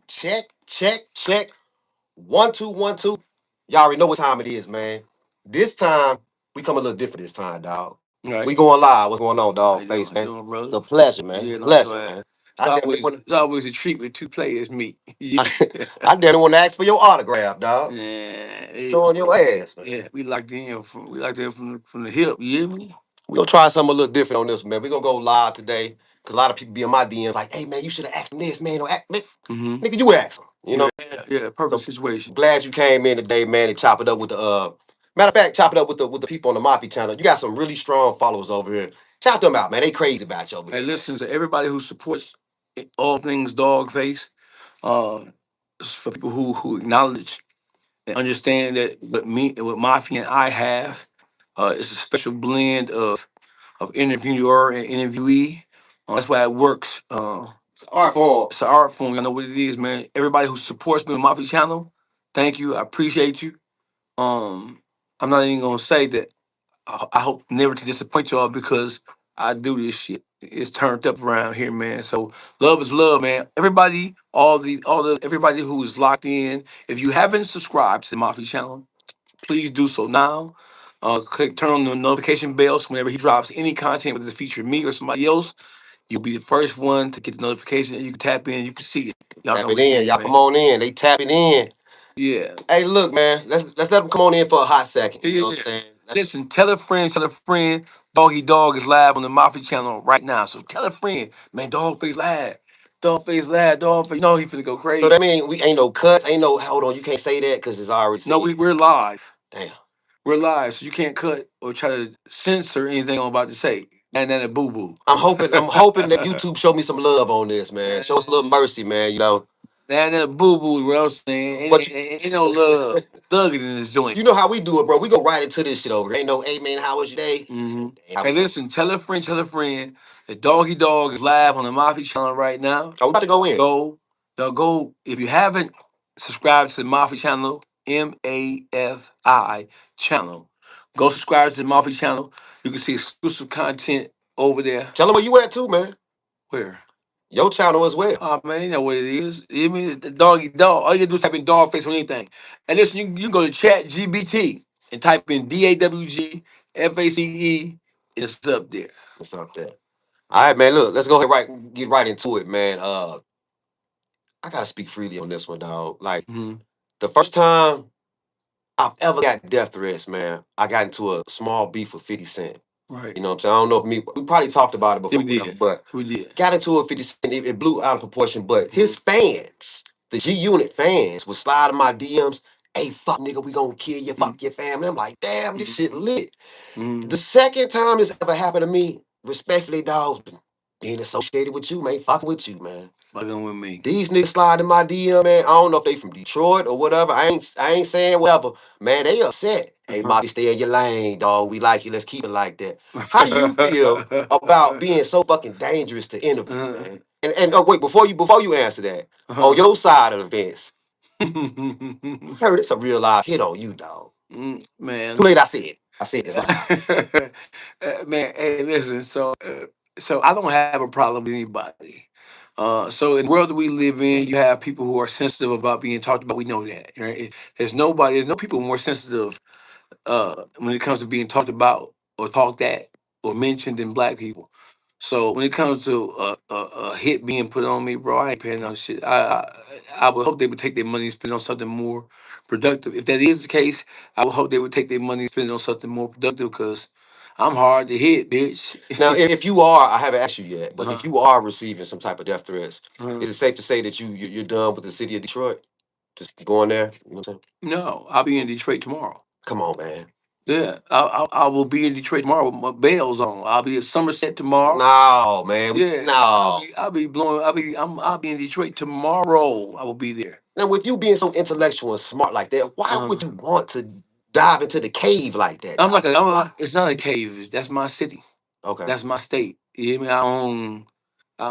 Check, check, check. 1 2 1 2. Y'all already know what time it is, man. This time we come a little different this time, dog. Right. We going live. What's going on, How dog? you doing? Face, How you man. doing, It's brother? a pleasure, man. Yeah, Pleasure, likewise. man. I damn near want It's always a treat when two players meet. Yeah. I damn near want to ask for your autograph, dog. Yeah, hey, Showing your ass, man. yeah, we locked in from the hip. You hear me? We gonna try something a little different on this, man. We gonna go live today because a lot of people be in my DMs like, "Hey, man, you should have asked him this, man. Don't ask, man. Mm-hmm. Nigga, you ask him." You know. Yeah, perfect So situation. glad you came in today, man, and chop it up with the matter of fact, chop it up with the people on the Mafi channel. You got some really strong followers over here. Shout them out, man. They crazy about you over Hey, there, man. listen to everybody who supports all things Dawgface. Uh, it's for people who acknowledge and understand that what Mafi and I have, is a special blend of interviewer and interviewee. That's why it works. It's an art form. It's an art form. I know what it is, man. Everybody who supports me on Mafi Channel, thank you. I appreciate you. I'm not even gonna say that. I hope never to disappoint y'all because I do this shit. It's turned up around here, man. So love is love, man. Everybody, all the everybody who is locked in. If you haven't subscribed to the Mafi Channel, please do so now. Turn on the notification bell so whenever he drops any content, whether it's featuring me or somebody else, you'll be the first one to get the notification, and you can tap in, you can see it. Y'all Tap know it what it in. is, Y'all come man. on in. They tapping in. Yeah. Hey, look, man. Let's let them come on in for a hot second. Yeah, You know yeah, what yeah. I'm saying? Listen, tell a friend, tell a friend. Doggy Dog is live on the Mafi channel right now. So tell a friend, man, Dogface live. Dogface live, Dogface. You know he finna go So crazy. that mean we ain't no cuts, ain't no hold on. You can't say that because it's already No, said. we're live. Damn. We're live, so you can't cut or try to censor anything I'm about to say. And then a boo boo. I'm hoping that YouTube show me some love on this, man. Show us a little mercy, man. You know. And then a boo boo, what I'm saying. But Ain't no love. Thugging in this joint. you know how we do it, bro. We go right into this shit over. There ain't no, hey man, how was your day? Hmm. How Hey, we go? listen, tell a friend that Doggy Dog is live on the Mafi channel right now. Oh, we about to go in. Go, go. If you haven't subscribed to the Mafi channel, Mafi channel, go subscribe to the Mafi channel. You can see exclusive content over there. Tell them where you at too, man. Where? Your channel as well. Oh man, you know what it is. You mean the Doggy Dog? All you gotta do is type in dog face on anything. And listen, you can go to Chat GBT and type in DAWGFACE, and it's up there. What's up there? All right, man. Look, let's go ahead get right into it, man. I gotta speak freely on this one, dog. Like Hmm. the first time I've ever got death threats, man, I got into a small beef with 50 Cent. Right. You know what I'm saying? I don't know if we probably talked about it Yeah, we before, whatever, did. but We did. got into a 50 Cent. It blew out of proportion, but Hmm. his fans, the G Unit fans, would slide in my DMs. Hey, fuck nigga, we gonna kill you, fuck your family. I'm like, damn, this shit lit. The Hmm. second time this ever happened to me, respectfully, dog, being associated with you, man, fucking with you, man. Fucking with me. These niggas slide in my DM, man. I don't know if they from Detroit or whatever. I ain't saying whatever. Man, they upset. Hey, Uh-huh. Bobby, stay in your lane, dog. We like you. Let's keep it like that. How do you feel about being so fucking dangerous to interview, Uh-huh. man? And oh wait, before you answer that, on Uh-huh. your side of the fence, I heard it's a real live hit on you, dog. Man, Too late, I said. I said it's live. man, hey, listen. So I don't have a problem with anybody. So in the world that we live in, you have people who are sensitive about being talked about. We know that, right? There's no people more sensitive when it comes to being talked about or talked at or mentioned than black people. So when it comes to a hit being put on me, bro, I ain't paying no shit. I would hope they would take their money and spend it on something more productive. If that is the case, I would hope they would take their money and spend it on something more productive because I'm hard to hit, bitch. Now, if you are, I haven't asked you yet, but if Uh-huh. you are receiving some type of death threats, Uh-huh. is it safe to say that you're done with the city of Detroit? Just going there? You know what I'm saying? No, I'll be in Detroit tomorrow. Come on, man. Yeah, I will be in Detroit tomorrow with my bells on. I'll be at Somerset tomorrow. No, man. Yeah, No. I'll be blowing. I'll be in Detroit tomorrow. I will be there. Now, with you being so intellectual and smart like that, why would Uh, you want to dive into the cave like that, dog? Why? It's not a cave. That's my city. Okay. That's my state. You hear me? I own. I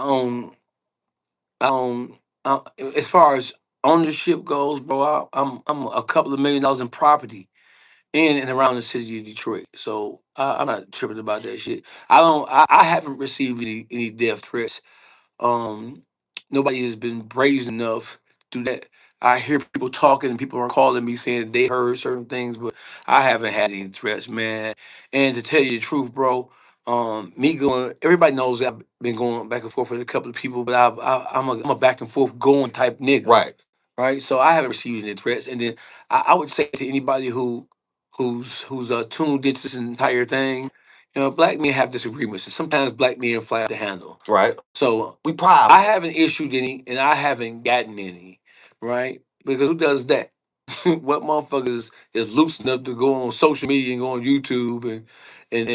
own. As far as ownership goes, bro, I'm a couple of $1 million in property in and around the city of Detroit. So I'm not tripping about that shit. I don't. I haven't received any death threats. Um, nobody has been brazen enough to do that. I hear people talking and people are calling me saying they heard certain things, but I haven't had any threats, man. And to tell you the truth, bro, me going, everybody knows that I've been going back and forth with a couple of people, but I'm a back and forth going type nigga, Right. right? So I haven't received any threats. And then I would say to anybody who's tuned into this entire thing, black men have disagreements, and sometimes black men fly off the handle. Right. So We private. I haven't issued any, and I haven't gotten any, right? Because who does that? What motherfuckers is loose enough to go on social media and go on YouTube and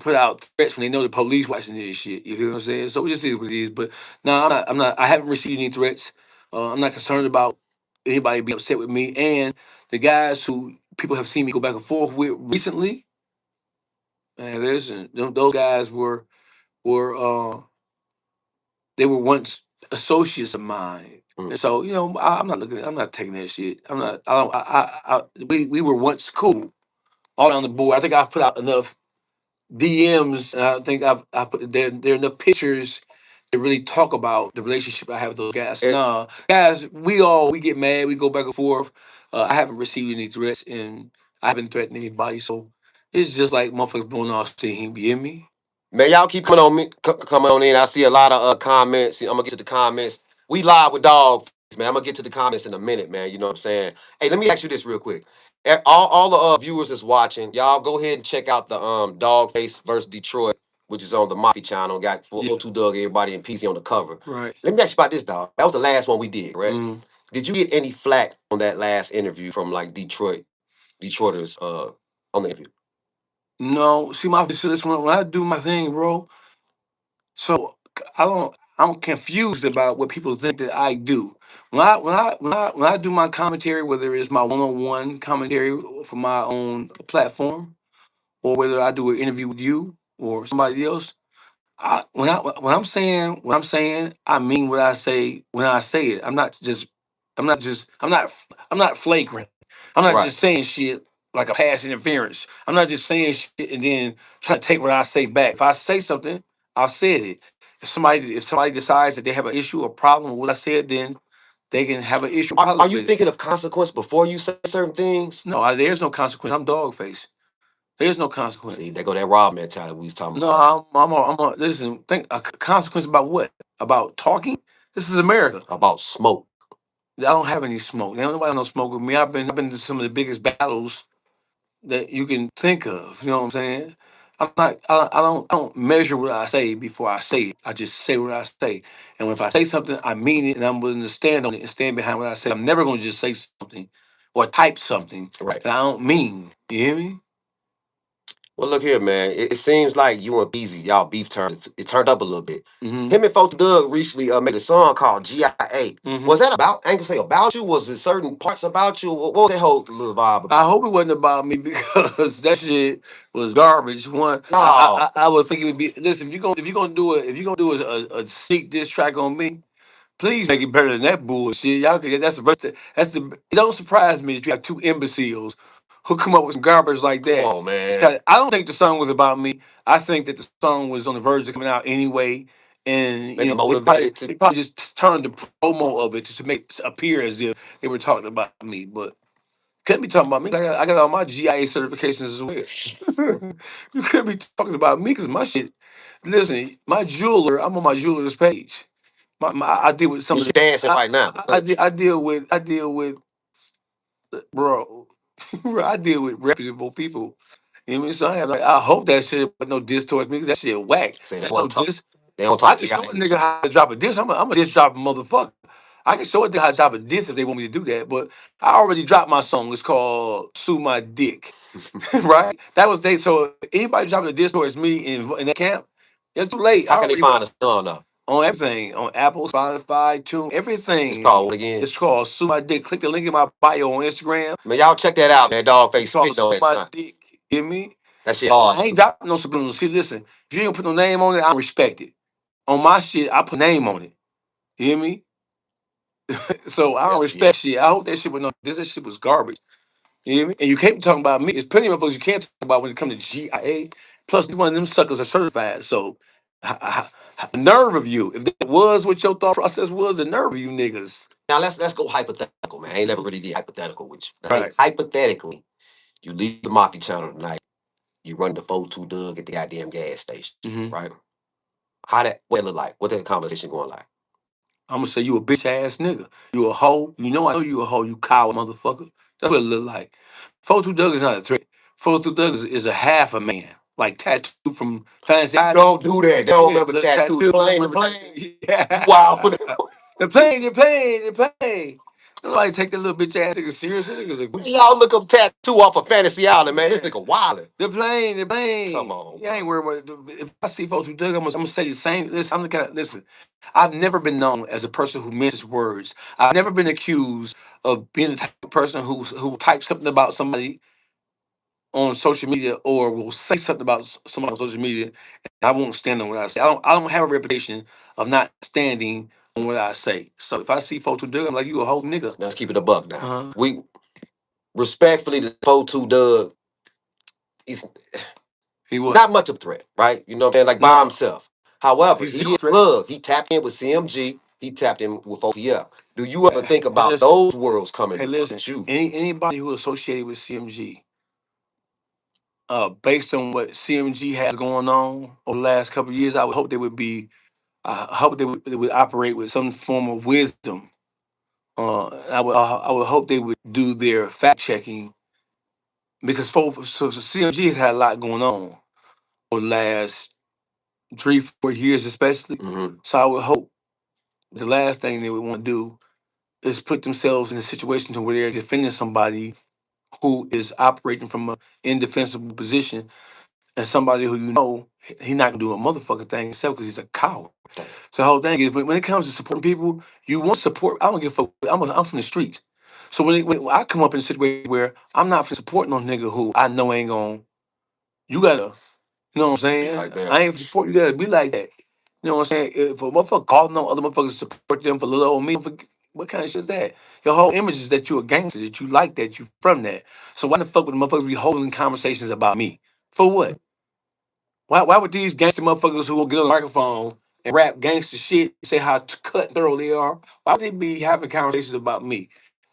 put out threats when they know the police watching this shit? You hear what I'm saying? So it just is what it is. But no, I'm not. I'm not. I haven't received any threats. I'm not concerned about anybody being upset with me. And the guys who people have seen me go back and forth with recently, man, listen, those guys were they were once associates of mine. And so, I'm not looking. I'm not taking that shit. I'm not. I don't. We were once cool all on the board. I think I put out enough DMs. And I think I put there are enough pictures to really talk about the relationship I have with those guys. It, Nah, guys, we get mad. We go back and forth. I haven't received any threats, and I haven't threatened anybody. So it's just like motherfuckers blowing off steam. You hear me? Man, y'all keep coming on me, coming on in. I see a lot of comments. I'm gonna get to the comments. We live with Dog, man. I'm gonna get to the comments in a minute, man. You know what I'm saying? Hey, let me ask you this real quick. All the viewers that's watching, y'all go ahead and check out the Dawgface versus Detroit, which is on the Mafi Channel. Got Yeah. 402 Doug, everybody in PC on the cover. Right. Let me ask you about this, dog. That was the last one we did, right? Mhm. Did you get any flack on that last interview from like Detroiters on the interview? No, see, my facilities when I do my thing, bro. So I don't. I'm confused about what people think that I do. When I do my commentary, whether it's my one-on-one commentary for my own platform, or whether I do an interview with you or somebody else, when I'm saying, I mean what I say when I say it. I'm not flagrant. I'm not Right. just saying shit like a past interference. I'm not just saying shit and then trying to take what I say back. If I say something, I've said it. If somebody decides that they have an issue or problem with what I said, then they can have an issue or problem Are you with it. thinking of consequence before you say certain things? No, there's no consequence. I'm dog face. There's no consequence. See, they go that Rob mentality we was talking No, about. listen. Think a consequence about what? About talking? This is America. About smoke. I don't have any smoke. Ain't nobody no smoke with me. I've been to some of the biggest battles that you can think of. You know what I'm saying? I'm not. I don't measure what I say before I say it. I just say what I say. And if I say something, I mean it, and I'm willing to stand on it and stand behind what I say. I'm never going to just say something or type something Right. that I don't mean. You hear me? Well, look here, man. It seems like you and Beezy, y'all beef turned. It turned up a little bit. Mm-hmm. Him and Folk Doug recently made a song called GIA. Mm-hmm. Was that about? I ain't gonna say about you. Was it certain parts about you? What was that whole little vibe I about? hope it wasn't about me because that shit was garbage. One, No. I would think it would be. Listen, if you're gonna do a sneak diss track on me, please make it better than that bullshit. Y'all could. That's the. It don't surprise me that you have two imbeciles who come up with some garbage like Come that. on, man. I don't think the song was about me. I think that the song was on the verge of coming out anyway, and Maybe they probably motivated to. they probably just turned the promo of it to make it appear as if they were talking about me, but. Couldn't be talking about me. I got all my GIA certifications as well. You couldn't be talking about me because my shit. Listen, my jeweler. I'm on my jeweler's page. I deal with some You of the. dancing I, right now. I, I, de- I deal with bro. Bro, I deal with reputable people. You know what I mean? So I hope that shit with no diss towards me because that shit whack. Say they Ain't no want to talk. diss. They don't I talk can show a GIA. nigga how to drop a diss. I'm a diss drop a motherfucker. I can show a nigga how to drop a diss if they want me to do that. But I already dropped my song. It's called "Sue My Dick." Right? That was they. So anybody dropping a diss towards me in that camp, it's too late. I How can they already find a song though? on everything on Apple, Spotify, Tune, It's everything. called what again? It's called "Sue My Dick." Click the link in my bio on Instagram. Man, y'all check that out, man. Dogface It's called spitting on "Sue that My time. Dick." Hear me? That shit hard I ain't too. dropping no subliminal. See, listen. If you ain't put no name on it, I don't respect it. On my shit, I put name on it. You hear me? So I Yeah, don't yeah. respect shit. I hope that shit was no. This that shit was garbage. You hear me? And you can't be talking about me. There's plenty of folks you can't talk about when it comes to GIA. Plus, one of them suckers are certified. So Nerve of you. If that was what your thought process was, the nerve of you niggas. Now let's go hypothetical, man. I ain't never really did hypothetical with you. Now, Right. hypothetically, you leave the Mafi Channel tonight. You run the 4-2 Doug at the goddamn gas station, Mm-hmm. right? How that what it look like? What that conversation going like? I'm gonna say you a bitch ass nigga. You a hoe. You know I know you a hoe. You coward motherfucker. That's what it look like. 4-2 Doug is not a threat. 4-2 Doug is a half a man, like tattoo from Fantasy Island. Don't do that. They don't Yeah, remember the tattoo. tattoo. The plane, the Remember plane. tattoo? You wild for Yeah. that. The plane. Nobody take that little bitch ass nigga seriously. Niggas a Y'all look up tattoo off of Fantasy Island, man. This yeah. nigga wildin'. The plane. Come on, Yeah, I bro. ain't worried about it. If I see folks who Doug, I'm gonna say the same. Listen, I'm the kind of listen. I've never been known as a person who minces words. I've never been accused of being the type of person who types something about somebody on social media or will say something about somebody on social media. And I won't stand on what I say. I don't have a reputation of not standing on what I say. So if I see folks who Doug, I'm like, you a whole nigga. Now let's keep it a buck now. Uh-huh. We respectfully the 4-2 Doug, he's He what? not much of a threat, right? You know what I'm saying? Like by No, himself. However, he's he zero is threat. plug. He tapped in with CMG. He tapped in with OPF. Do you ever think Hey, about listen. those worlds coming Hey, to listen. fuck you? Anybody who associated with CMG, based on what CMG has going on over the last couple of years, I would hope they would be. I hope they would operate with some form of wisdom. I would hope they would do their fact checking because so CMG has had a lot going on over the last 3 4 years, especially. Mm-hmm. So I would hope the last thing they would want to do is put themselves in a situation to where they're defending somebody who is operating from an indefensible position and somebody who he's not gonna do a motherfucking thing himself because he's a coward. Damn. So the whole thing is when it comes to supporting people, you want support. I don't give a fuck. I'm from the streets. So when I come up in a situation where I'm not supporting no nigga who I know ain't gonna, you gotta, you know what I'm Be saying? like that. I ain't support you. Gotta be like that. You know what I'm saying? If a motherfucker calling no other motherfuckers to support them for little old me, what kind of shit is that? Your whole image is that you a gangster, that you like that, you from that. So why the fuck would the motherfuckers be holding conversations about me? For what? Why would these gangster motherfuckers who will get on the microphone and rap gangster shit, say how cut and thorough they are? Why would they be having conversations about me?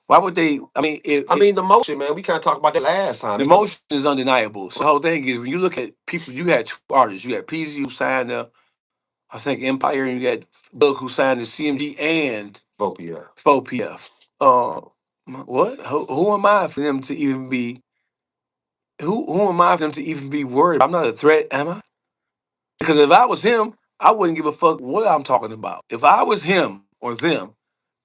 Why would they? I mean, I mean, the motion, man. We kind of talked about that last time. the emotion is undeniable. So the whole thing is when you look at people, you had two artists. You had PZ who signed I think Empire, and you got Doug who signed the CMG and OPF. 4PF. What? Who am I for them to even be? Who am I for them to even be worried? I'm not a threat, am I? Because if I was him, I wouldn't give a fuck what I'm talking about. If I was him or them,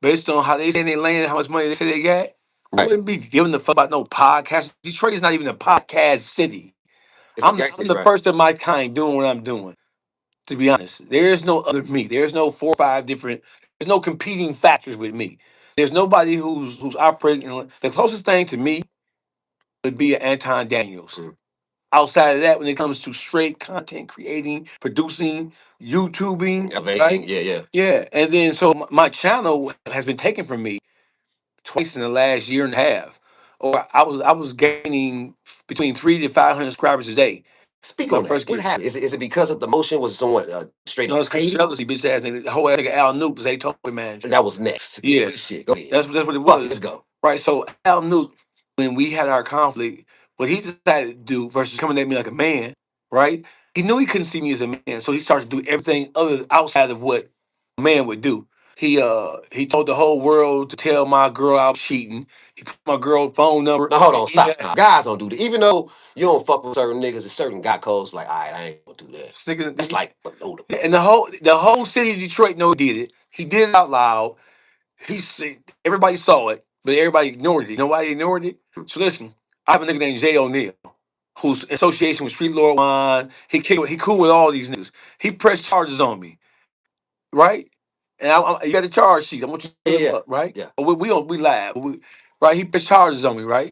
based on how they say they land, how much money they say they got, I Right. wouldn't be giving a fuck about no podcast. Detroit is not even a podcast city. It's a I'm gang I'm city, the right? first of my kind doing what I'm doing. To be honest, there is no other me. There's no 4 or 5 different. There's no competing factors with me. There's nobody who's operating. The closest thing to me would be an Anton Daniels. Mm. Outside of that, when it comes to straight content creating, producing, YouTubing, Elevating. right? Yeah, yeah. Yeah, and then so my channel has been taken from me twice in the last year and a half. Or I was gaining between 300 to 500 subscribers a day. Speak My on that. first What year. happened? Is it because of the motion was someone straight No, up it's because hated? jealousy, bitch ass nigga. The whole ass nigga Al Nuke was a toy manager. And that was next. Get Yeah, with the shit. Go ahead. that's what it Fuck it. Let's was. go. Right. So Al Nuke, when we had our conflict, what he decided to do versus coming at me like a man, right? He knew he couldn't see me as a man, so he started to do everything other outside of what a man would do. He told the whole world to tell my girl I was cheating. He put my girl phone number. Now hold on. Yeah, Stop. Guys don't do that. Even though you don't fuck with certain niggas, a certain guy codes like, all right, I ain't gonna do that. That's like below the belt. and the whole city of Detroit know he did it. He did it out loud. He said everybody saw it, but everybody ignored it. You know why they ignored it? So listen, I have a nigga named Jay O'Neal, whose association with Street Lord One. He cool with all these niggas. He pressed charges on me, right? And you got a charge sheet. I want you to Yeah, put them yeah, up, right? yeah. We live, right? He pressed charges on me, right?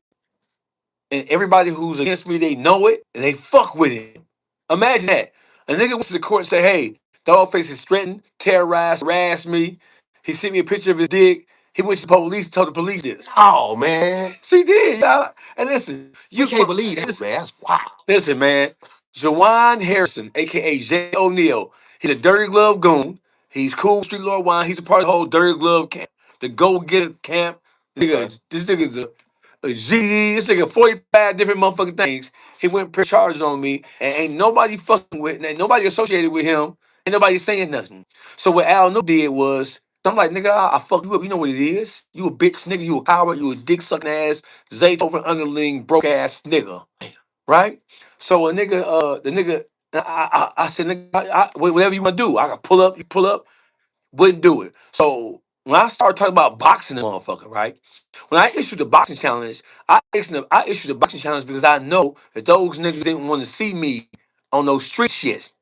And everybody who's against me, they know it and they fuck with him. Imagine that. A nigga went to the court and say, hey, Dawgface is threatened, terrorized, harassed me. He sent me a picture of his dick. He went to the police, told the police this. Oh man, See, did y'all? And listen, we can't believe that, listen, man. That's wild. listen, man. Jawan Harrison, aka Jay O'Neal, He's a dirty glove goon. He's cool, street Lord Wine. He's a part of the whole dirty glove camp, the go getter camp. Okay. This nigga's a GD. This nigga 45 different motherfucking things. He went press charges on me, and ain't nobody fucking with, ain't nobody associated with him, ain't nobody saying nothing. So what Al New did was, I'm like, nigga, I fuck you up. You know what it is? You a bitch, nigga. You a coward. You a dick sucking ass, Zaytoven underling, broke ass nigga, right? So a nigga, the nigga, I said, nigga, whatever you want to do, I can pull up. You pull up, wouldn't do it. So when I started talking about boxing, the motherfucker, right? When I issued the boxing challenge, I issued the boxing challenge because I know that those niggas didn't want to see me on those street shit.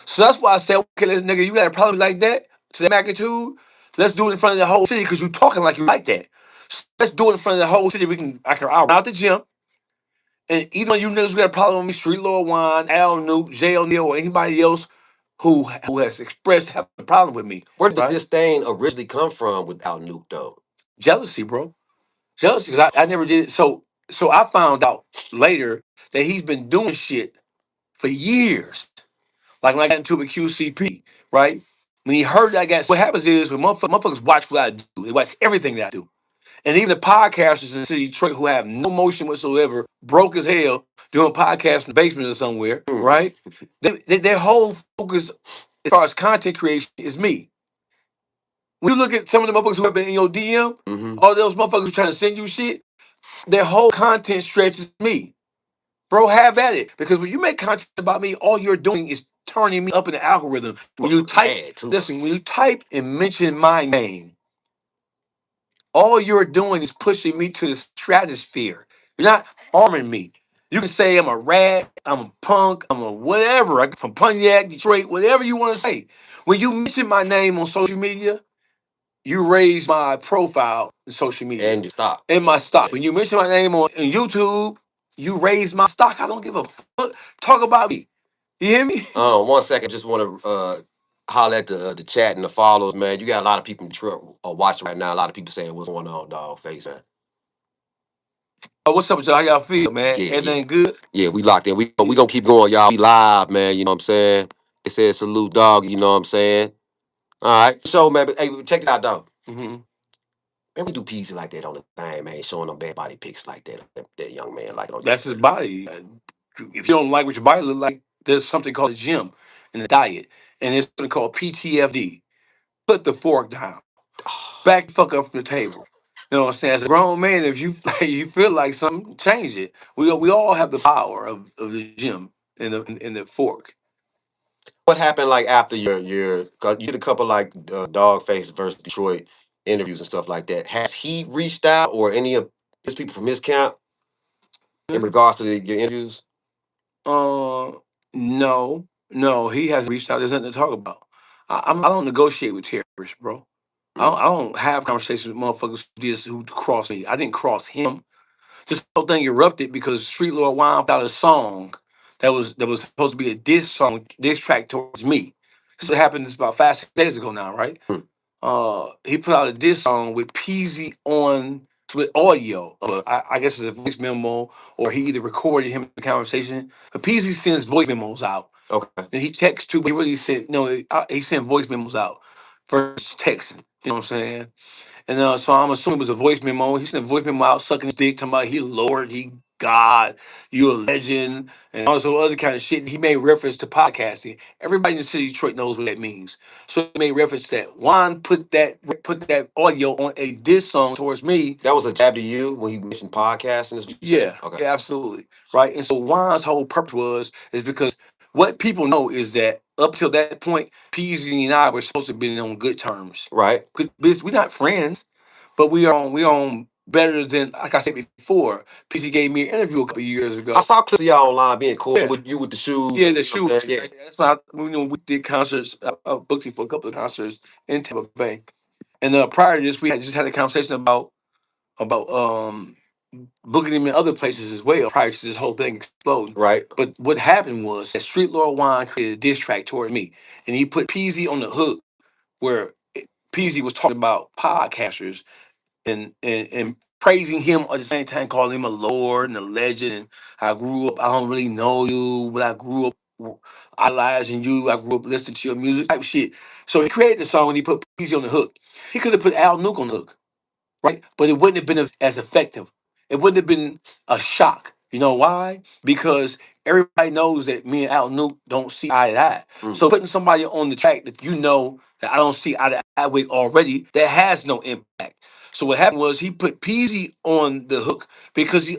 So that's why I said, okay, let's nigga, you got a problem like that to that magnitude. Let's do it in front of the whole city because you talking like you like that. So let's do it in front of the whole city. I'll run out the gym. And either one of you niggas got a problem with me, Street Lord Wine, Al Nuke, Jay O'Neal, or anybody else who has expressed having a problem with me, Where did right? this thing originally come from without Nuke though? Jealousy, bro. Jealousy, because I never did. So I found out later that he's been doing shit for years. Like when I got into it with QCP, right? When he heard that I got, what happens is when motherfuckers watch what I do, they watch everything that I do. And even the podcasters in the city of Detroit who have no motion whatsoever, broke as hell, doing podcasts in the basement or somewhere, Mm. right? Their whole focus as far as content creation is me. When you look at some of the motherfuckers who have been in your DM, Hmm. all those motherfuckers who trying to send you shit, their whole content stretch is me. Bro, have at it. Because when you make content about me, all you're doing is turning me up in the algorithm. When you type, Bad too. listen, when you type and mention my name, all you're doing is pushing me to the stratosphere. You're not harming me. You can say I'm a rat, I'm a punk, I'm a whatever. I from Pontiac, Detroit, whatever you want to say. When you mention my name on social media, you raise my profile in social media And you stop. and my stock. Yeah. When you mention my name on YouTube, you raise my stock. I don't give a fuck. Talk about me. You hear me? 1 second. Just want to holler at the chat and the follows, man. You got a lot of people in Detroit watching right now. A lot of people saying, "What's going on, dog face, man?" Oh, what's up with y'all? How y'all feel, man? Yeah, yeah, Everything good? yeah. We locked in. We gonna keep going, y'all. We live, man. You know what I'm saying? It says salute, dog. You know what I'm saying? All right. So, man, hey, check it out, dog. Hmm. Man, we do peasy like that on the thing, man. Showing them bad body pics like that. That young man like it on That's his Instagram. body. If you don't like what your body look like, there's something called a gym and a diet, and there's something called PTFD. Put the fork down. Back the fuck up from the table. You know what I'm saying? As a grown man, if you you feel like something, change it. We all have the power of the gym and the fork. What happened like after your? Cause you did a couple like Dawgface versus Detroit interviews and stuff like that. Has he reached out or any of his people from his camp in regards to your interviews? Uh, no, no, he hasn't reached out. There's nothing to talk about. I don't negotiate with terrorists, bro. Mm. I don't have conversations with motherfuckers who cross me. I didn't cross him. This whole thing erupted because Street Lord wound out a song that was supposed to be a diss track towards me. This happened this about 5 6 days ago now, right? Mm. He put out a diss song with Peasy on with audio. I guess it's a voice memo, or he either recorded him in the conversation. But Peasy sends voice memos out, Okay. and he texts too. But he really sent no, he sent voice memos out versus texting. You know what I'm saying? And so I'm assuming it was a voice memo. He sent a voice memo out, sucking his dick, talking about he Lord, he God, you a legend, and also other kind of shit. He made reference to podcasting. Everybody in the city of Detroit knows what that means. So he made reference to that. Juan put that audio on a diss song towards me. That was a jab to you when he mentioned podcasting. Is what you saying? Yeah, Okay. yeah, absolutely. Right. And so Juan's whole purpose is because what people know is that up till that point, PG and I were supposed to be on good terms. Right. We're not friends, but we on better than, like I said before. PC gave me an interview a couple of years I ago. saw clips of y'all online being cool Yeah, with you with the shoes. yeah, And, the you know what shoe. I'm saying? Yeah. That's why we did concerts. I booked you for a couple of concerts in Tampa Bay, and prior to this, we had just had a conversation about booking him in other places as well prior to this whole thing exploding. Right. But what happened was that Street Lord Wine created a diss track toward me, and he put Peasy on the hook where Peasy was talking about podcasters and praising him at the same time, calling him a lord and a legend. And I grew up. I don't really know you, but I grew up idolizing you. I grew up listening to your music type shit. So he created the song and he put Peasy on the hook. He could have put Al Nuke on the hook, right? But it wouldn't have been as effective. It wouldn't have been a shock. You know why? Because everybody knows that me and Al Nuke don't see eye to eye. Mm. So putting somebody on the track that you know that I don't see eye to eye with already, that has no impact. So what happened was he put Peasy on the hook because he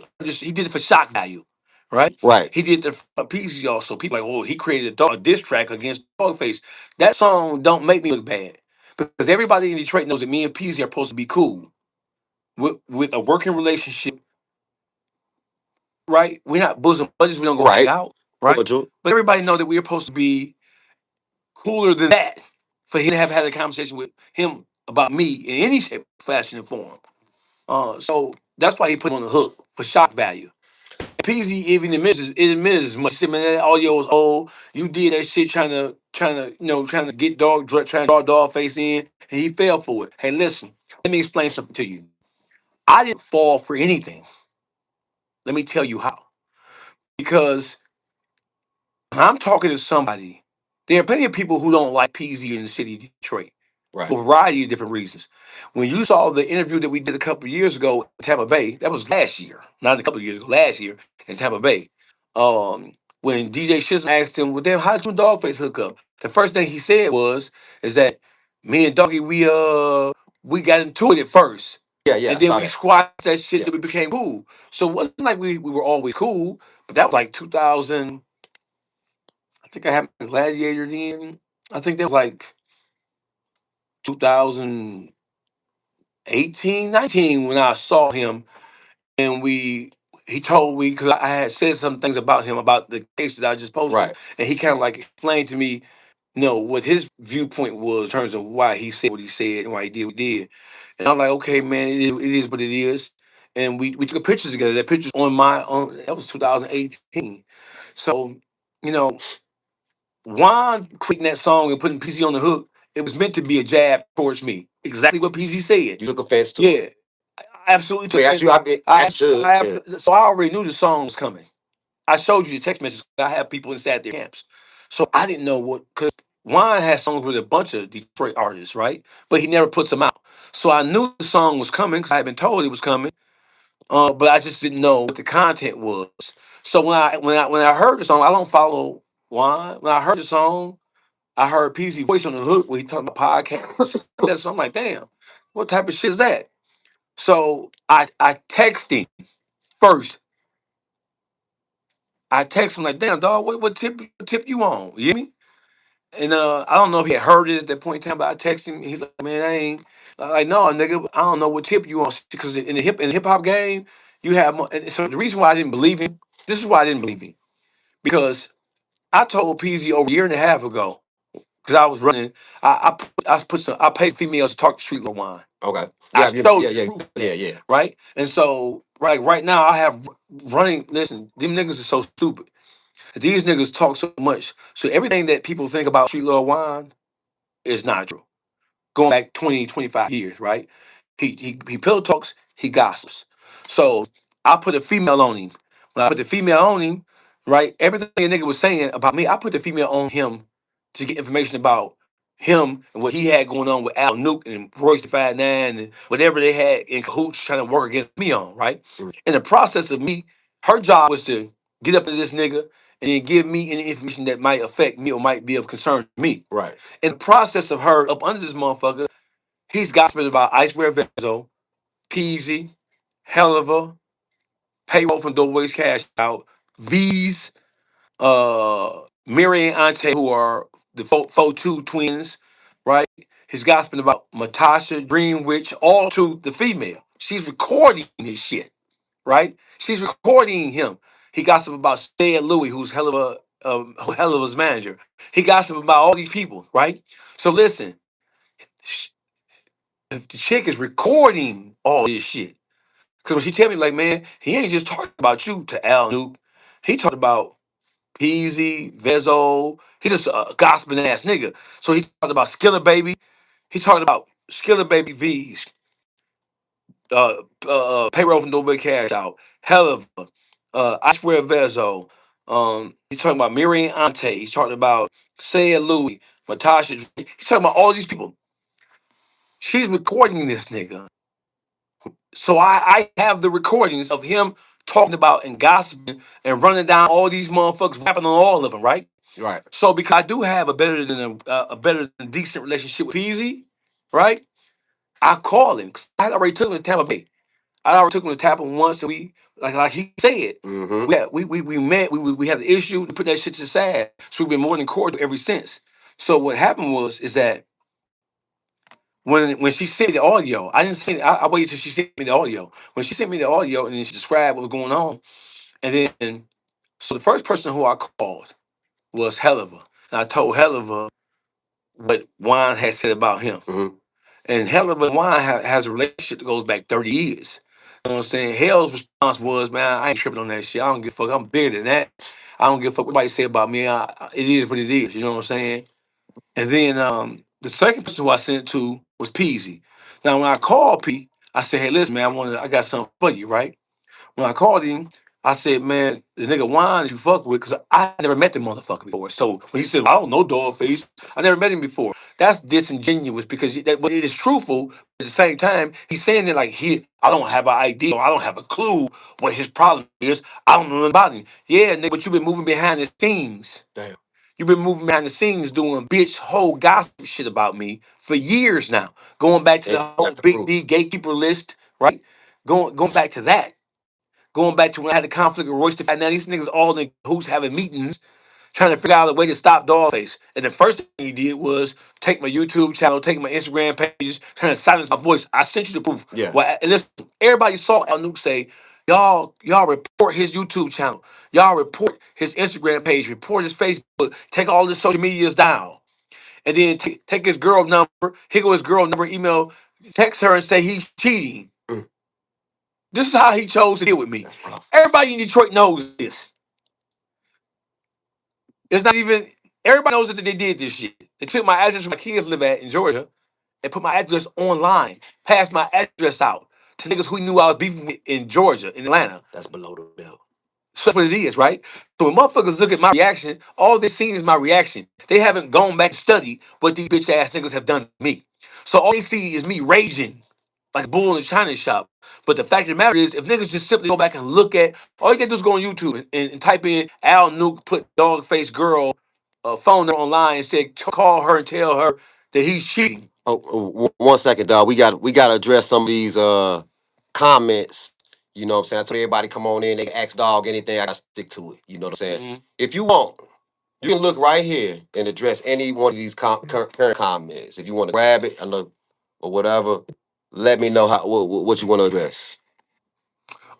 did it for shock value, right? Right. He did the Peasy also. People like, oh, he created a diss track against Dawgface. That song don't make me look bad because everybody in Detroit knows that me and Peasy are supposed to be cool with a working relationship, right? We're not bosom buddies. We don't go hang Right. out, right? Cordial. But everybody know that we're supposed to be cooler than that for him to have had a conversation with him about me in any shape, fashion, and form. So that's why he put him on the hook for shock value. PZ even admitted as much. He said, man, that audio was old. You did that shit trying to get trying to draw dog face in, and he fell for it. Hey, listen, let me explain something to you. I didn't fall for anything. Let me tell you how. Because when I'm talking to somebody, there are plenty of people who don't like PZ in the city of Detroit Right. for a variety of different reasons. When you saw the interview that we did a couple of years ago in Tampa Bay, that was last year, not a couple of years ago, last year in Tampa Bay. Um, when DJ Shizzle asked him, "Well, damn, how did you and Dogface hook up?" The first thing he said is that me and Doggy we got into it at first, Yeah, yeah, and I then saw we that. squashed that shit Yeah. that we became cool. So it wasn't like we were always cool, but that was like 2000. I think I had my Gladiator then. I think that was like 2018, 19 when I saw him, and he told me because I had said some things about him about the cases I just posted, Right. and he kind of like explained to me, what his viewpoint was in terms of why he said what he said and why he did what he did. And I'm like, okay, man, it is what it is. And we took a picture together. That picture's on that was 2018. So, you know, Juan creating that song and putting PZ on the hook, it was meant to be a jab towards me. Exactly what PZ said. You took offense to it. Yeah, I absolutely took We asked offense. you, I mean, as you should. Yeah. So I already knew the song was coming. I showed you the text messages. I have people inside their camps. So I didn't know because Juan has songs with a bunch of Detroit artists, right? But he never puts them out. So I knew the song was coming because I had been told it was coming. But I just didn't know what the content was. So when I heard the song, I don't follow Juan. When I heard the song, I heard PZ voice on the hook where he talking about podcasts. So I'm like, damn, what type of shit is that? So I text him first. I text him like, damn dog, what tip you on? You hear me? And I don't know if he had heard it at that point in time, but I texted him. He's like, man, I ain't like, no, nigga, I don't know what tip you on because in the hip hop game, you have more. And so the reason why I didn't believe him, this is why I didn't believe him because I told PZ over a year and a half ago because I was running. I paid females to talk to Street Lil Wine. Okay. I Yeah, showed yeah, you yeah, proof of yeah, that, yeah. right? And so right now I have running. Listen, them niggas are so stupid. These niggas talk so much. So everything that people think about Street Lil Wine is not true. Going back 20, 25 years, right? He pillow talks, he gossips. So I put a female on him. When I put the female on him, right? Everything a nigga was saying about me, I put the female on him to get information about him and what he had going on with Al Nuke and Royce the Five Nine and whatever they had in cahoots trying to work against me on, right? Mm. In the process of me, her job was to get up to this nigga and then give me any information that might affect me or might be of concern to me. Right. In the process of her up under this motherfucker, he's gossiping about Icewear Vezo, Peasy, Helliver, payroll from Doughboys Cash Out, V's, Mary and Ante, who are the 4-2 twins, right? He's gossiping about Matasha, Dream Witch, all to the female. She's recording his shit, right? She's recording him. He gossiped about Stan Louis, who's Helliver's manager. He gossiped about all these people, right? So listen, sh- the chick is recording all this shit. Because when she tell me, like, man, he ain't just talking about you to Al Nuke. He talked about Peasy, Vezo. He's just a gossiping ass nigga. So he talked about Skiller Baby. He talked about Skiller Baby V's, payroll from Nobody Cash Out, Hell of I Swear Vezo, He's talking about Miriam Ante. He's talking about Saya Louie, Matasha. He's talking about all these people. She's recording this nigga. So I have the recordings of him talking about and gossiping and running down all these motherfuckers, rapping on all of them, right? Right. So because I do have a better than decent relationship with Peasy, right? I call him 'cause I had already took him to Tampa Bay. I already took him to Tampa once, and we like he said, Mm-hmm. we met, we had the issue, we put that shit to the side. So we've been more than cordial ever since. So what happened was is that when she sent me the audio, I didn't send. I waited till she sent me the audio. When she sent me the audio, and then she described what was going on, and then so the first person who I called was Helliver, and I told Helliver what Juan had said about him. Mm-hmm. And Helliver and Juan has a relationship that goes back 30 years. You know what I'm saying? Hell's response was, man, I ain't tripping on that shit. I don't give a fuck. I'm bigger than that. I don't give a fuck what anybody say about me. It is what it is. You know what I'm saying? And then the second person who I sent it to was Peasy. Now when I called P, I said, hey, listen, man, I got something for you, right? When I called him, I said, man, the nigga Juan that you fuck with, because I never met the motherfucker before. So when he said, I don't know Dawgface, I never met him before. That's disingenuous because but it is truthful. At the same time, he's saying it like I don't have an idea, or I don't have a clue what his problem is. I don't know nothing about him. Yeah, nigga, but you've been moving behind the scenes. Damn. You've been moving behind the scenes doing bitch whole gossip shit about me for years now. Going back to And the you whole got the Big proof. D gatekeeper list, right? Going back to that. Going back to when I had the conflict with Royce the Fat. Now these niggas all in who's having meetings trying to figure out a way to stop Dawgface. And the first thing he did was take my YouTube channel, take my Instagram pages, trying to silence my voice. I sent you the proof. Yeah. Well, and listen, everybody saw Al Nuke say, y'all report his YouTube channel. Y'all report his Instagram page, report his Facebook, take all his social medias down. And then take his girl number, here go his girl number, email, text her and say he's cheating. Mm. This is how he chose to deal with me. That's rough. Everybody in Detroit knows this. It's not even everybody knows that they did this shit. They took my address where my kids live at in Georgia and put my address online, passed my address out to niggas who knew I was beefing with in Georgia, in Atlanta. That's below the belt. So that's what it is, right? So when motherfuckers look at my reaction, all they're seeing is my reaction. They haven't gone back to study what these bitch ass niggas have done to me. So all they see is me raging like a bull in a china shop. But the fact of the matter is, if niggas just simply go back and look at, all you gotta do is go on YouTube and type in Al Nuke, put Dawgface girl phone number online and say, call her and tell her that he's cheating. One second, dog. We got to address some of these comments. You know what I'm saying? I told everybody come on in. They can ask dog anything. I got to stick to it. You know what I'm saying? Mhm. If you want, you can look right here and address any one of these current comments. If you want to grab it, I know, or whatever, let me know what you want to address.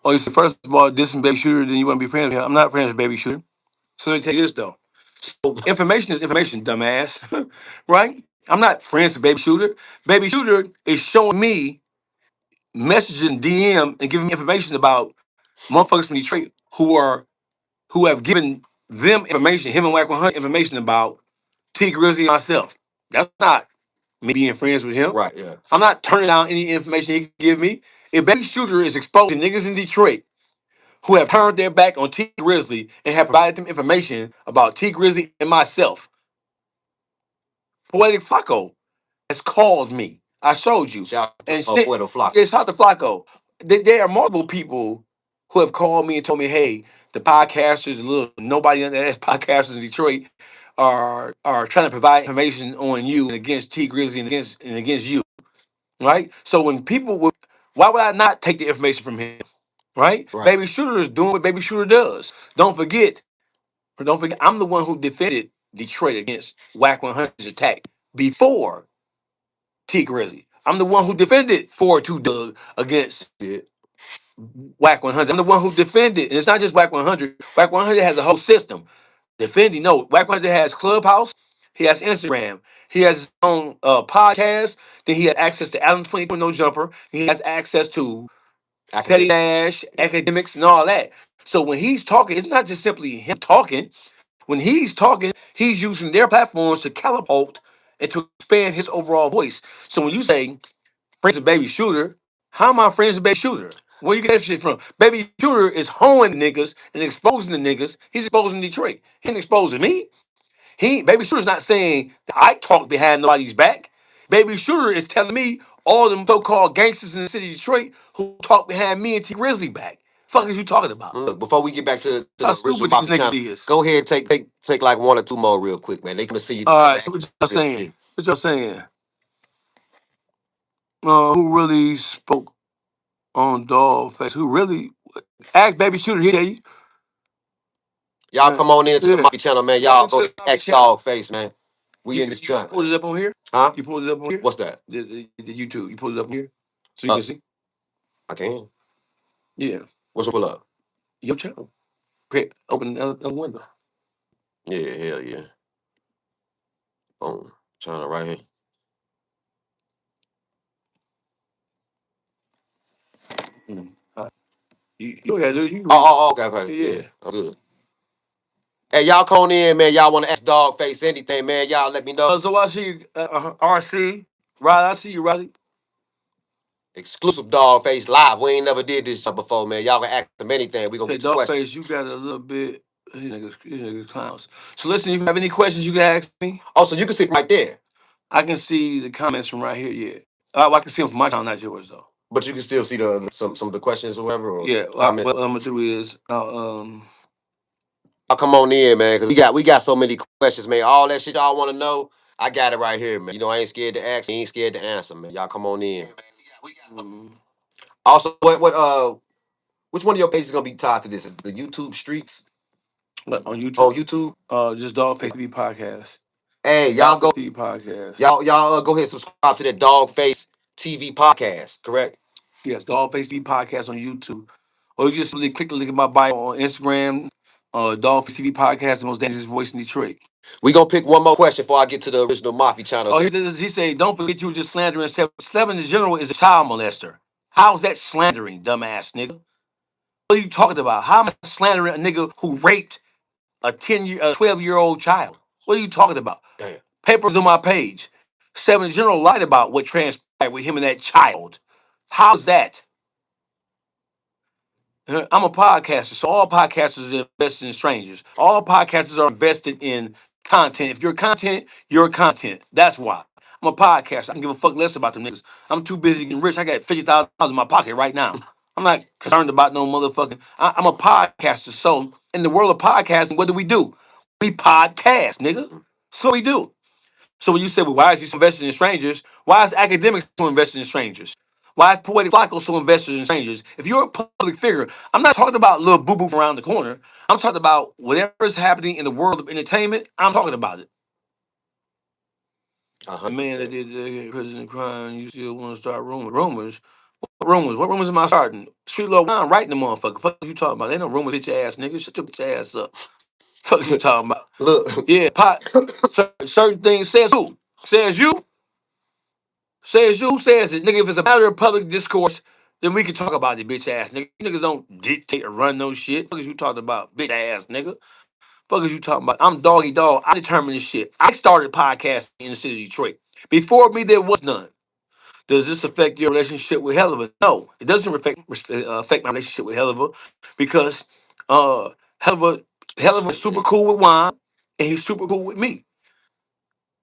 Oh, you said, first of all, this is Baby Shooter, then you want to be friends with him. I'm not friends with Baby Shooter. So let me tell you this, though. So information is information, dumbass. Right? I'm not friends with Baby Shooter. Baby Shooter is showing me messages in DM and giving me information about motherfuckers from Detroit who have given them information, him and Wack 100 information about T Grizzly and myself. That's not me being friends with him. Right? Yeah. I'm not turning down any information he can give me. If Baby Shooter is exposing niggas in Detroit who have turned their back on T Grizzly and have provided them information about T Grizzly and myself, Poetic Flacco has called me. I showed you. Shout out And to Puerto Flock. it's out to Flacco. There are multiple people who have called me and told me, hey, the podcasters, nobody under that's podcasters in Detroit are trying to provide information on you and against T Grizzly and against you. Right? So when people would why would I not take the information from him? Right? Right. Baby Shooter is doing what Baby Shooter does. Don't forget, I'm the one who defended Detroit against Wack 100's attack before T Grizzly. I'm the one who defended 4-2 Doug against Yeah. Wack 100. I'm the one who defended, and it's not just Wack 100. Wack 100 has a whole system. Defending, no, Wack 100 has Clubhouse, he has Instagram, he has his own podcast, then he has access to Allen 22 No Jumper, he has access to Teddy Nash, academics, and all that. So when he's talking, it's not just simply him talking. When he's talking, he's using their platforms to catapult and to expand his overall voice. So when you say friends with Baby Shooter, how am I friends with Baby Shooter? Where you get that shit from? Baby Shooter is hoeing niggas and exposing the niggas. He's exposing Detroit. He ain't exposing me. Baby Shooter's not saying that I talk behind nobody's back. Baby Shooter is telling me all them so-called gangsters in the city of Detroit who talk behind me and T Grizzly back. Fuck is you talking about? Look, before we get back to How the original stupid these Mafi niggas Channel, is. go ahead and take like one or two more real quick, man. They can see you All right, back so what y'all real quick. saying? What y'all saying? Who really spoke on Dawgface? Who really ask Baby Shooter? He tell you. Y'all come on into the Yeah. Mafi Channel, man. Come Y'all into go the ahead Mafi X Channel. Dawgface, man. We in this You joint. pulled it up on here? Huh? You pulled it up on here? What's that? The YouTube. You pulled it up on here? So you Uh, can see? I can. Yeah. What's pull up? Your channel. Okay. Open the window. Yeah, hell yeah. Boom. Channel right here. Mm. You gotta do you read. Oh, okay. Yeah. Yeah, I'm good. Hey, y'all come on in, man. Y'all want to ask Dawgface anything, man? Y'all let me know. So I see you, RC. Rod, I see you, Roddy. Exclusive Dawgface live. We ain't never did this before, man. Y'all can ask them anything. We gonna Say, get to questions. Dawgface, you got a little bit. These niggas clowns. So listen, if you have any questions you can ask me, Oh, so you can sit right there, I can see the comments from right here. Yeah. I can see them from my channel, not yours though. but you can still see the some of the questions or whatever or Yeah. comments. What I'm gonna do is Y'all come on in, man, because we got so many questions, man. All that shit y'all want to know, I got it right here, man. You know, I ain't scared to ask, I ain't scared to answer, man. Y'all come on in. mm, Also, which one of your pages is gonna be tied to this? Is the YouTube streets on YouTube. on YouTube? Just Dawgface TV podcast. Hey, y'all Dawgface go, TV podcast. y'all go ahead and subscribe to that Dawgface TV podcast. Correct? Yes, Dawgface TV podcast on YouTube. Or you just really click the link in my bio on Instagram. Dawgface TV podcast, the most dangerous voice in Detroit. We gonna pick one more question before I get to the original Mafi channel. Oh, he said, don't forget you were just slandering Seven. Seven in general is a child molester. How's that slandering, dumbass nigga? What are you talking about? How am I slandering a nigga who raped a 12-year-old child? What are you talking about? Damn. Papers on my page. Seven in general lied about what transpired with him and that child. How's that? I'm a podcaster, so all podcasters are invested in strangers. All podcasters are invested in content. If you're content, you're content. That's why. I'm a podcaster. I can give a fuck less about them niggas. I'm too busy getting rich. I got $50,000 in my pocket right now. I'm not concerned about no motherfucking. I'm a podcaster. So in the world of podcasting, what do? We podcast, nigga. That's what we do. So when you say, well, why is he so invested in strangers? Why is academics so invested in strangers? Why is Poetic Flacco so invested in strangers? If you're a public figure, I'm not talking about little boo boo around the corner. I'm talking about whatever is happening in the world of entertainment. I'm talking about it. The man that 100%. did President crime, you still want to start rumors? Rumors? What rumors? What rumors am I starting? Street Lord Wine writing the motherfucker. Fuck you talking about? Ain't no rumors, bitch ass nigga. Shut your bitch ass up. Fuck you talking about? Look, Yeah, pot. Certain things says who? Says you? Says you, who says it? Nigga, if it's a matter of public discourse, then we can talk about it, bitch ass nigga. You niggas don't dictate or run no shit. Fuck is you talking about, bitch ass nigga? Fuck is you talking about? I'm doggy dog. I determine this shit. I started podcasting in the city of Detroit. Before me, there was none. Does this affect your relationship with Helliver? No, it doesn't affect my relationship with Helliver because Helliver is super cool with Juan and he's super cool with me.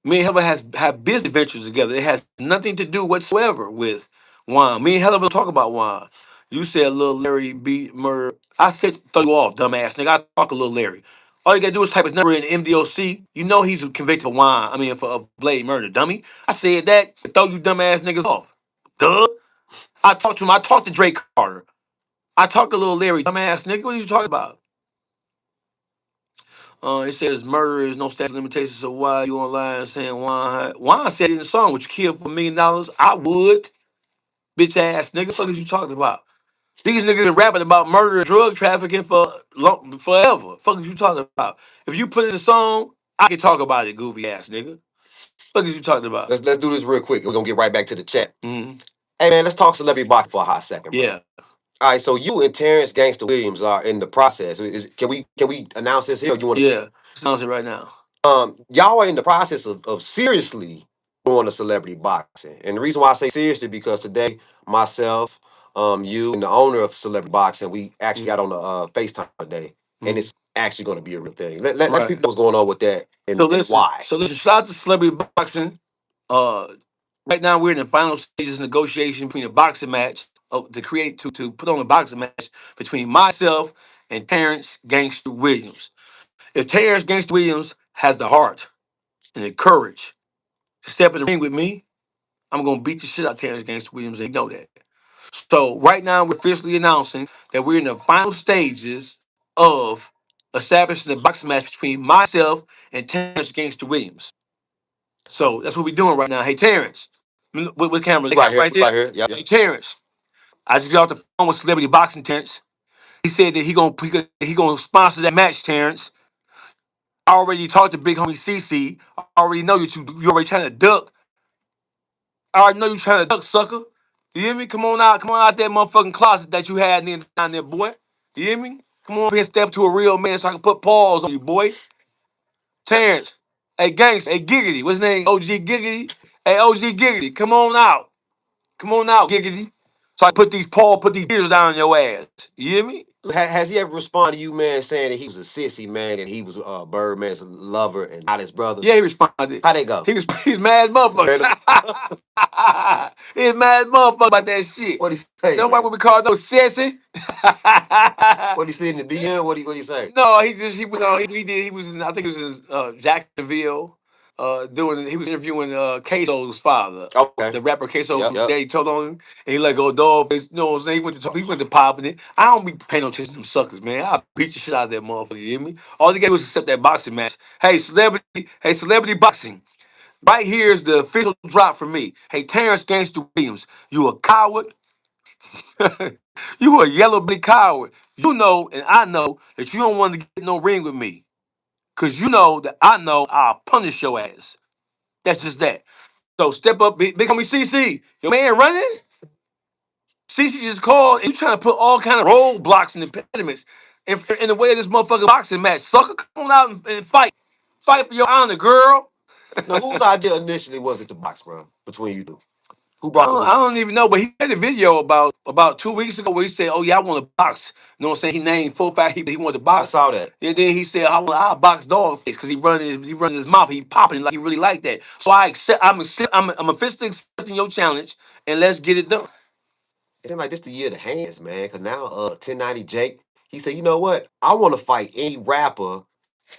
Me and Heather have business ventures together. It has nothing to do whatsoever with Juan. Me and Heather don't talk about Juan. You said little Larry beat murder. I said throw you off, dumbass nigga. I talk a little Larry. All you gotta do is type his number in MDOC. You know he's convicted of Juan. I mean for Blade murder, dummy. I said that to throw you dumbass niggas off. Duh. I talked to him. I talked to Drake Carter. I talked to little Larry, dumbass nigga. What are you talking about? It says murder is no statute of limitations. So why you online saying Juan said in the song, "Would you kill for $1 million?" I would, bitch ass nigga. Fuck is you talking about? These niggas been rapping about murder and drug trafficking for forever. Fuck is you talking about? If you put in a song, I can talk about it, goofy ass nigga. Fuck is you talking about? let's do this real quick. We're gonna get right back to the chat. hmm Hey man, let's talk celebrity boxing for a hot second, bro. Yeah, All right, so you and Terrence Gangster Williams are in the process. Can we announce this here? Or you want to? yeah. Sounds it right now. Y'all are in the process of seriously doing a celebrity boxing, and the reason why I say seriously because today myself, you and the owner of Celebrity Boxing, we actually Mm, got on the FaceTime today, and mm. it's actually going to be a real thing. Let Right. people know what's going on with that So and listen. why. So listen. Shout out to celebrity boxing. Uh, right now we're in the final stages of negotiation between a boxing match to create to put on a boxing match between myself and Terrence Gangster Williams. If Terrence Gangster Williams has the heart and the courage to step in the ring with me, I'm gonna beat the shit out of Terrence Gangster Williams. And you know that. So right now we're officially announcing that we're in the final stages of establishing the boxing match between myself and Terrence Gangster Williams. So that's what we're doing right now. Hey Terrence, what camera We they right got here. right We there? right here. Yep. Hey Terrence, I just got off the phone with Celebrity Boxing Terrence. He said that he gonna sponsor that match, Terrence. I already talked to Big Homie CC. I already know you already trying to duck. I already know you trying to duck, sucker. You hear me? Come on out that motherfucking closet that you had down there, boy. You hear me? Come on up here and step to a real man so I can put paws on you, boy. Terrence. Hey, gangster. Hey, Giggity. What's his name? OG Giggity. Hey, OG Giggity. Come on out. Come on out, Giggity. So I put these tears down your ass. You hear me? Has he ever responded to you, man, saying that he was a sissy, man, and he was Birdman's lover and not his brother? Yeah, he responded. How'd they go? He's mad motherfucker. Straight up. He's mad motherfucker about that shit. What he say, Nobody man? would be called no sissy. What he said in the DM? What he say? No, he went on. He did. He was in. I think it was in Jacksonville. Doing. He was interviewing Queso's father, Okay. the rapper Queso, Yep. whose Yep. daddy told on him, and he let go Dawgface. You know what I'm saying? He went to popping it. I don't be paying no attention to them suckers, man. I beat the shit out of that motherfucker. You hear me? All they got was accept that boxing match. Hey celebrity boxing. Right here is the official drop for me. Hey Terrence Gangster Williams, you a coward. You a yellow big coward. You know, and I know that you don't want to get no ring with me. Cause you know that I know I'll punish your ass. That's just that. So step up, big homie CC. Your man running. CC just called and you trying to put all kind of roadblocks and impediments in the way of this motherfucking boxing match. Sucker, come on out and fight. Fight for your honor, girl. Now, whose idea initially was it to box, bro? Between you two, who I brought the don't, hoop? I don't even know, but he had a video about 2 weeks ago where he said, "Oh yeah, I want to box." You know what I'm saying? He named 4 5 he wanted to I box, saw that. and then he said, "I'll box Dawgface because he running his mouth, he popping like he really like that." So I'm officially accepting your challenge, and let's get it done. It seemed like this the year of the hands, man. Cause now, 1090 Jake, he said, you know what? I want to fight any rapper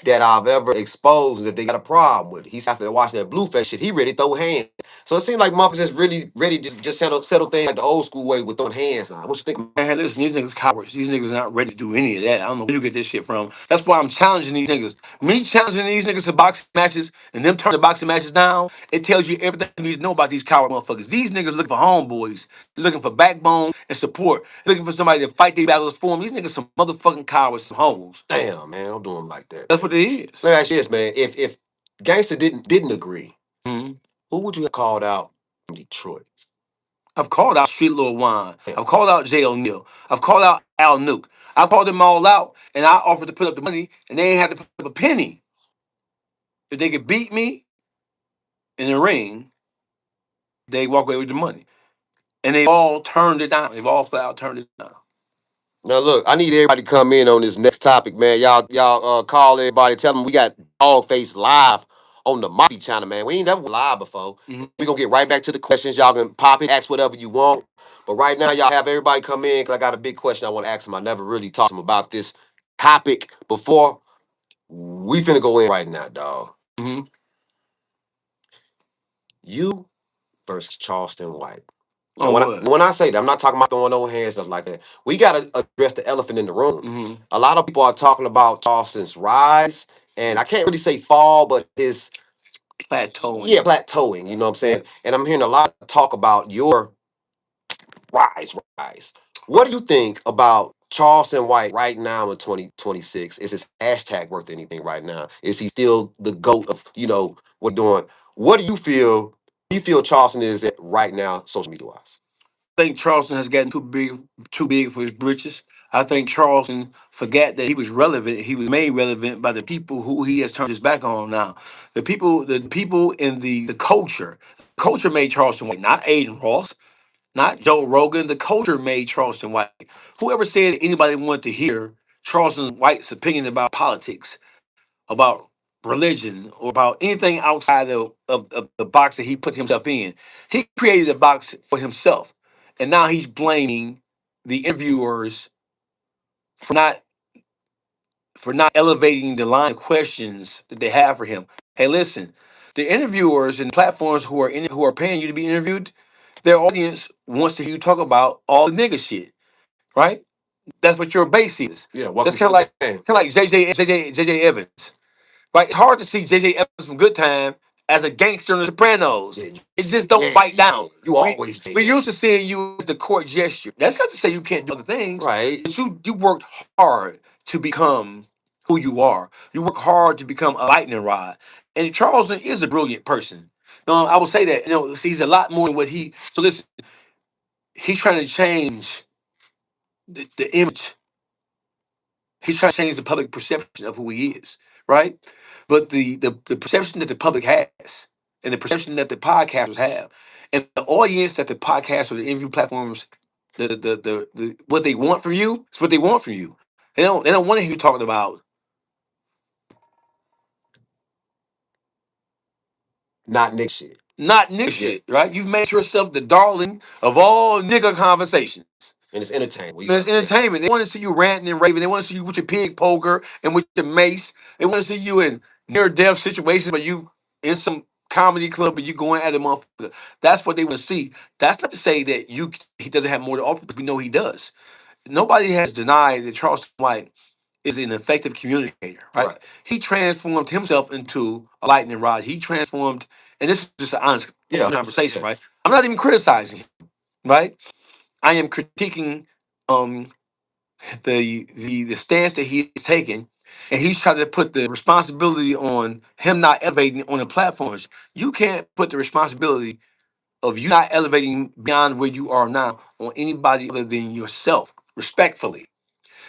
that I've ever exposed, and if they got a problem with it. He's after watching that Blueface shit, he ready to throw hands. So it seems like motherfuckers just really ready to just settle things like the old school way with throwing hands now. What you think? Man, hey, listen, these niggas cowards. These niggas not ready to do any of that. I don't know where you get this shit from. That's why I'm challenging these niggas. Me challenging these niggas to boxing matches and them turning the boxing matches down, it tells you everything you need to know about these coward motherfuckers. These niggas looking for homeboys, looking for backbone and support, looking for somebody to fight their battles for them. These niggas some motherfucking cowards, some hoes. Damn, man, don't do him like that, That's man. what it is. Let me ask you this, man. If Gangster didn't agree, Mhm. who would you have called out from Detroit? I've called out Street Lil Wine. Damn. I've called out Jay O'Neal. I've called out Al Nuke. I've called them all out, and I offered to put up the money, and they ain't had to put up a penny. If they could beat me in the ring, they walk away with the money. And they all turned it down. They've all flat out turned it down. Now look, I need everybody to come in on this next topic, man. Y'all call everybody, tell them we got Dawgface live on the Mafi Channel, man. We ain't never live before. Mhm. We gonna get right back to the questions. Y'all can pop it, ask whatever you want. But right now, y'all have everybody come in because I got a big question I want to ask them. I never really talked to them about this topic before. We finna go in right now, dog. Mhm. You versus Charleston White. Now, On what? when I say that, I'm not talking about throwing no hands stuff like that. We gotta address the elephant in the room. Hmm. A lot of people are talking about Charleston's rise, and I can't really say fall, but his Plateauing. yeah plateauing. You know what I'm Yeah. saying? And I'm hearing a lot of talk about your rise. What do you think about Charleston White right now in 2026? Is his hashtag worth anything right now? Is he still the GOAT of what doing? What do you feel? Do you feel Charleston is at right now, social media wise? I think Charleston has gotten too big for his britches. I think Charleston forgot that he was relevant. He was made relevant by the people who he has turned his back on now. The people in the culture. Culture made Charleston White, not Aiden Ross. not Joe Rogan. The culture made Charleston White. Whoever said anybody wanted to hear Charleston White's opinion about politics, about religion, or about anything outside of the box that he put himself in, he created a box for himself. And now he's blaming the interviewers for not elevating the line of questions that they have for him. Hey, listen, the interviewers and platforms who are paying you to be interviewed, their audience wants to hear you talk about all the nigga shit, right? That's what your base is. Yeah, That's welcome to the game. kind of like JJ Evans, right? It's hard to see JJ Evans from Good Time as a gangster in The Sopranos. Yeah, It just don't bite down. you always did. We used to seeing you as the court gesture. That's not to say you can't do other things, Right. but you worked hard to become who you are. You work hard to become a lightning rod. And Charleston is a brilliant person. I will say that. He's a lot more than what he. So listen, he's trying to change the image. He's trying to change the public perception of who he is, right? But the perception that the public has, and the perception that the podcasters have, and the audience that the podcast or the interview platforms, the what they want from you is what they want from you. They don't want to hear you talking about Not nigga shit. not nigga Yeah. shit, right? You've made yourself the darling of all nigga conversations. And it's entertainment. Man, it's entertainment. They want to see you ranting and raving. They want to see you with your pig poker and with your mace. They want to see you in near death situations, but you in some comedy club and you going at a motherfucker. That's what they want to see. That's not to say that he doesn't have more to offer, because we know he does. Nobody has denied that Charleston White is an effective communicator, right? Right. He transformed himself into a lightning rod. He transformed, and this is just an honest Yeah. conversation, right? I'm not even criticizing him, right? I am critiquing um the stance that he's taken, and he's trying to put the responsibility on him not elevating on the platforms. You can't put the responsibility of you not elevating beyond where you are now on anybody other than yourself, respectfully,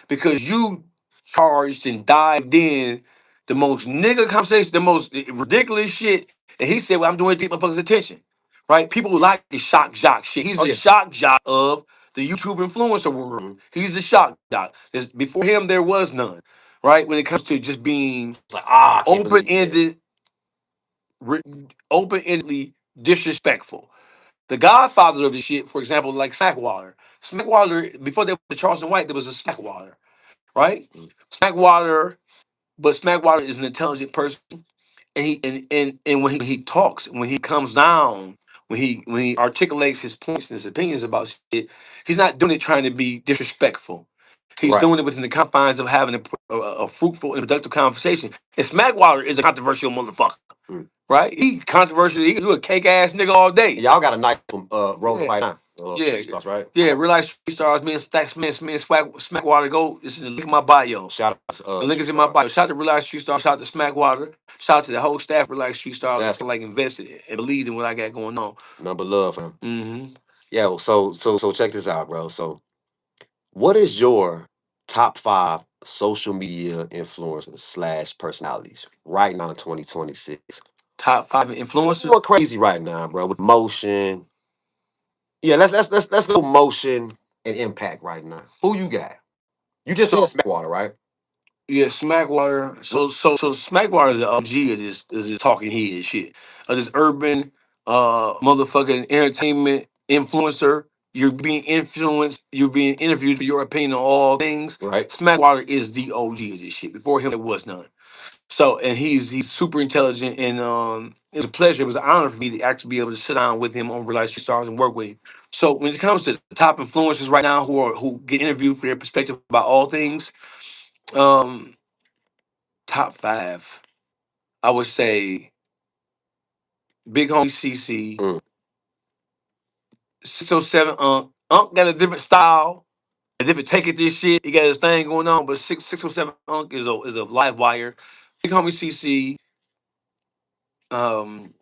because you charged and dived in the most nigga conversation, the most ridiculous shit, and he said, "Well, I'm doing it to get motherfuckers' attention." Right? People like the shock jock shit. He's Oh the yeah. shock jock of the YouTube influencer world. He's the shock jock. Before him, there was none. Right? When it comes to just being It's like, I can't believe open that. ended, open endedly disrespectful. The godfather of this shit, for example, like Smackwater. Smackwater, before there was the Charleston White, there was a Smackwater, right? Smackwater, but Smackwater is an intelligent person, and and when he talks, when he comes down, when he articulates his points and his opinions about shit, he's not doing it trying to be disrespectful. He's Right. doing it within the confines of having a fruitful and productive conversation. And Smackwater is a controversial motherfucker, Mm. right? He controversial. He a cake ass nigga all day. Y'all got a nice role Yeah. right now. Yeah, Stars, right? yeah. Real life street stars. Me and Stacks, me and Smackwater go. This is the link in my bio. Shout out to The link is in my bio. Shout out to Real Life Street Stars. Shout out to Smackwater. Shout out to the whole staff of Real Life Street Stars. That's That's like invested and believed in what I got going on. number love for him. Mm-hmm. Yeah, well, so check this out, bro. So what is your top 5 social media influencers slash personalities right now in 2026? Top 5 What's influencers. going crazy right now, bro? With motion. Yeah, let's go motion and impact right now. Who you got? You just said Smackwater, right? Yeah, Smackwater. So Smackwater, the OG is this talking head shit. This urban motherfucking entertainment influencer. You're being influenced. You're being interviewed for your opinion on all things. Right. Smackwater is the OG of this shit. Before him, there was none. So, and he's super intelligent, and it was a pleasure. It was an honor for me to actually be able to sit down with him on Real Life Street Stars and work with him. So, when it comes to the top influencers right now who get interviewed for their perspective about all things, um, top 5, I would say Big Homie CC, Mm. 607 Unc. Unc got a different style, a different take at this shit. He got his thing going on, but 607 Unc is a live wire. Big Homie CC, um,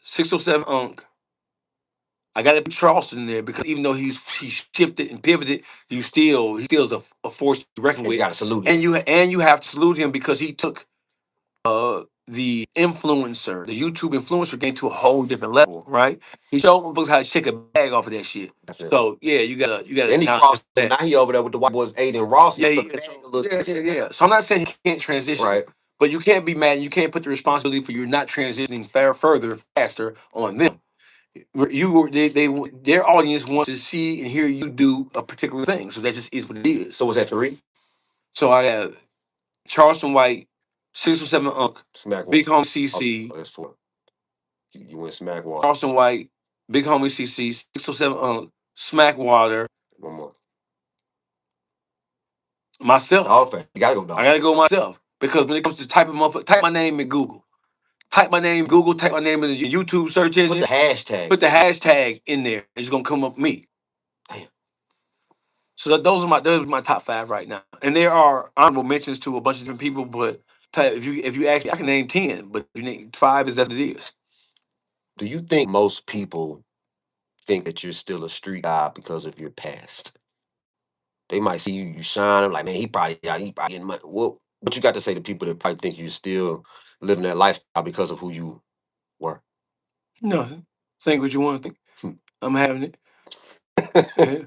607 Unc. I got to put Charleston in there because even though he's shifted and pivoted, he still is a force to reckon And you with. gotta salute him. And you have to salute him because he took the influencer, the YouTube influencer, getting to a whole different level, right? He showed folks how to shake a bag off of that shit. That's it. So yeah, you gotta Then he acknowledge crossed him. that. Now he over there with the white boys, Aiden Ross. He Yeah, put the yeah, bag so, a little yeah, yeah, different. yeah. So I'm not saying he can't transition, Right. but you can't be mad. You can't put the responsibility for you not transitioning further, faster on them. Their audience wants to see and hear you do a particular thing. So that just is what it is. So was that three? So I have Charleston White, 607 Unk, Smack Big one. Home Oh, CC, that's four. You went smack one. Charleston White, Big Homie CC, 607 Smackwater, One more. myself. Dawgface. You gotta go I gotta go Dawgface. myself. Because when it comes to type of motherfucker, type my name in Google. Type my name in Google, type my name in the YouTube search Put the engine, hashtag. put the hashtag in there. It's gonna come up with me. Damn. So those are my top five right now. And there are honorable mentions to a bunch of different people, but if you ask me, I can name 10, but if you name five is that it is. Do you think most people think that you're still a street guy because of your past? They might see you shining like, man, he probably getting money. What you got to say to people that probably think you're still living that lifestyle because of who you were? Nothing. Think what you want to think. Hmm. I'm having it. Yeah.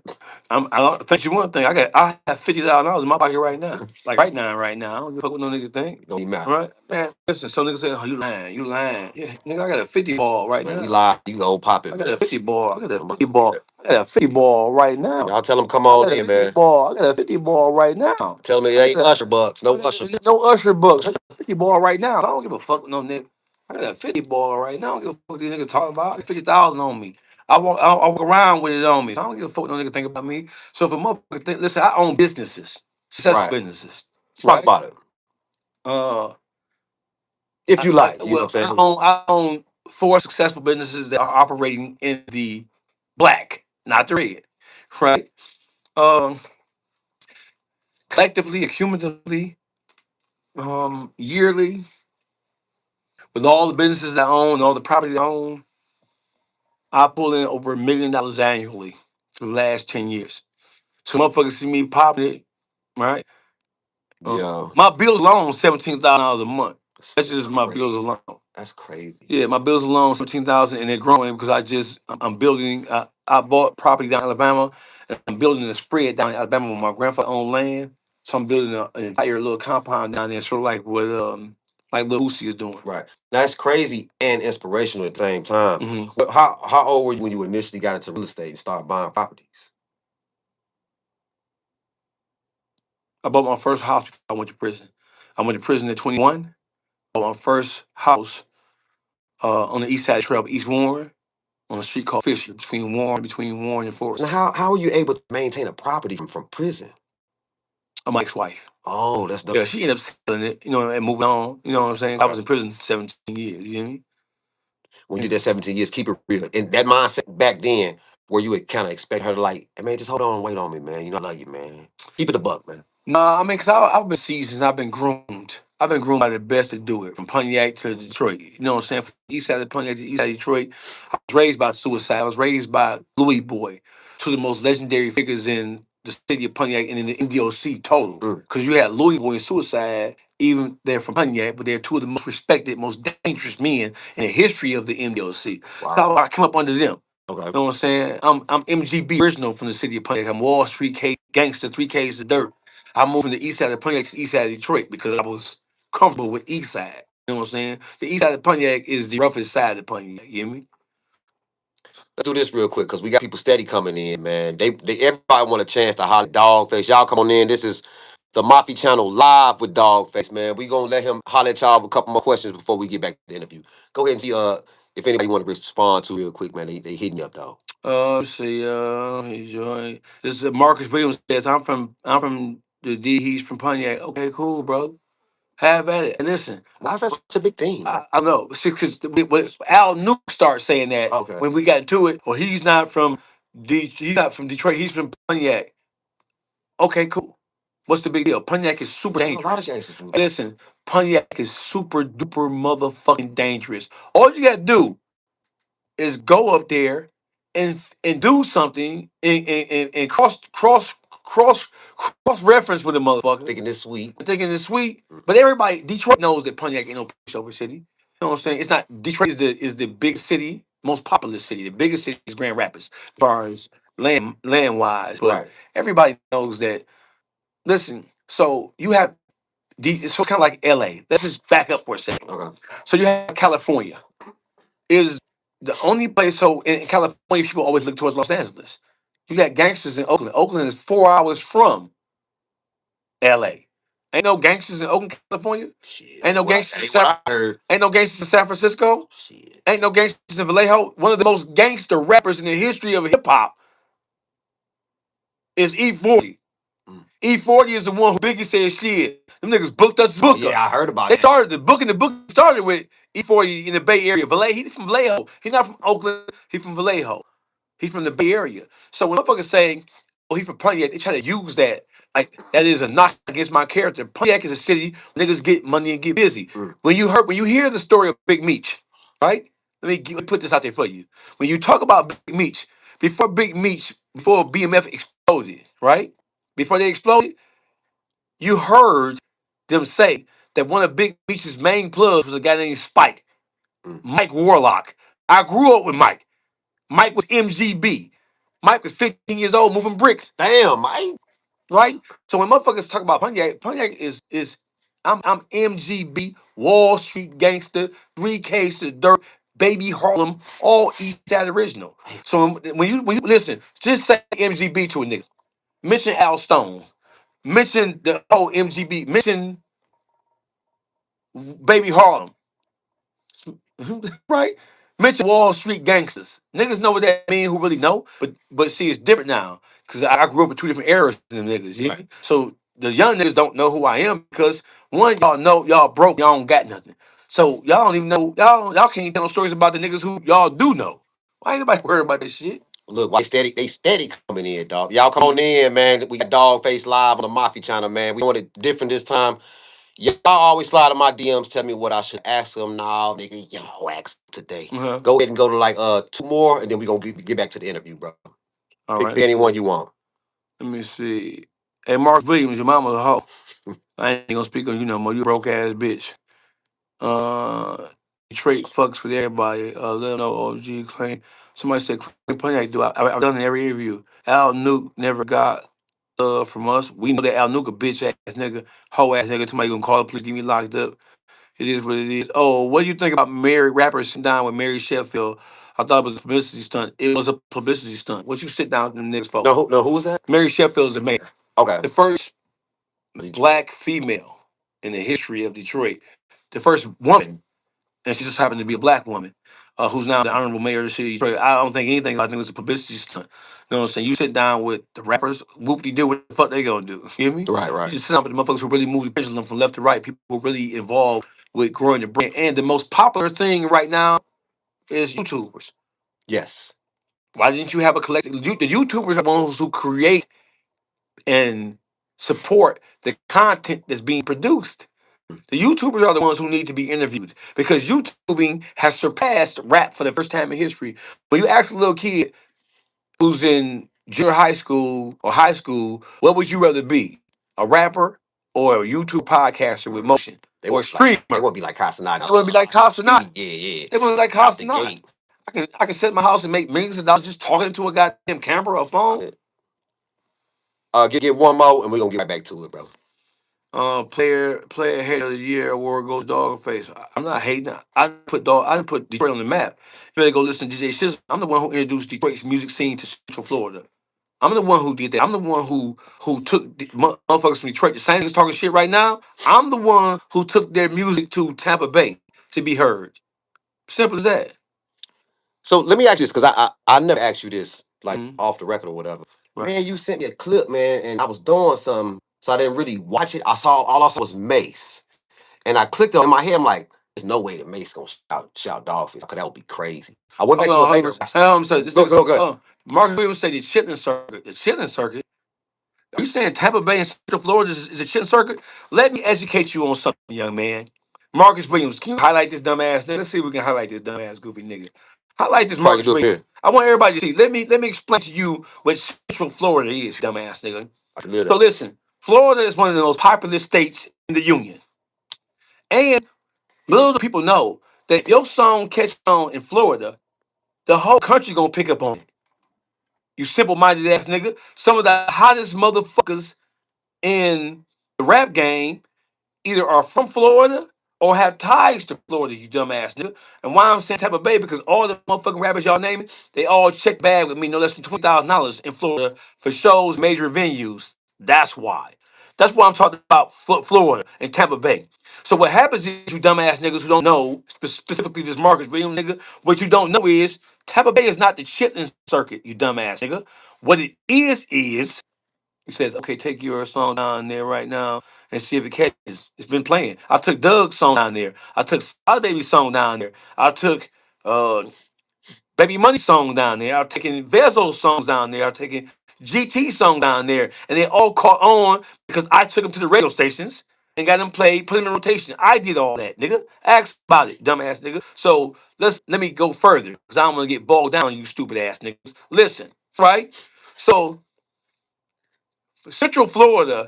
I don't think you one thing. I have $50,000 in my pocket right now. Like right now. I don't give a fuck what no nigga think. Don't even matter. Right? Man, listen, some niggas say, oh, you lying. Yeah, nigga, I got a 50 ball right Man, we now. lie. You go pop it, I got a man. 50 ball. I got a I'm 50 about- ball. I got a 50 ball right now. Y'all tell them come I on got a in, 50 man. ball. I got a 50 ball right now. Tell them it I ain't got Usher bucks. No Usher. no Usher books. I got a 50 ball right now. I don't give a fuck with no nigga. I got a 50 ball right now. I don't give a fuck what these niggas talking about. I got 50,000 on me. I walk around with it on me. I don't give a fuck what no nigga think about me. So if a motherfucker think, listen, I own businesses, successful Right. businesses, Talk right? about it. Uh, If you like, you know well, what I'm saying? I own four successful businesses that are operating in the black, not the red, right? Um, collectively, accumulatively, yearly, with all the businesses I own, all the property I own, I pull in over $1 million annually for the last 10 years. So motherfuckers see me popping it, right? Yeah. My bills alone, $17,000 a month. That's That's just my crazy. bills alone. That's crazy. Yeah, my bills alone, 17,000, and they're growing because I'm building. I bought property down in Alabama, and I'm building a spread down in Alabama with my grandfather owned land. So I'm building an entire little compound down there, sort of like what like Lil Uzi is doing. Right. That's crazy and inspirational at the same time. Hmm. But how old were you when you initially got into real estate and started buying properties? I bought my first house before I went to prison. I went to prison at 21. Bought my first house on the east side trail of East Warren on a street called Fisher, between Warren and Now, Forest. how are you able to maintain a property from prison? I'm my ex-wife. Oh, that's Yeah, dope. she ended up selling it, and moving on. You know what I'm saying? I was Right. in prison 17 years. You know what I mean? When you And did that 17 years, keep it real. And that mindset back then, where you would kind of expect her to like, hey man, just hold on, wait on me, man. You know I love you, man. Keep it a buck, man. nah, I mean, cause I've been seasoned. I've been groomed. I've been groomed by the best to do it, from Pontiac to Detroit. You know what I'm saying? From the east side of Pontiac to the east side of Detroit. I was raised by suicide. I was raised by Louis Boy, two of the most legendary figures in the city of Pontiac and in the NDOC total. Mm, Because you had Louis Boy and suicide, even they're from Pontiac, but they're two of the most respected, most dangerous men in the history of the NDOC. wow. So I come up under them. Okay. You know what I'm saying? I'm MGB original from the city of Pontiac. I'm Wall Street K gangster, 3Ks of dirt. I moved from the east side of Pontiac to the east side of Detroit because I was comfortable with east side. You know what I'm saying? The east side of Pontiac is the roughest side of Pontiac. You hear me? Let's do this real quick because we got people steady coming in, man. They everybody want a chance to holler Dogface. Y'all come on in. This is the Mafi Channel live with Dogface, man. We gonna let him holler at y'all with a couple more questions before we get back to the interview. Go ahead and see if anybody want to respond to real quick, man. They hitting you up, dog. Let's see. Enjoy. This is Marcus Williams says I'm from the D. He's from Pontiac. Okay, cool, bro. Have at it. And listen, Why is that such a big thing? I know because Al Nuke started saying that Okay. when we got into it. Well, he's not from Detroit. He's from Pontiac. Okay, cool. What's the big deal? Pontiac is super A lot of dangerous. gangsters from Hey, listen, Pontiac is super duper motherfucking dangerous. All you gotta do is go up there and do something and cross reference with the motherfucker, Thinking this sweet. thinking it's sweet. But everybody, Detroit knows that Pontiac ain't no pushover city. You know what I'm saying? It's not. Detroit is the big city, most populous city. The biggest city is Grand Rapids, as far as land wise. But Right. everybody knows that. Listen, so you have so kind of like L.A. Let's just back up for a second. Okay. So you have California is the only place. So in California, people always look towards Los Angeles. You got gangsters in Oakland. Oakland is 4 hours from L.A. Ain't no gangsters in Oakland, California. Shit. Ain't no What gangsters in ain't what San. I heard. Ain't no gangsters in San Francisco. Shit. Ain't no gangsters in Vallejo. One of the most gangster rappers in the history of hip hop is E40. Mm. E40 is the one who Biggie said shit. Them niggas Oh book yeah, I us. heard about They that. started the book started with E40 in the Bay Area. Vallejo, he's from Vallejo. He's not from Oakland. He's from Vallejo. He's from the Bay Area. So when motherfuckers say, "Oh, he's from Pontiac," they try to use that like that is a knock against my character. Pontiac is a city where niggas get money and get busy. Mm. When you hear the story of Big Meech, right? Let me put this out there for you. When you talk about Big Meech, before BMF exploded, right? Before they exploded, you heard them say that one of Big Meech's main plugs was a guy named Spike, Mm. Mike Warlock. I grew up with Mike. Mike was MGB. Mike was 15 years old moving bricks, Damn, Mike. right? So when motherfuckers talk about Pontiac is I'm MGB, Wall Street gangster, 3 cases dirt, baby Harlem, all East Side original. So when you listen, just say MGB to a nigga. Mention Al Stone. Mention the whole MGB. Mention baby Harlem. Right? Mention Wall Street gangsters. Niggas know what that mean who really know, but see, it's different now. Cause I grew up with two different eras in them niggas. You hear me? So the young niggas don't know who I am because one, y'all know y'all broke, y'all don't got nothing. So y'all don't even know, y'all can't tell no stories about the niggas who y'all do know. Why ain't nobody worried about this shit? Look, why they steady coming in, dog. Y'all come on in, man. We got Dawgface live on the Mafi Channel, man. We doing it different this time. Y'all always slide in my DMs, tell me what I should ask them. Now, nigga, y'all ask today. Uh-huh. Go ahead and go to like two more, and then we gonna get back to the interview, bro. All Pick right. anyone you want. Let me see. Hey, Mark Williams, your mama's a hoe. I ain't gonna speak on you no more. You broke ass bitch. Detroit fucks with everybody. Let them know OG claim. Somebody said claim Pontiac do. I've done it in every interview. Al Nuke never got from us. We know that Al Nuke a bitch ass nigga, hoe ass nigga. Somebody gonna call the police, get me locked up. It is what it is. Oh, what do you think about Mary rappers sitting down with Mary Sheffield? I thought it was a publicity stunt. It was a publicity stunt. What you sit down with them niggas for? No, who was that? Mary Sheffield is the mayor, Okay. the first black female in the history of Detroit, the first woman, and she just happened to be a black woman, who's now the honorable mayor of the city of Detroit. I don't think anything. I think it's a publicity stunt. You know what I'm saying? You sit down with the rappers, whoop de do what the fuck they gonna do. You hear me? Right, You right. just sit down with the motherfuckers who really move the pendulum from left to right. People who are really involved with growing the brand. And the most popular thing right now is YouTubers. Yes. Why didn't you have a collective? The YouTubers are the ones who create and support the content that's being produced. The YouTubers are the ones who need to be interviewed because YouTubing has surpassed rap for the first time in history. When you ask a little kid who's in junior high school, what would you rather be? A rapper or a YouTube podcaster with motion? They Or a would be like streamer? they would be like Casanata. They want to be like Casanat. Yeah, yeah. They want to be like Out the Casanat. gate. I can sit in my house and make millions of dollars just talking to a goddamn camera or phone. Get one more, and we're gonna get right back to it, bro. Player head of the year award goes Dawgface. I'm not hating. I didn't put Detroit on the map. You better go listen to DJ Shiz. I'm the one who introduced Detroit's music scene to Central Florida. I'm the one who did that. I'm the one who took the motherfuckers from Detroit. The same niggas talking shit right now. I'm the one who took their music to Tampa Bay to be heard. Simple as that. So let me ask you this, because I never asked you this like Mhm. off the record or whatever. Right. Man, you sent me a clip, man, and I was doing something, so I didn't really watch it. All I saw was Mace, and I clicked on in my head. I'm like, there's no way that Mace gonna shout Dolphin, because that would be crazy. I went Hold back to on, it hold later. on. So this nigga, Go. Marcus Williams say the chitlin circuit. The chitlin circuit. Are you saying Tampa Bay and Central Florida is a chitlin circuit? Let me educate you on something, young man. Marcus Williams, can you highlight this dumbass nigga? Let's see if we can highlight this dumbass goofy nigga. Highlight this Probably Marcus do it Williams. here. I want everybody to see. Let me explain to you what Central Florida is, dumbass nigga. I live So that. listen, Florida is one of the most populous states in the union. And little do people know that if your song catch on in Florida, the whole country gonna pick up on it. You simple-minded ass nigga. Some of the hottest motherfuckers in the rap game either are from Florida or have ties to Florida, you dumbass nigga. And why I'm saying Tampa Bay, because all the motherfucking rappers y'all naming, they all check bag with me no less than $20,000 in Florida for shows, major venues. That's why. That's why I'm talking about Florida and Tampa Bay. So what happens is you dumbass niggas who don't know specifically this Marcus Williams nigga, what you don't know is Tampa Bay is not the chitlin circuit, you dumbass nigga. What it is he says, okay, take your song down there right now and see if it catches. It's been playing. I took Doug's song down there. I took Side Baby's song down there. I took uh, Baby Money's song down there. I've taken Vezo's songs down there. I've taken GT's song down there. And they all caught on because I took them to the radio stations and got them played, put them in rotation. I did all that, nigga. Ask about it, dumbass nigga. So let me go further because I don't want to get bogged down, you stupid ass niggas. Listen, right? So Central Florida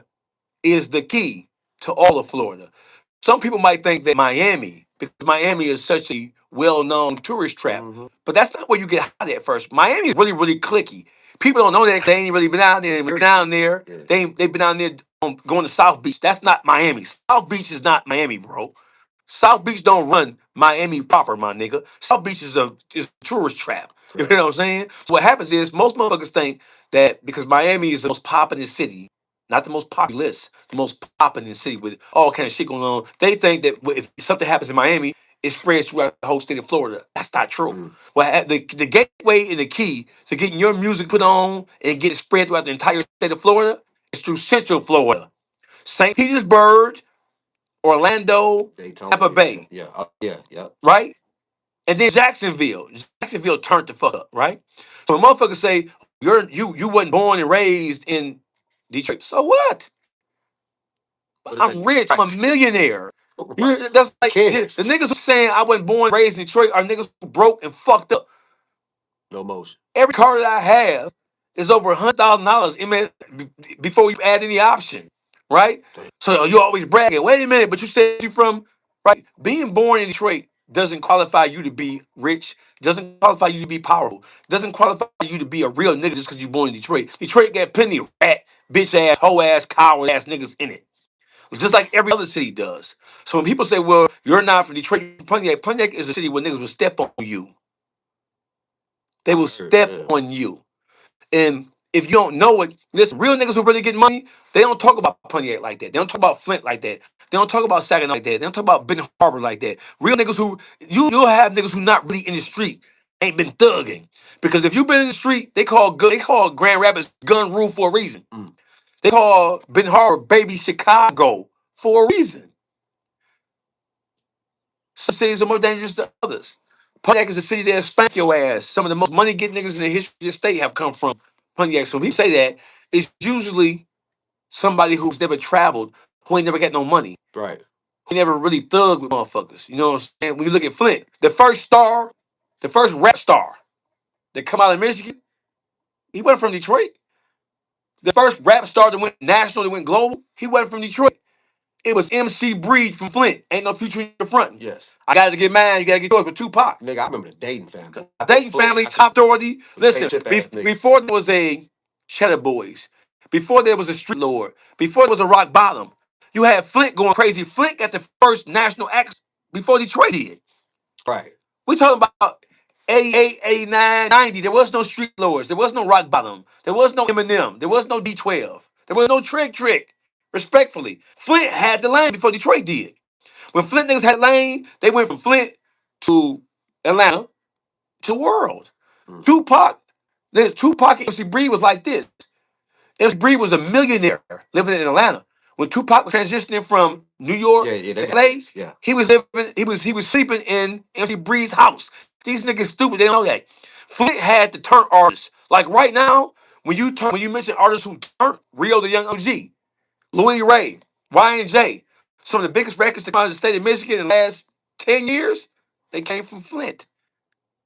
is the key to all of Florida. Some people might think that Miami, because Miami is such a well-known tourist trap, Hmm. but that's not where you get hot at first. Miami is really, really clicky. People don't know that 'cause they ain't really been out there. They've been down there. Yeah. They've been down there going to South Beach. That's not Miami. South Beach is not Miami, bro. South Beach don't run Miami proper, my nigga. South Beach is a tourist trap. You Correct. know what I'm saying? So what happens is most motherfuckers think that because Miami is the most popular city, not the most populous, the most popular city with all kind of shit going on, they think that if something happens in Miami, it spreads throughout the whole state of Florida. That's not true. Mm. Well, the gateway and the key to getting your music put on and get it spread throughout the entire state of Florida is through Central Florida, St. Petersburg, Orlando, Daytona. Tampa Yeah. Bay, Yeah. Yeah. Yeah. right? And then Jacksonville. Jacksonville turned the fuck up, right? So when motherfuckers say you wasn't born and raised in Detroit, so what? What it I'm take? rich. I'm a millionaire. Right. That's Who like cares? the niggas who saying I wasn't born and raised in Detroit are niggas who broke and fucked up. No motion. Every car that I have is over $100,000 before you add any option, right? Damn. So you always bragging. Wait a minute, but you said you from right. Being born in Detroit doesn't qualify you to be rich. Doesn't qualify you to be powerful. Doesn't qualify you to be a real nigga just because you're born in Detroit. Detroit got plenty of rat, bitch ass, hoe ass, coward ass niggas in it, just like every other city does. So when people say, "Well, you're not from Detroit," Pontiac is a city where niggas will step on you. They will I heard. step Yeah. on you. And if you don't know it, listen, real niggas who really get money, they don't talk about Pontiac like that. They don't talk about Flint like that. They don't talk about Saginaw like that. They don't talk about Ben Harbor like that. Real niggas who you'll have niggas who not really in the street ain't been thugging. Because if you've been in the street, they call Grand Rapids gun rule for a reason. Mm. They call Ben Harbor baby Chicago for a reason. Some cities are more dangerous than others. Pontiac is a city that'll spank your ass. Some of the most money getting niggas in the history of the state have come from Pontiac. So when people say that, it's usually somebody who's never traveled, who ain't never got no money. Right. He never really thugged with motherfuckers. You know what I'm saying? When you look at Flint, the first rap star that come out of Michigan, he wasn't from Detroit. The first rap star that went national, that went global, he wasn't from Detroit. It was MC Breed from Flint. Ain't no future in the front. Yes. I got to get mine. You got to get yours with Tupac. Nigga, I remember the Dayton family. I think Dayton Flint. family, I think top authority. potato Listen, chip ass niggas. before there was a Cheddar Boys, before there was a Street Lord, before there was a Rock Bottom, you had Flint going crazy. Flint got the first national acts before Detroit did. Right. We talking about 88, 89, 90. There was no Street Lords. There was no Rock Bottom. There was no Eminem. There was no D12. There was no Trick. Respectfully, Flint had the lane before Detroit did. When Flint niggas had lane, they went from Flint to Atlanta to world. Mm. Tupac and MC Breed was like this. MC Breed was a millionaire living in Atlanta. When Tupac was transitioning from New York Yeah. Yeah. They to got LA, this. Yeah. he was sleeping in MC Breed's house. These niggas stupid, they don't know that. Flint had to turn artists. Like right now, when you mention artists who turned Rio the Young OG, Louis Ray, Y&J, some of the biggest records to come out of the state of Michigan in the last 10 years, they came from Flint.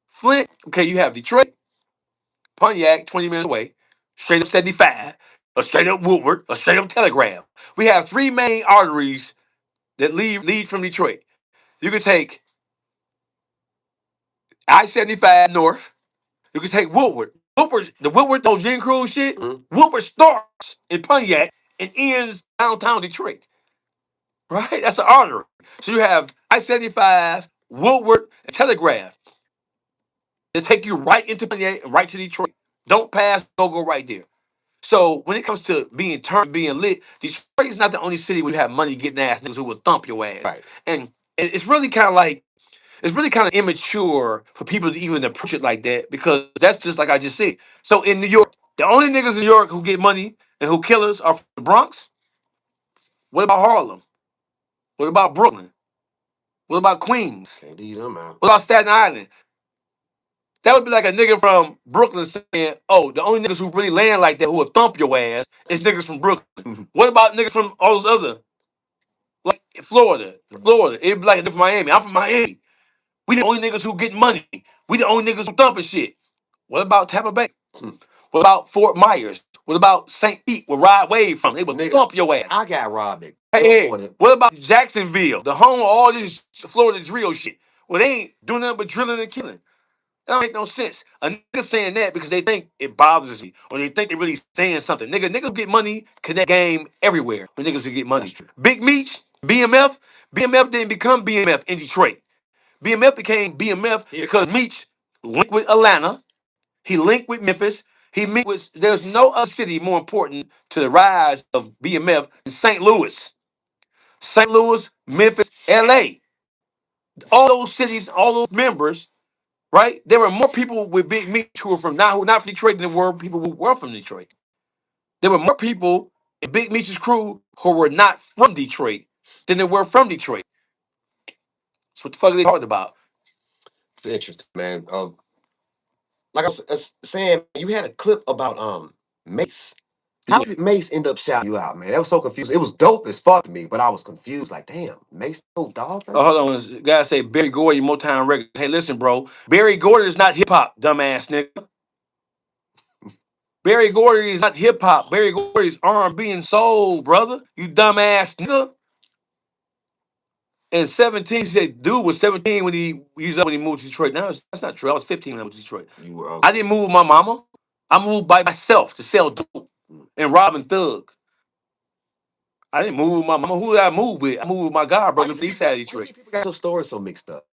Flint, okay, you have Detroit, Pontiac, 20 minutes away, straight up 75. a straight up Woodward, a straight up Telegraph. We have three main arteries that lead from Detroit. You could take I-75 north. You could take Woodward. The Woodward, those Gen Cruise shit, Woodward starts in Pontiac and ends downtown Detroit. Right? That's an artery. So you have I-75, Woodward, and Telegraph. They take you right into Pontiac and right to Detroit. Don't pass, go right there. So when it comes to being lit, Detroit is not the only city where you have money getting ass niggas who will thump your ass. Right. And it's really kind of like it's really kind of immature for people to even approach it like that because that's just like I just said. So in New York, the only niggas in New York who get money and who kill us are from the Bronx. What about Harlem? What about Brooklyn? What about Queens? Can't leave them out. What about Staten Island? That would be like a nigga from Brooklyn saying, "Oh, the only niggas who really land like that who will thump your ass is niggas from Brooklyn." What about niggas from all those other, like Florida? Florida, it'd be like a nigga from Miami. I'm from Miami. We the only niggas who get money. We the only niggas who thumping shit. What about Tampa Bay? What about Fort Myers? What about St. Pete, where Rod Wave from? They would thump your ass. I got robbed. Hey, what about Jacksonville, the home of all this Florida drill shit? Well, they ain't doing nothing but drilling and killing. That don't make no sense. A nigga saying that because they think it bothers me or they think they really saying something. Niggas get money, connect game everywhere when niggas get money. Big Meech, BMF didn't become BMF in Detroit. BMF became BMF because Meech linked with Atlanta. He linked with Memphis. There's no other city more important to the rise of BMF than St. Louis. St. Louis, Memphis, LA. All those cities, all those members, right? There were more people with Big Meech who were not from Detroit than there were people who were from Detroit. There were more people in Big Meech's crew who were not from Detroit than there were from Detroit. So what the fuck are they talking about? It's interesting, man. Like I was saying, you had a clip about Mace. How did Mace end up shouting you out, man? That was so confusing. It was dope as fuck to me, but I was confused. Like, damn, Mace no dog. Oh, hold on. Guy say Barry Gordy, Motown record. Hey, listen, bro. Barry Gordy is not hip hop, dumbass nigga. Barry Gordy is not hip hop. Barry Gordy is R&B and soul, brother. You dumbass nigga. And 17, he said, dude was 17 when he moved to Detroit. Now that's not true. I was 15 when I moved to Detroit. You were. I didn't move with my mama. I moved by myself to sell dope and rob and thug. I didn't move with my mama. Who did I move with? I moved with my god brother from the east side of Detroit. People got your stories so mixed up.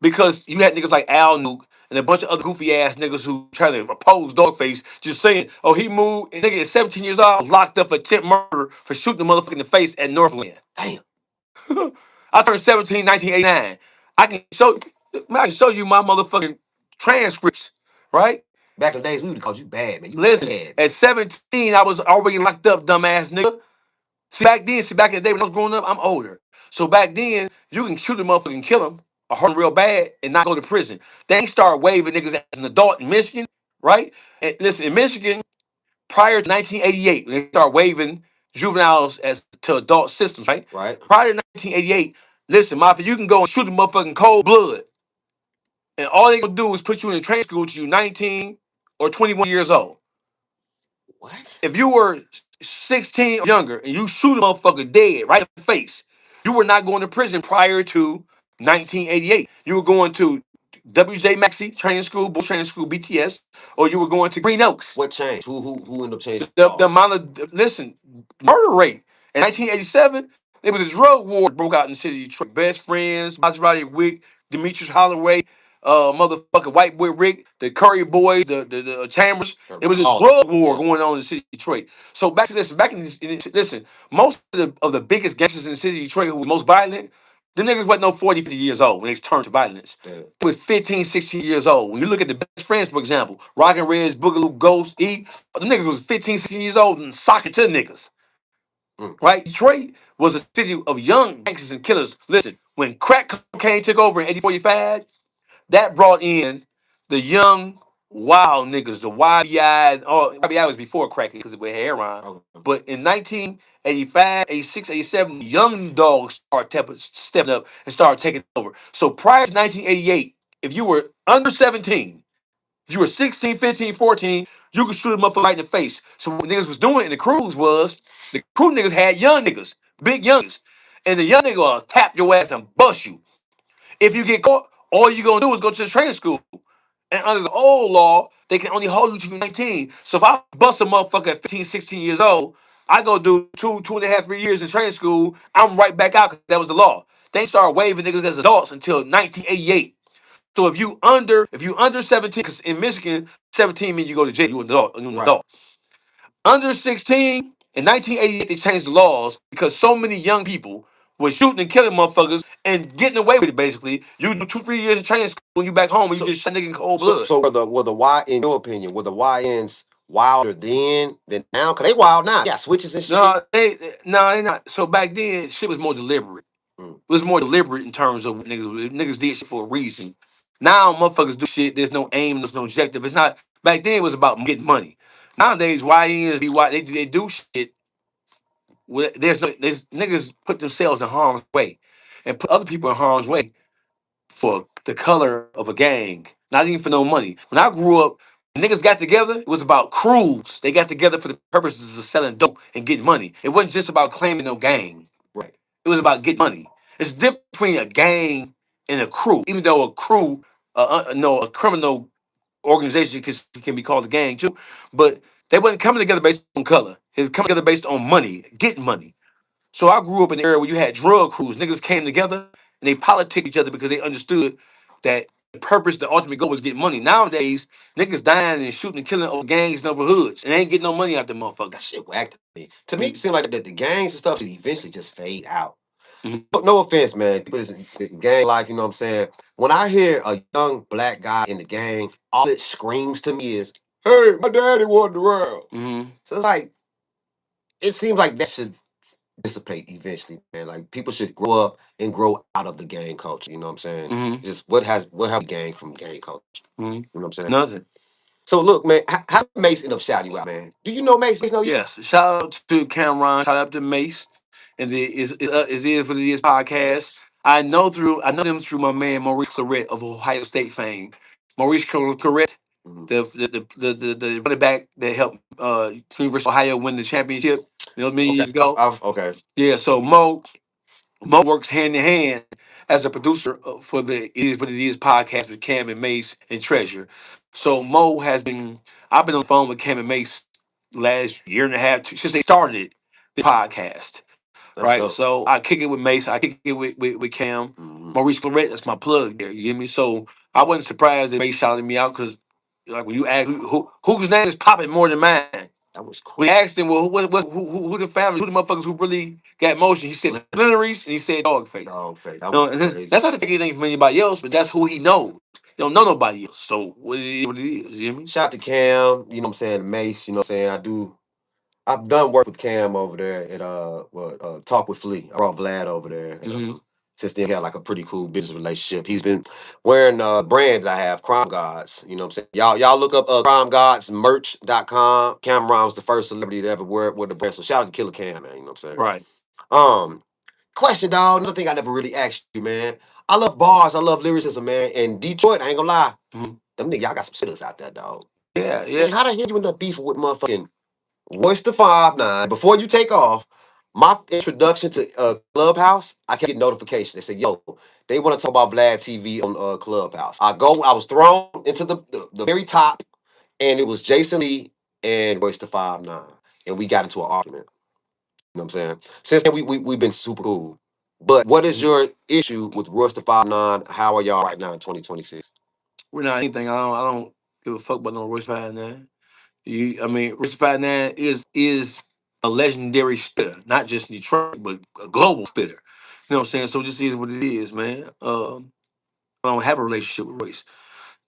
Because you had niggas like Al Nuke and a bunch of other goofy ass niggas who trying to oppose Dawgface, just saying, oh, he moved, and nigga at 17 years old was locked up for attempt murder for shooting the motherfucker in the face at Northland. Damn. I turned 17 in 1989. I can show you my motherfucking transcripts, right? Back in the days, we would have called you bad, man. You Listen, bad. at 17, I was already locked up, dumbass nigga. Back in the day when I was growing up, I'm older. So back then, you can shoot a motherfucker and kill him or hurt him real bad and not go to prison. They ain't start waving niggas as an adult in Michigan, right? And listen, in Michigan, prior to 1988, when they start waving juveniles as to adult systems, right? Right. Prior to 1988, listen, Mafi, you can go and shoot a motherfucking cold blood. And all they gonna do is put you in training school till you 19 or 21 years old. What? If you were 16 or younger and you shoot a motherfucker dead right in the face, you were not going to prison prior to 1988. You were going to WJ Maxey Training School, Bull Training School, BTS, or you were going to Green Oaks. What changed? Who ended up changing? The amount of murder rate in 1987, there was a drug war that broke out in the city of Detroit. Best Friends, Maserati Wick, Demetrius Holloway, motherfucking White Boy Rick, the Curry Boys, the Chambers. It was a drug war going on in the city of Detroit. So back to this, listen, most of the biggest gangsters in the city of Detroit who were most violent, the niggas wasn't no 40, 50 years old when they turned to violence. Yeah. It was 15, 16 years old. When you look at the Best Friends, for example, Rockin' Reds, Boogaloo, Ghost, E, the niggas was 15, 16 years old and socking to niggas. Right? Detroit was a city of young gangsters and killers. Listen, when crack cocaine took over in 1845, that brought in the young, wild niggas, the YBI. YBI was before crack because it was heroin. Okay. But in 1985, 86, 87, young dogs started stepping up and started taking over. So prior to 1988, if you were under 17, If you were 16, 15, 14, you could shoot a motherfucker right in the face. So what niggas was doing in the crews was the crew niggas had young niggas, big young niggas. And the young nigga will tap your ass and bust you. If you get caught, all you gonna do is go to the training school. And under the old law, they can only hold you to 19. So if I bust a motherfucker at 15, 16 years old, I go do 2.5, 3 years in training school, I'm right back out because that was the law. They started waiving niggas as adults until 1988. So if you under 17, because in Michigan, 17 means you go to jail, you're an adult, you're an Right. adult. Under 16, in 1988, they changed the laws because so many young people were shooting and killing motherfuckers and getting away with it. Basically, you do 2, 3 years of training school when you back home, and you So just shot nigga in cold so blood. so were the Y in your opinion, were the YNs wilder then than now? Cause they wild now. Yeah, switches and shit. No, they not. So back then, shit was more deliberate. Mm. It was more deliberate in terms of niggas did shit for a reason. Now motherfuckers do shit. There's no aim. There's no objective. It's not. Back then it was about getting money. Nowadays YNs be why they do shit. There's niggas put themselves in harm's way, and put other people in harm's way for the color of a gang. Not even for no money. When I grew up, niggas got together. It was about crews. They got together for the purposes of selling dope and getting money. It wasn't just about claiming no gang. Right. It was about getting money. It's different between a gang and a crew. Even though a crew, no, a criminal organization can be called a gang too, but they wasn't coming together based on color. It was coming together based on money, getting money. So I grew up in an era where you had drug crews. Niggas came together and they politicked each other because they understood that the purpose, the ultimate goal was getting money. Nowadays, niggas dying and shooting and killing over gangs and over hoods, and they ain't getting no money out the That motherfuckers. shit whacked me. To me, it Mhm. seemed like the gangs and stuff should eventually just fade out. Mhm. No offense, man. People is gang life, you know what I'm saying? When I hear a young black guy in the gang, all it screams to me is, hey, my daddy won the world. Mhm. So it's like, it seems like that should dissipate eventually, man. Like people should grow up and grow out of the gang culture. You know what I'm saying? Mhm. Just what have we gained from gang culture? Mhm. You know what I'm saying? Nothing. So look, man, how did Mace end up shouting you out, man? Do you know Mace? Mace know you? Yes. Shout out to Cameron. Shout out to Mace. And the is what it is podcast. I know them through my man Maurice Clarett of Ohio State fame. Maurice Clarett, Mhm. the running back that helped University of Ohio win the championship, many Okay, years ago. okay. Yeah, so Mo works hand in hand as a producer for the It Is What It Is podcast with Cam and Mace and Treasure. So I've been on the phone with Cam and Mace last year and a half since they started the podcast. That's Right. dope. So I kick it with Mace. I kick it with Cam. Hmm. Maurice Florette, that's my plug there. You get me? So I wasn't surprised that Mace shouted me out because like when you ask whose name is popping more than mine. That was cool. We asked him, well, who the family, who the motherfuckers who really got motion? He said Splinteries and he said Dawgface. Dog face. That was No, and crazy. that's not to take anything from anybody else, but that's who he knows. He don't know nobody else. So what it is, you hear me? Shout out to Cam, you know what I'm saying, Mace, you know what I'm saying? I've done work with Cam over there at Talk with Flea. I brought Vlad over there. And, Mm-hmm. since then we had like a pretty cool business relationship. He's been wearing brand that I have, Crime Gods. You know what I'm saying? Y'all look up crimegodsmerch.com. Cameron was the first celebrity to ever wear the brand. So shout out to Killer Cam, man. You know what I'm saying? Right. Um, question, dog. Another thing I never really asked you, man. I love bars, I love lyricism, man. And Detroit, I ain't gonna lie. Mm-hmm. Them niggas, y'all got some sitters out there, dog. Yeah, yeah. Man, how the hell you end up beefing with motherfucking Royce the 5'9"? Before you take off, my introduction to Clubhouse, I kept getting notifications. They said, yo, they want to talk about Vlad TV on Clubhouse. I was thrown into the very top, and it was Jason Lee and Royce the 5'9". And we got into an argument. You know what I'm saying? Since then, we've been super cool. But what is Mhm. your issue with Royce the 5'9"? How are y'all right now in 2026? We're not anything. I don't give a fuck about no Royce Five Nine. I mean, Royce Five Nine is a legendary spitter, not just in Detroit, but a global spitter. You know what I'm saying? So this is what it is, man. I don't have a relationship with Royce.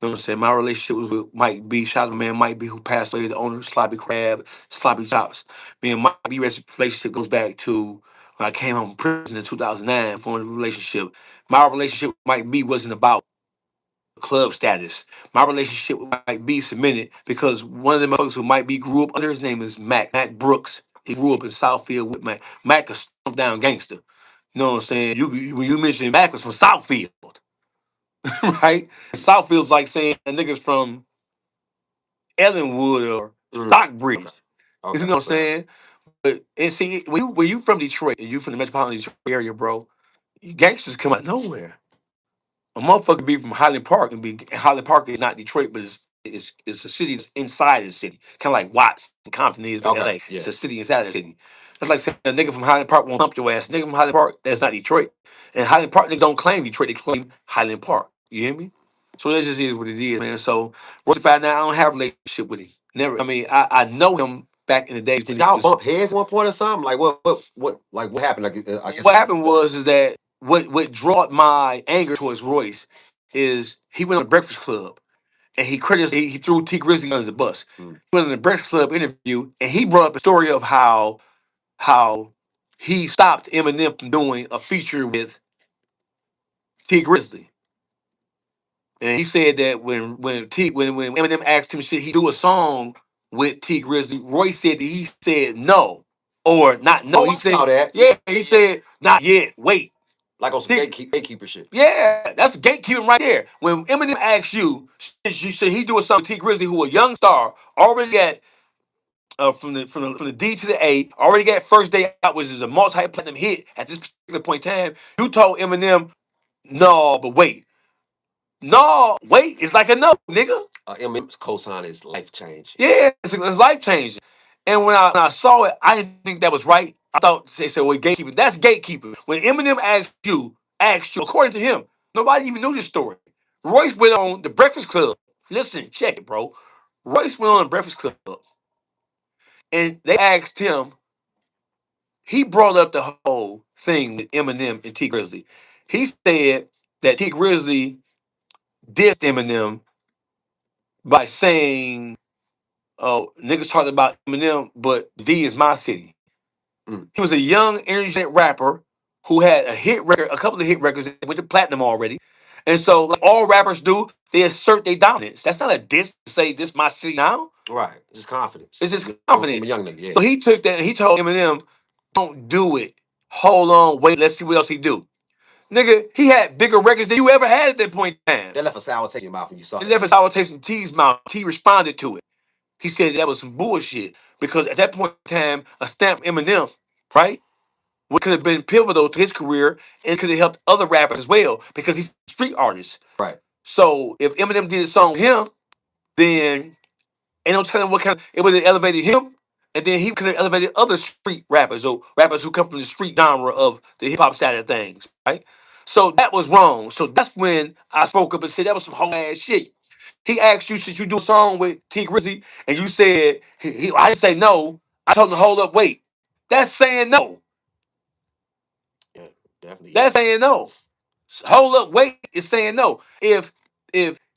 You know what I'm saying? My relationship was with Mike B. Shout out to man Mike B, who passed away, the owner of Sloppy Crab, Sloppy Chops. Me and Mike B relationship goes back to when I came home from prison in 2009, forming a relationship. My relationship with Mike B wasn't about club status. My relationship with Mike B cemented because one of the motherfuckers who Mike B grew up under, his name is Mac Brooks. He grew up in Southfield with Mac. Mac a stomp down gangster. You know what I'm saying? When you mention Mac was from Southfield, right? Southfield's like saying niggas from Ellenwood or Mm. Stockbridge. Okay. You Okay. know what I'm saying? But and see, when you from Detroit and you from the metropolitan Detroit area, bro, gangsters come out of nowhere. A motherfucker be from Highland Park and Highland Park is not Detroit, but it's a city that's inside the city, kind of like Watts and Compton is for Okay. LA. It's Yeah. a city inside the city. That's like saying a nigga from Highland Park won't hump your ass. Nigga from Highland Park, that's not Detroit. And Highland Park, they don't claim Detroit, they claim Highland Park. You hear me? So that just is what it is, man. So Royce five now, I don't have a relationship with him. Never. I mean, I know him back in the days Did when he y'all was. bump heads at one point or something? Like what happened? Like I guess What happened was is that what brought my anger towards Royce is he went on the Breakfast Club and he threw T Grizzly under the bus. mm, He went on the Breakfast Club interview and he brought up a story of how he stopped Eminem from doing a feature with T Grizzly. And he said that when Eminem asked him should he do a song with T Grizzly, Royce said that he said no or not no. oh, He I saw said that. yeah. He said not yet. Wait. Like on some T- gatekeeper shit. Yeah, that's gatekeeping right there. When Eminem asks you, should he do a song with T Grizzly, who a young star, already got from the D to the A, already got First Day Out, which is a multi-platinum hit at this particular point in time. You told Eminem, no, but wait. No, wait, it's like a no, nigga. Eminem's cosign is life change. Yeah, it's life changing. And when I saw it, I didn't think that was right. I thought they said, well, gatekeeping. That's gatekeeping. When Eminem asked you, according to him, nobody even knew this story. Royce went on the Breakfast Club. Listen, check it, bro. Royce went on the Breakfast Club and they asked him, he brought up the whole thing with Eminem and T Grizzly. He said that T Grizzly dissed Eminem by saying, oh, niggas talking about Eminem, but D is my city. Mm, He was a young, energetic rapper who had a hit record, a couple of hit records that went to platinum already. And so, like all rappers do, they assert their dominance. That's not a diss to say this my city now. right. It's just confidence. It's just I'm a confidence. young nigga. Yeah. So he took that and he told Eminem, "Don't do it. Hold on, wait. Let's see what else he do." Nigga, he had bigger records than you ever had at that point in time. That left a sour taste in your mouth when you saw It that. left his sour taste in T's mouth. T responded to it. He said that was some bullshit because at that point in time, a stamp from Eminem, right? What could have been pivotal to his career and could have helped other rappers as well because he's a street artist. Right. So if Eminem did a song with him, then ain't no telling what kind of, it would have elevated him, and then he could have elevated other street rappers or rappers who come from the street genre of the hip hop side of things, right? So that was wrong. So that's when I spoke up and said that was some whole ass shit. He asked you, should you do a song with T Grizzly? And you said, I didn't say no. I told him to hold up, wait. That's saying no. Yeah. Definitely. That's saying no. Hold up, wait is saying no. If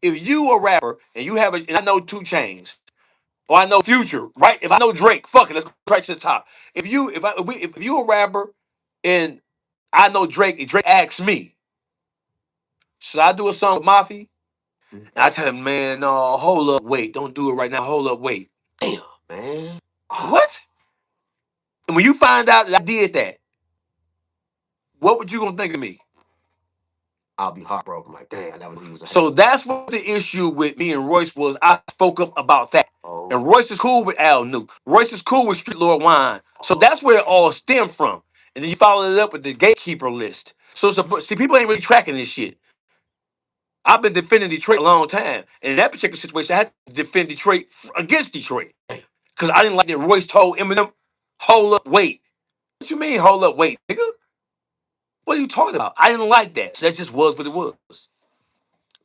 you a rapper and you have and I know Two Chains or I know Future, right? If I know Drake, fuck it, let's go right to the top. If you a rapper and I know Drake and Drake asks me, should I do a song with Mafi? Mm. And I tell him, man, no, hold up, wait, don't do it right now. Hold up, wait. Damn, man. Ah, What? And when you find out that I did that, what would you gonna think of me? I'll be heartbroken. Like, damn, I never knew he was a hater. So that's what the issue with me and Royce was. I spoke up about that. Oh. And Royce is cool with Al New. Royce is cool with Street Lord Wine. So that's where it all stemmed from. And then you follow it up with the gatekeeper list. So see, people ain't really tracking this shit. I've been defending Detroit a long time. And in that particular situation, I had to defend Detroit against Detroit. Because I didn't like that Royce told Eminem, hold up, wait. What you mean, hold up, wait, nigga? What are you talking about? I didn't like that. So that just was what it was.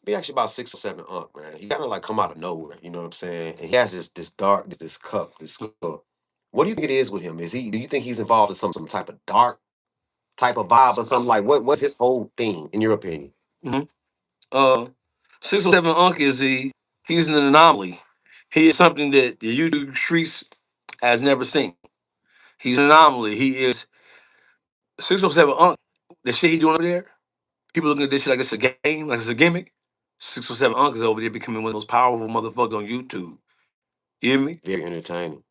Be actually about 6 or 7 man. He kind of like come out of nowhere. You know what I'm saying? And he has this dark, this cup, this skull. What do you think it is with him? Is he? Do you think he's involved in some type of dark type of vibe or something? Like what's his whole thing in your opinion? Mm-hmm. 607 Unc he's an anomaly. He is something that the YouTube streets has never seen. He's an anomaly. He is 607 Unc. The shit he doing over there, people looking at this shit like it's a game, like it's a gimmick. 607 Unc is over there becoming one of the most powerful motherfuckers on YouTube. You hear me? Very entertaining.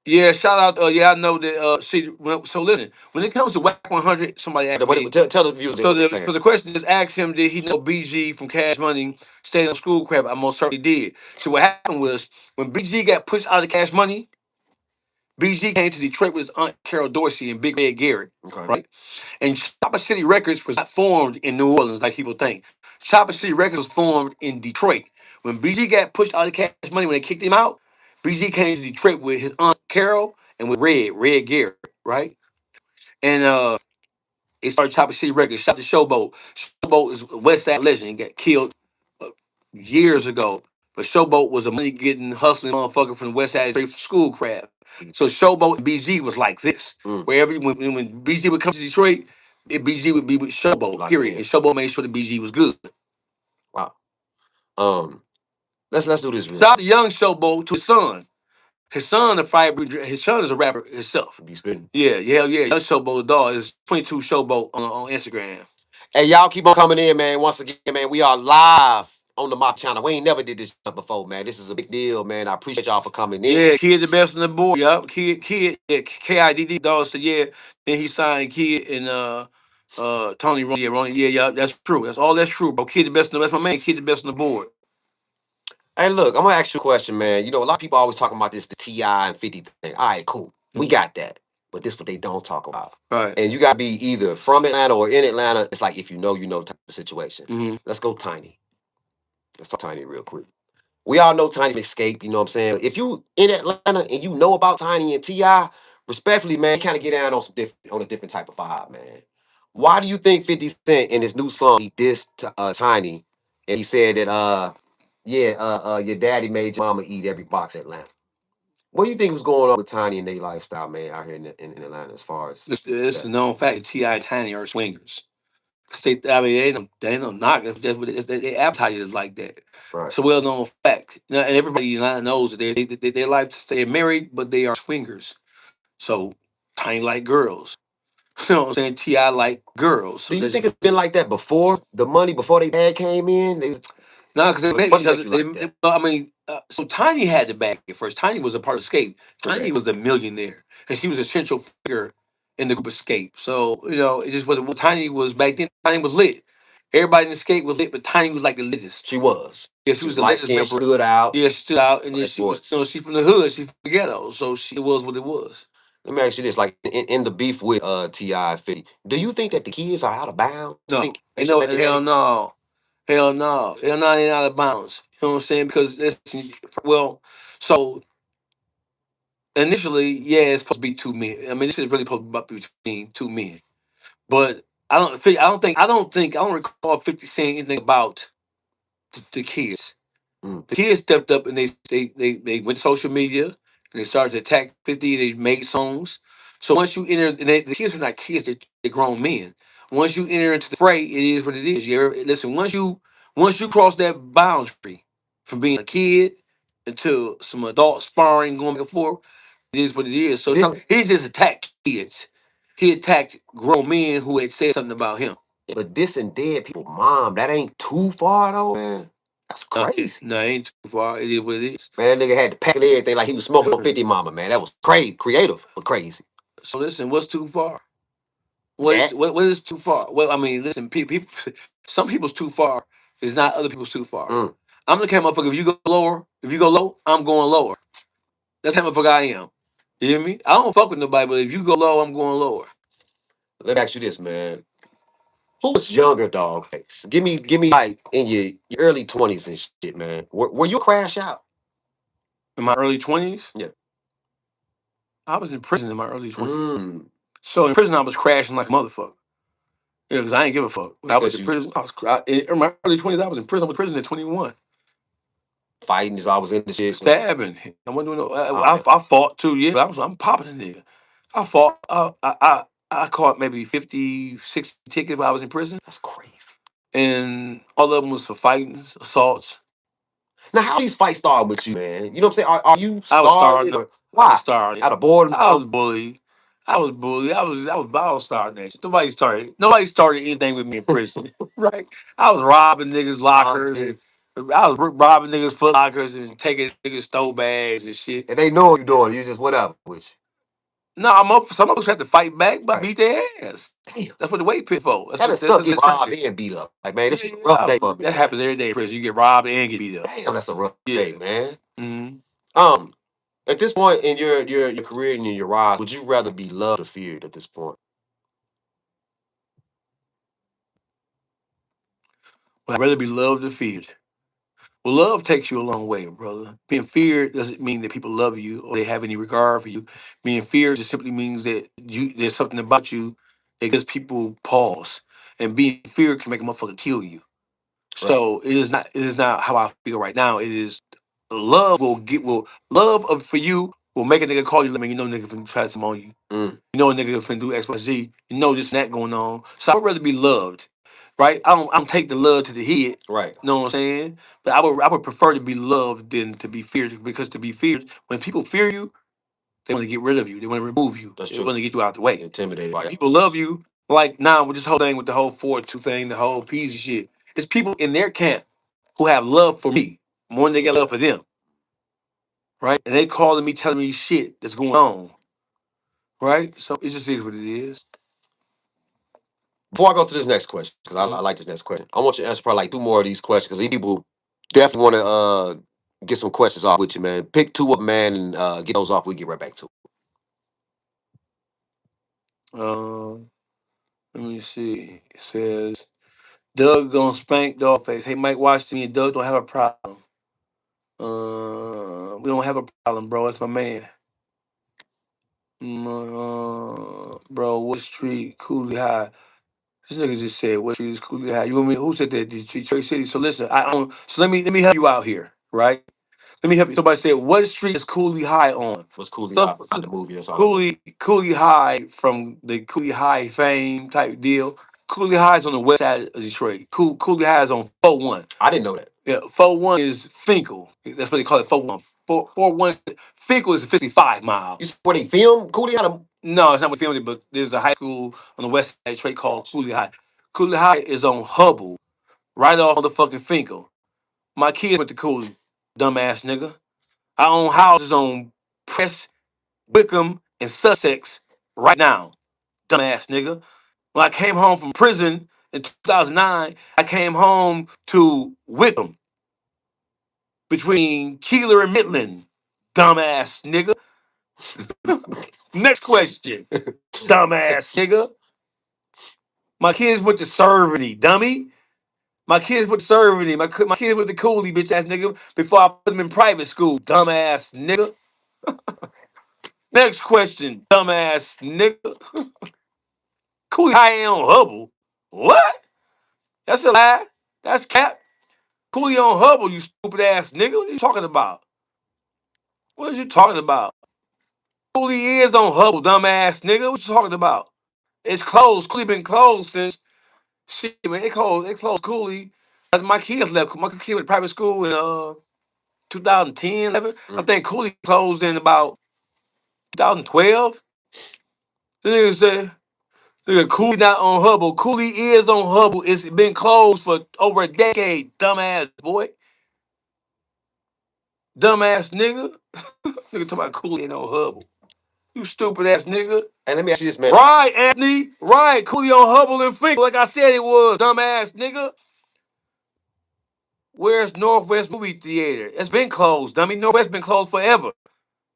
Yeah, shout out. Yeah, I know that. See, so listen, when it comes to Whack 100, somebody asked me. Tell the viewers So what they're the saying. so the question is, ask him, did he know BG from Cash Money stayed on school crap? I most certainly did. So what happened was when BG got pushed out of Cash Money, BG came to Detroit with his aunt Carol Dorsey and Big Red Garrett, Okay. right? And Chopper City Records was not formed in New Orleans like people think. Chopper City Records was formed in Detroit. When BG got pushed out of Cash Money, when they kicked him out, BG came to Detroit with his aunt Carol and with Red Garrett, right? And they started Chopper City Records. Shot the Showboat. Showboat is a West Side legend. He got killed uh, years ago. But Showboat was a money getting, hustling motherfucker from the West Side straight for school crap. So Showboat and BG was like this. Mm. Wherever when BG would come to Detroit, BG would be with Showboat, Locked period. in. And Showboat made sure that BG was good. Wow. Um, let's do this real. Shout out to young Showboat to his son. His son, his son is a rapper himself. Be spitting. Yeah. Young Showboat, the dog is 22 Showboat on Instagram. Hey, y'all keep on coming in, man. Once again, man, we are live on the Mafi Channel. We ain't never did this before, man. This is a big deal, man. I appreciate y'all for coming in. Yeah, Kid the best on the board. Yup, Kid, yeah, KIDD dog said yeah. Then he signed Kid and Tony Ron. Yeah, Ron. Yeah, that's true. That's true, bro. Kid the best. That's my man. Kid the best on the board. Hey, look, I'm gonna ask you a question, man. You know, a lot of people always talking about the Ti and 50 thing. All right, cool. We got that. But this what they don't talk about. Right. And you gotta be either from Atlanta or in Atlanta. It's like if you know type of situation. Mm-hmm. Let's go Tiny. Let's talk Tiny real quick. We all know Tiny Escape, you know what I'm saying? If you in Atlanta and you know about Tiny and Ti, respectfully, man, kind of get down on on a different type of vibe, man. Why do you think 50 Cent in his new song he dissed Tiny and he said that yeah, your daddy made your mama eat every box at Atlanta? What do you think was going on with Tiny and their lifestyle, man, out here in Atlanta as far as It's that? a known fact. T.I. and Tiny are swingers. I mean, they don't knock it. That's what they advertise it like that. Right. It's a well known fact. Now, and everybody in Atlanta knows that they like to stay married, but they are swingers. So Tiny like girls. You know what I'm saying? Ti like girls. So Do you that's think it's been like that before the money, before they dad came in? no, because they met What each make other. you like that? I mean, so Tiny had the bag at first. Tiny was a part of Escape. Tiny Okay. was the millionaire, and she was a central figure in the group Escape. So it just what Tiny was back then. Tiny was lit. Everybody in Escape was lit, but Tiny was like the latest. She was. Yeah, she She was was the light latest skinned, she member. stood out. Yeah, she stood out, and then Like she was, sports. she from the hood. She from the ghetto, so she was what it was. Let me ask you this: like in the beef with Ti and 50, do you think that the kids are out of bounds? You No, think they should let their hell daddy? no. Hell no, they out of bounds. You know what I'm saying? Because listen, well, so initially, yeah, it's supposed to be two men. I mean, this is really supposed to be between two men. But I don't recall 50 saying anything about the kids. Mm. The kids stepped up and they went to social media and they started to attack 50 and they made songs. So once you enter, and the kids are not kids, they're grown men. Once you enter into the fray, it is what it is. Listen, once you cross that boundary from being a kid into some adult sparring going back and forth, it is what it is. So Didn't he just attacked kids. He attacked grown men who had said something about him. but this and dead people, mom, that ain't too far though, man. That's crazy. No, it ain't too far. It is what it is. Man, that nigga had to pack and everything like he was smoking on 50 mama, man. That was crazy, creative, but crazy. So listen, what's too far? That What is too far? Well, I mean, listen, people, some people's too far is not other people's too far. mm. I'm the kind of motherfucker. If you go lower, if you go low, I'm going lower. That's the kind of motherfucker I am. You hear me? I don't fuck with nobody, but if you go low, I'm going lower. Let me ask you this, man. Who was younger, dog face? Give me like in your early 20s and shit, man. Were you a crash out? In my early 20s, Yeah. I was in prison in my early 20s. Mm. So in prison, I was crashing like a motherfucker. Yeah, because I ain't give a fuck. When I was Because in you prison, in my early 20s, I was in prison. I was in prison at 21. fighting is always in the shit. Stabbing. I wasn't doing no. Oh, I, yeah. I fought too. Yeah, I'm popping a nigga. I fought. I caught maybe 50, 60 tickets while I was in prison, That's crazy. and all of them was for fighting, assaults. Now, how these fights start with you, man? You know what I'm saying? Are you I was started starting. or I was why? starting. Out of boredom? I was bullied. I was bullied. I was starting that shit. Nobody started. Nobody started anything with me in prison. Right? I was robbing niggas' lockers and I was robbing niggas foot lockers and taking niggas stole bags and shit. And they know what you doing. You just whatever. Which No, I'm up. Some of us have to fight back, but right. beat their ass. Damn. That's what the weight pit for. That's That what is that's suck. what Get they're robbed training. and beat up. Like man, this is a rough Yeah, day for a that man. happens every day in prison. You get robbed and get beat up. Damn, that's a rough day, Yeah. man. Mm-hmm. Um, at this point in your career and in your rise, would you rather be loved or feared at this point? Well, I'd rather be loved or feared. Well, love takes you a long way, brother. Being feared doesn't mean that people love you or they have any regard for you. Being feared just simply means that there's something about you that gives people pause. And being feared can make a motherfucker kill you. Right. So it is not how I feel right now. It is love will love for you will make a nigga call you. I mean, you know, nigga finna try some on you. Mm, You know, a nigga finna do X, Y, Z. You know, this and that going on. So I would rather be loved, right? I don't take the love to the head. right. You know what I'm saying? But I would prefer to be loved than to be feared because to be feared, when people fear you, they want to get rid of you. They want to remove you. That's They true. want to get you out the way. Intimidated. Right? Yeah. People love you. Like now with this whole thing with the whole 4-2 thing, the whole peasy shit. It's people in their camp who have love for me more than they got love for them. Right? And they calling me, telling me shit that's going on. Right? So it just is what it is. Before I go to this next question, because I like this next question, I want you to answer probably like two more of these questions because these people definitely want to get some questions off with you, man. Pick two up, man, and get those off. We get right back to it. Um, let me see. It says Doug gonna spank Dawgface. Hey Mike Washington and Doug don't have a problem. We don't have a problem, bro. That's my man. Bro, what street? Cooley High. This nigga just said, "What street is Cooley High?" You want me? Who said that? Detroit City. So listen, I don't. So let me help you out here, right? Let me help you. Somebody said, "What street is Cooley High on?" What's cool? So It's not the movie. That's all I know. Cooley High from the Cooley High fame type deal. Cooley High is on the west side of Detroit. Cooley High is on 4-1. I didn't know that. Yeah, 4-1 is Finkel. That's what they call it. 4-1. 4-1. Finkel is 55 You miles. see where they film? Cooley had a No, it's not what filmed it, but there's a high school on the west side of Detroit called Cooley High. Cooley High is on Hubble, right off the fucking Finkel. My kids went to Cooley, dumbass nigga. I own houses on Press, Wickham, and Sussex right now, dumbass nigga. When I came home from prison in 2009, I came home to Wickham between Keeler and Midland, dumbass nigga. Next question, dumbass nigga. My kids went to Cerveny, dummy. My kids went to Cerveny. My kids went to Cooley, bitch ass nigga, before I put them in private school, dumbass nigga. Next question, dumbass nigga. Cooley High on Hubble. What? That's a lie. That's cap. Cooley on Hubble, you stupid ass nigga. What are you talking about? What are you talking about? Cooley is on Hubble, dumbass nigga. What you talking about? It's closed. Cooley been closed since shit, man. It closed Cooley. My kids left. My kids went to private school in 2010, 11. I mm. think Cooley closed in about 2012. The nigga said, nigga, Cooley not on Hubble. Cooley is on Hubble. It's been closed for over a decade, dumbass boy. Dumbass nigga. Nigga talking about Cooley ain't on Hubble. You stupid ass nigga. And let me ask you this, man. Right, Anthony. Right. Cooley on Hubble and Finkel, like I said it was, dumbass nigga. Where's Northwest Movie Theater? It's been closed, dummy. Northwest been closed forever.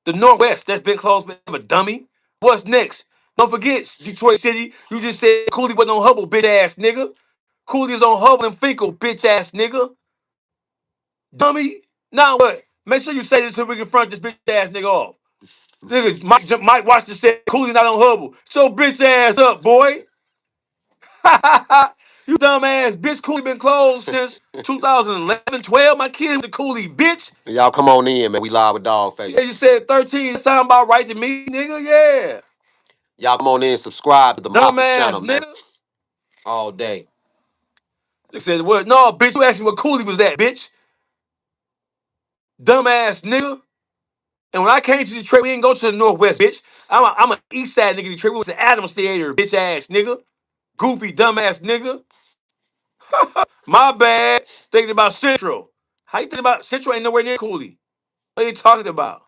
The Northwest, that's been closed forever, dummy. What's next? Don't forget, Detroit City. You just said Cooley wasn't on Hubble, bitch ass nigga. Cooley's on Hubble and Finkel, bitch ass nigga. Dummy. Now what? Make sure you say this so we can front this bitch ass nigga off. Niggas, Mike Washington said Cooley not on Hubble. So bitch ass up, boy. You dumbass bitch. Cooley been closed since 2011, 12. My kid went to Cooley, bitch. Y'all come on in, man. We live with Yeah, Dawgface. you said 13. Sound about right to me, nigga. Yeah. Y'all come on in, subscribe to the Mafi Channel, Dumbass man. nigga. All day. They said, what? No, bitch, you asked me what Cooley was at, bitch. Dumbass nigga. And when I came to Detroit, we didn't go to the Northwest, bitch. I'm a East Side nigga in Detroit. We went to Adams Theater, bitch ass nigga. Goofy, dumbass nigga. My bad. Thinking about Central. How you think about Central ain't nowhere near Cooley? What are you talking about?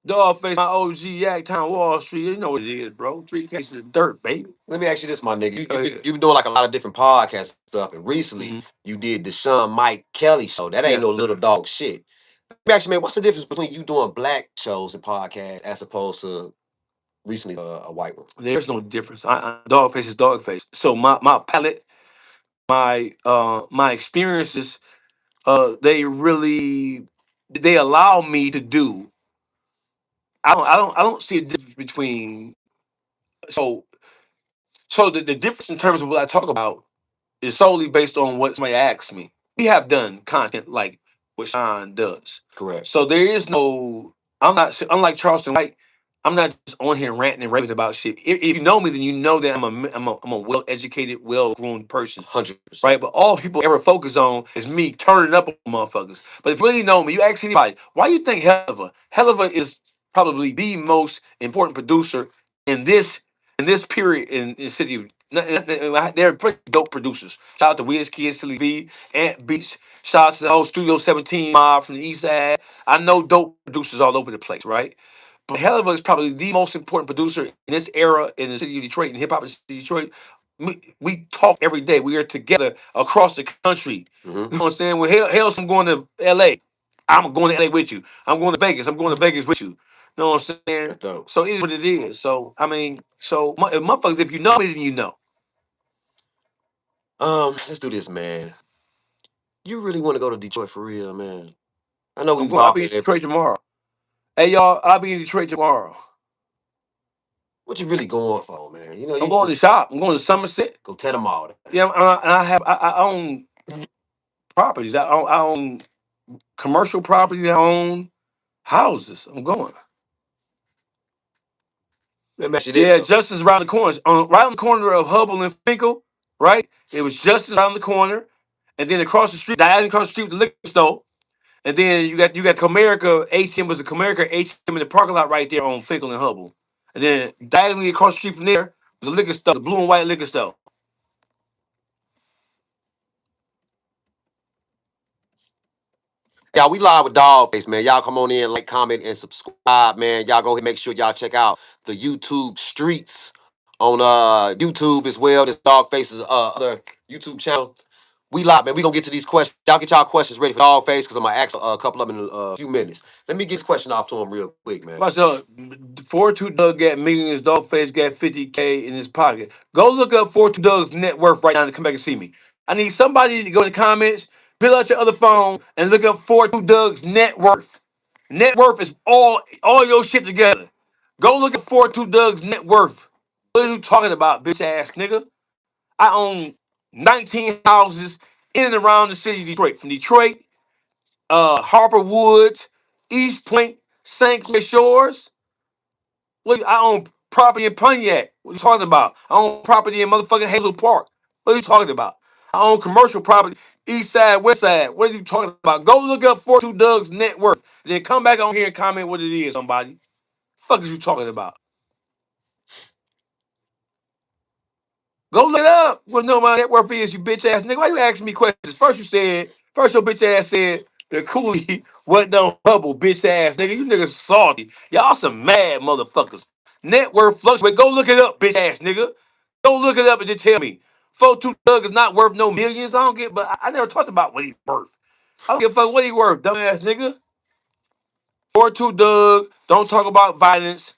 Dawgface, my OG, Yacktown, Wall Street. You know what it is, bro. 3 cases of dirt, baby. Let me ask you this, my nigga. Go ahead. You've been doing like a lot of different podcasts and stuff, and recently Mm-hmm. you did the Sean Mike Kelly show. That ain't Yes, no little sir. dog shit. Let me ask you, man, what's the difference between you doing black shows and podcasts as opposed to recently a white one? There's no difference. Dawgface is Dawgface. So my palette, my experiences, they really they allow me to do. I don't see a difference between so the difference in terms of what I talk about is solely based on what somebody asks me. We have done content like what Sean does. Correct. So there is no, I'm not, unlike Charleston White, I'm not just on here ranting and raving about shit. If you know me, then you know that I'm a well educated, well groomed person. 100%. Right? But all people ever focus on is me turning up on motherfuckers. But if you really know me, you ask anybody, why you think Helliver is probably the most important producer in this period in the city of they're pretty dope producers. Shout out to Wiz Kid, Silly V, Ant Beats. Shout out to the whole Studio 17 mob from the East Side. I know dope producers all over the place, right? But Helliver is probably the most important producer in this era in the city of Detroit, in hip hop in the city of Detroit. We talk every day. We are together across the country. Mm-hmm. You know what I'm saying? Well, hell, I'm going to LA. I'm going to LA with you. I'm going to Vegas. I'm going to Vegas with you. You know what I'm saying? That's dope. So it is what it is. So I mean, motherfuckers, if you know me, then you know. Let's do this, man. You really want to go to Detroit for real, man? I know we I'm going. I'll be walking in it. Detroit tomorrow. Hey y'all, I'll be in Detroit tomorrow. What you really going for, man? You know, I'm you going to shop. I'm going to Somerset. go tell them all that. Yeah, and I own properties. I own commercial property. I own houses. I'm going. Let me ask you this Yeah, though. Justice around the corner. Right on the corner of Hubble and Finkel, right? It was Justice around the corner. And then across the street, diagonally across the street with the liquor store. And then you got Comerica ATM was a Comerica ATM in the parking lot right there on Finkel and Hubble. And then diagonally across the street from there was a liquor store, the blue and white liquor store. Y'all, we live with Dawgface, man. Y'all come on in, like, comment, and subscribe, man. Y'all go ahead and make sure y'all check out the YouTube streets on YouTube as well. This Dawgface's other YouTube channel. We live, man. We gonna get to these questions. Y'all get y'all questions ready for Dawgface because I'm gonna ask a couple of them in a few minutes. Let me get this question off to him real quick, man. Myself, 42 Doug got millions, Dawgface got 50K in his pocket. Go look up 42 Doug's net worth right now to come back and see me. I need somebody to go in the comments, pull out your other phone, and look up 42 Doug's net worth. Net worth is all your shit together. Go look at 42 Doug's net worth. What are you talking about, bitch ass nigga? I own 19 houses in and around the city of Detroit. From Detroit, Harper Woods, East Point, St. Clair Shores. Look, I own property in Pontiac. What are you talking about? I own property in motherfucking Hazel Park. What are you talking about? I own commercial property, East Side, West Side. What are you talking about? Go look up 42 Doug's net worth. Then come back on here and comment what it is, somebody. Fuck is you talking about? Go look it up. What know my net worth is, you bitch ass nigga. Why you asking me questions? First your bitch ass said the coolie wasn't on Hubble, bitch ass nigga. You niggas salty. Y'all some mad motherfuckers. Net worth fluctuate. Go look it up, bitch ass nigga. Go look it up and then tell me. 42 Doug is not worth no millions. I don't get, but I never talked about what he's worth. I don't give a fuck what he worth, dumbass nigga. 42 Doug, don't talk about violence.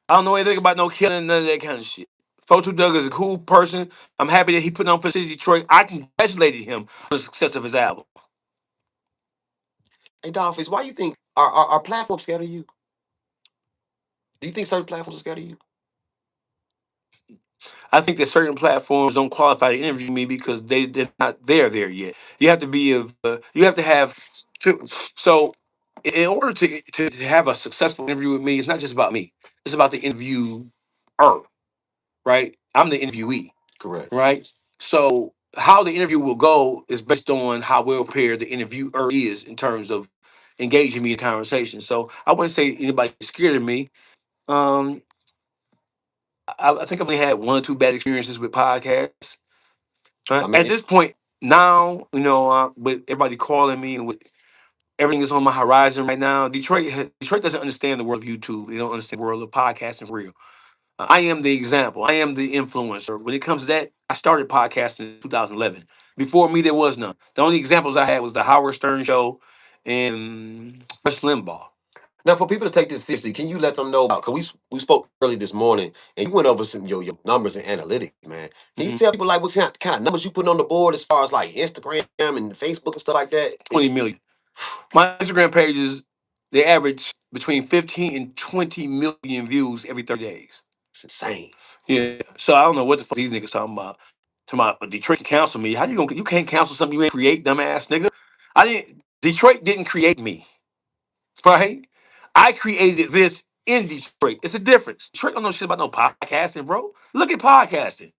I don't know anything about no killing, none of that kind of shit. 42 Doug is a cool person. I'm happy that he put on for the city of Detroit. I congratulated him on the success of his album. Hey, Dawgface, why you think are platforms scared of you? Do you think certain platforms are scared of you? I think that certain platforms don't qualify to interview me because they're not there yet. You have to be you have to have so in order to have a successful interview with me, it's not just about me. It's about the interviewer, right? I'm the interviewee, Correct. right? So how the interview will go is based on how well prepared the interviewer is in terms of engaging me in conversation. So I wouldn't say anybody is scared of me. Um, I think I've only had one or two bad experiences with podcasts. My At man, this point, now, with everybody calling me and with everything is on my horizon right now. Detroit doesn't understand the world of YouTube. They don't understand the world of podcasting for real. I am the example. I am the influencer. When it comes to that, I started podcasting in 2011. Before me, there was none. The only examples I had was the Howard Stern show and Rush Limbaugh. Now, for people to take this seriously, can you let them know about? Because we spoke early this morning, and you went over some your numbers and analytics, man. Can you Mhm. tell people like what kind of numbers you putting on the board as far as like Instagram and Facebook and stuff like that? 20 million. My Instagram pages, they average between 15 and 20 million views every 30 days. It's insane. Yeah. So I don't know what the fuck these niggas talking about. Talking about Detroit can cancel me. How you can't cancel something you ain't create, dumbass nigga? Detroit didn't create me, right? I created this in Detroit. It's a difference. Detroit don't know shit about no podcasting, bro. Look at podcasting.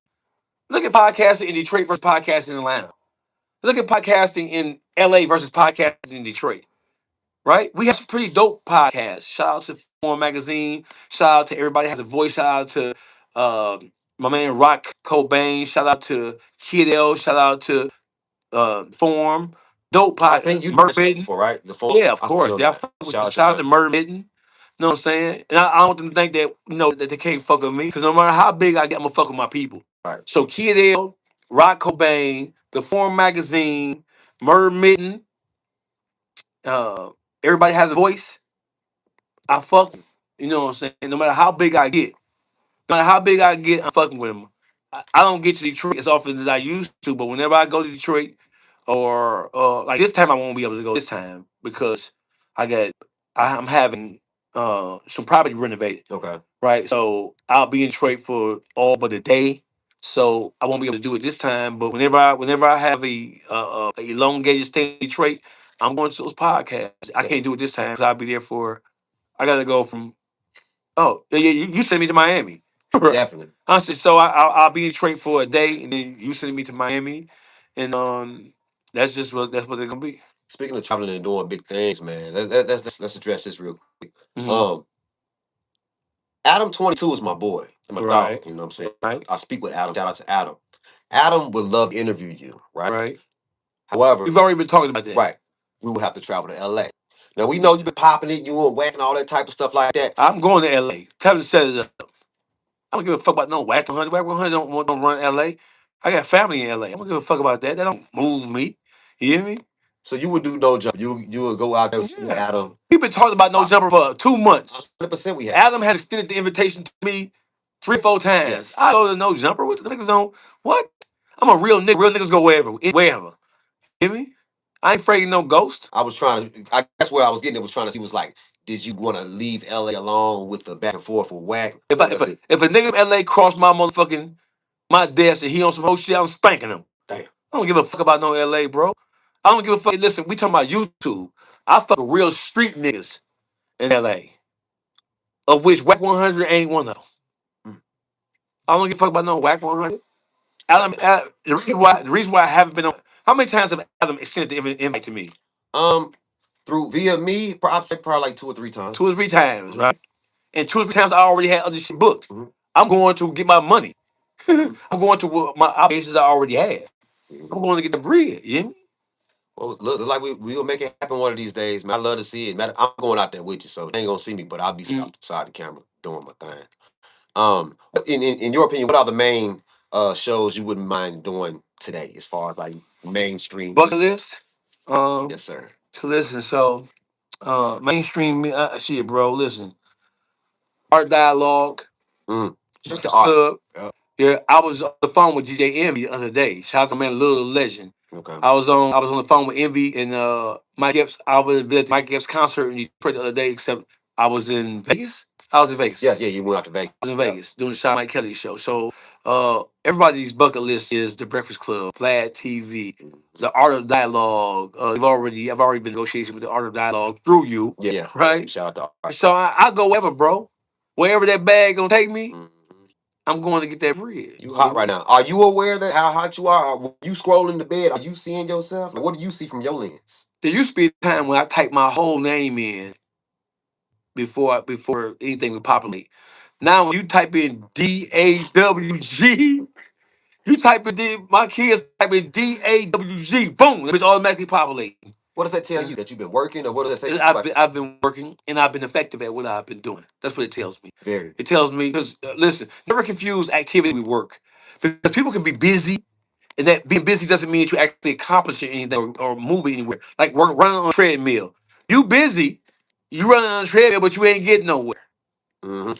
Look at podcasting in Detroit versus podcasting in Atlanta. Look at podcasting in LA versus podcasting in Detroit. Right? We have some pretty dope podcasts. Shout out to Forum Magazine. Shout out to Everybody Has a Voice. Shout out to my man Rock Cobain. Shout out to Kid L. Shout out to Forum. Dope I podcast. think you Murder mentioned it Mitten. before, right? The phone. Yeah, of I course. feel Yeah, I that. fuck with Shout you. out to Shout out them. to Murder Mitten. You know what I'm saying? And I don't want them to think that that they can't fuck with me because no matter how big I get, I'm gonna fuck with my people. Right. So Kid L, Rock Cobain, the Forum Magazine, Murder Mitten, uh, Everybody Has a Voice. I fuck him. You know what I'm saying? No matter how big I get, no matter how big I get, I'm fucking with him. I don't get to Detroit as often as I used to, but whenever I go to Detroit, or like this time, I won't be able to go this time because I got I'm having some property renovated. Okay. Right, so I'll be in Detroit for all but a day. So I won't be able to do it this time. But whenever I have a elongated stay in Detroit, I'm going to those podcasts. I can't do it this time because I'll be there for. I got to go from. Oh, yeah, yeah. You send me to Miami. Right. Definitely. I said, so I'll be in Detroit for a day, and then you send me to Miami, and that's what they're gonna be. Speaking of traveling and doing big things, man, let's address this real quick. Mhm. Um, Adam 22 is my boy, my dog. Right, You know what I'm saying? right, I speak with Adam. Shout out to Adam. Adam would love to interview you, right? right. However, We've already been talking about that. right, we will have to travel to LA. Now we know you've been popping it, you and whacking all that type of stuff like that. I'm going to LA. Tell them to set it up. I don't give a fuck about no Whack 100. Whack 100 don't run LA. I got family in LA. I don't give a fuck about that. That don't move me. You hear me? So you would do no jump. You would go out there and see Yeah. Adam. We've been talking about no Pop. jumper for 2 months. 100% we have. Adam has extended the invitation to me 3-4 times. Yes. I go to no jumper with the niggas on. What? I'm a real nigga. Real niggas go wherever. Wherever. You hear me? I ain't afraid of no ghost. I was trying to. I guess where I was getting it was trying to see was like, did you want to leave LA alone with the back and forth with Whack? If Or I, if was a, it? if a nigga in LA crossed my desk and he on some whole shit, I'm spanking him. Damn. I don't give a fuck about no LA, bro. I don't give a fuck. Listen, we talking about YouTube. I fuck with real street niggas in LA, of which Whack 100 ain't one of them. Mm. I don't give a fuck about no Whack 100. The reason why I haven't been on. How many times have Adam extended the invite to me? Um, through via me, probably like 2 or 3 times. 2 or 3 times, Mhm. right? And 2 or 3 times I already had other shit booked. Mhm. I'm going to get my money. Mhm. I'm going to what my obligations I already had. I'm going to get the bread. You hear me? Well, look like we'll make it happen one of these days, man. I love to see it. I'm going out there with you, so they ain't gonna see me, but I'll be Mm. outside the camera doing my thing. But in your opinion, what are the main shows you wouldn't mind doing today, as far as like mainstream Bucket media? list. Yes, sir. To listen. So mainstream shit, bro. Listen, art dialogue, Mm. Straight to Breakfast art. Club. Yeah. Yeah, I was on the phone with DJ Envy the other day. Shout out to man, Little Legend. Okay. I was on the phone with Envy and Mike Epps. I was at Mike Epps concert in Detroit the other day, except I was in Vegas. I was in Vegas. Yeah, yeah. You went out to Vegas. I was in Vegas doing the Sean Mike Kelly show. So everybody's bucket list is the Breakfast Club, Vlad TV, Mhm. the Art of Dialogue. I've already been negotiating with the Art of Dialogue through you, Yeah, yeah. right? Shout out to art. So I go wherever, bro. Wherever that bag gonna take me, Mhm. I'm going to get that bread. You hot right now. Are you aware that how hot you are? When you scrolling the bed, are you seeing yourself? Like, what do you see from your lens? There used to be a time when I typed my whole name in before anything would populate. Now when you type in DAWG, You type in my kids type in DAWG, boom, it's automatically populating. What does that tell you? Uh, That you've been working, or what does that say I've about been, yourself? I've been working and I've been effective at what I've been doing. That's what it tells me. Very. It tells me because listen, never confuse activity with work because people can be busy, and that being busy doesn't mean that you actually accomplishing anything or moving anywhere. Like work running on a treadmill, you busy, you running on a treadmill, but you ain't getting nowhere.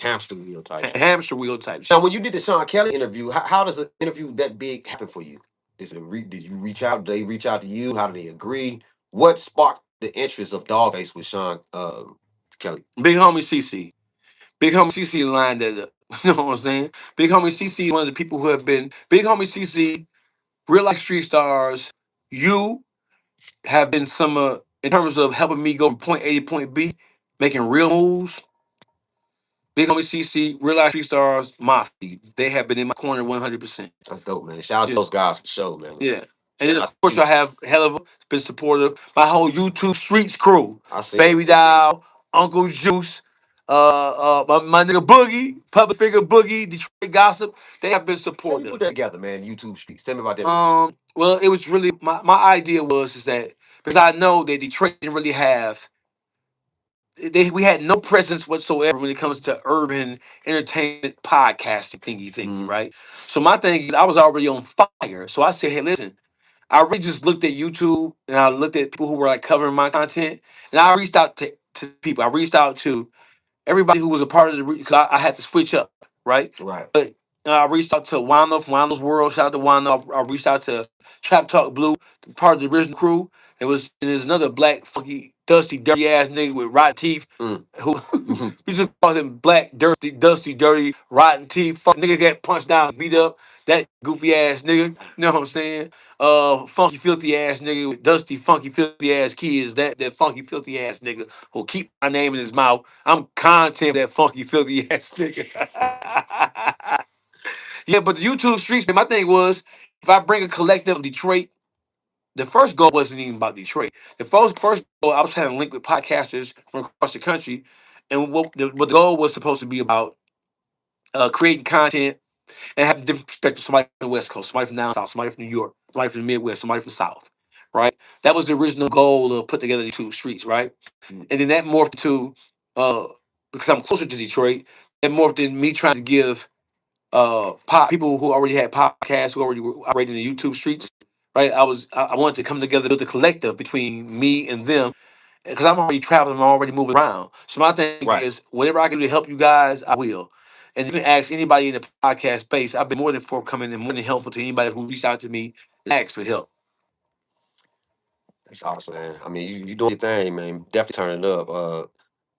Hamster wheel type. Hamster wheel type Now, shit. when you did the Sean Kelly interview, how does an interview that big happen for you? Did you reach out? Did they reach out to you? How did they agree? What sparked the interest of Dawgface with Sean Kelly? Big homie CC. Big homie CC lined that up. You know what I'm saying? Big homie CC, one of the people who have been big homie CC, real life street stars. You have been some in terms of helping me go from point A to point B, making real moves. Big homie CC, real life street stars, Mafi. They have been in my corner 100%. That's dope, man. Shout out to Yeah. those guys for sure, man. Yeah. And then Shout of out to course you. I have hell of been supportive. My whole YouTube streets crew. I see. Baby Doll, Uncle Juice, my nigga Boogie, public figure Boogie, Detroit Gossip. They have been How you put supportive. that together, man? YouTube streets. Tell me about that. Well, it was really my idea was is that because I know that Detroit didn't really have we had no presence whatsoever when it comes to urban entertainment podcasting thingy, right? So my thing is I was already on fire. So I said, hey, listen, I really just looked at YouTube and I looked at people who were like covering my content and I reached out to people. I reached out to everybody who was a part of the because I had to switch up, right? Right. But I reached out to Wano from Wano's World. Shout out to Wano. I reached out to Trap Talk Blue, part of the original crew. There's another black, funky, dusty, dirty ass nigga with rotten teeth who we just call him black, dirty, dusty, dirty, rotten teeth. Fuck nigga got punched down, beat up. That goofy ass nigga. You know what I'm saying? Funky, filthy ass nigga with dusty, funky, filthy ass kids. That funky, filthy ass nigga who'll keep my name in his mouth. I'm content that funky, filthy ass nigga. Yeah, but the YouTube streets, man, my thing was if I bring a collective of Detroit, the first goal wasn't even about Detroit. The first goal, I was trying to link with podcasters from across the country. And what the goal was supposed to be about creating content and have a different perspective. Somebody from the West Coast, somebody from down south, somebody from New York, somebody from the Midwest, somebody from the South, right? That was the original goal of put together the two streets, right? And then that morphed to because I'm closer to Detroit, it morphed in me trying to give people who already had podcasts who already were operating the YouTube streets, right? I wanted to come together, build a collective between me and them because I'm already traveling, I'm already moving around. So my thing Right. is, whatever I can do to help you guys, I will. And you can ask anybody in the podcast space. I've been more than forthcoming and more than helpful to anybody who reached out to me and asked for help. That's awesome, man. I mean, you doing your thing, man. Definitely turning it up.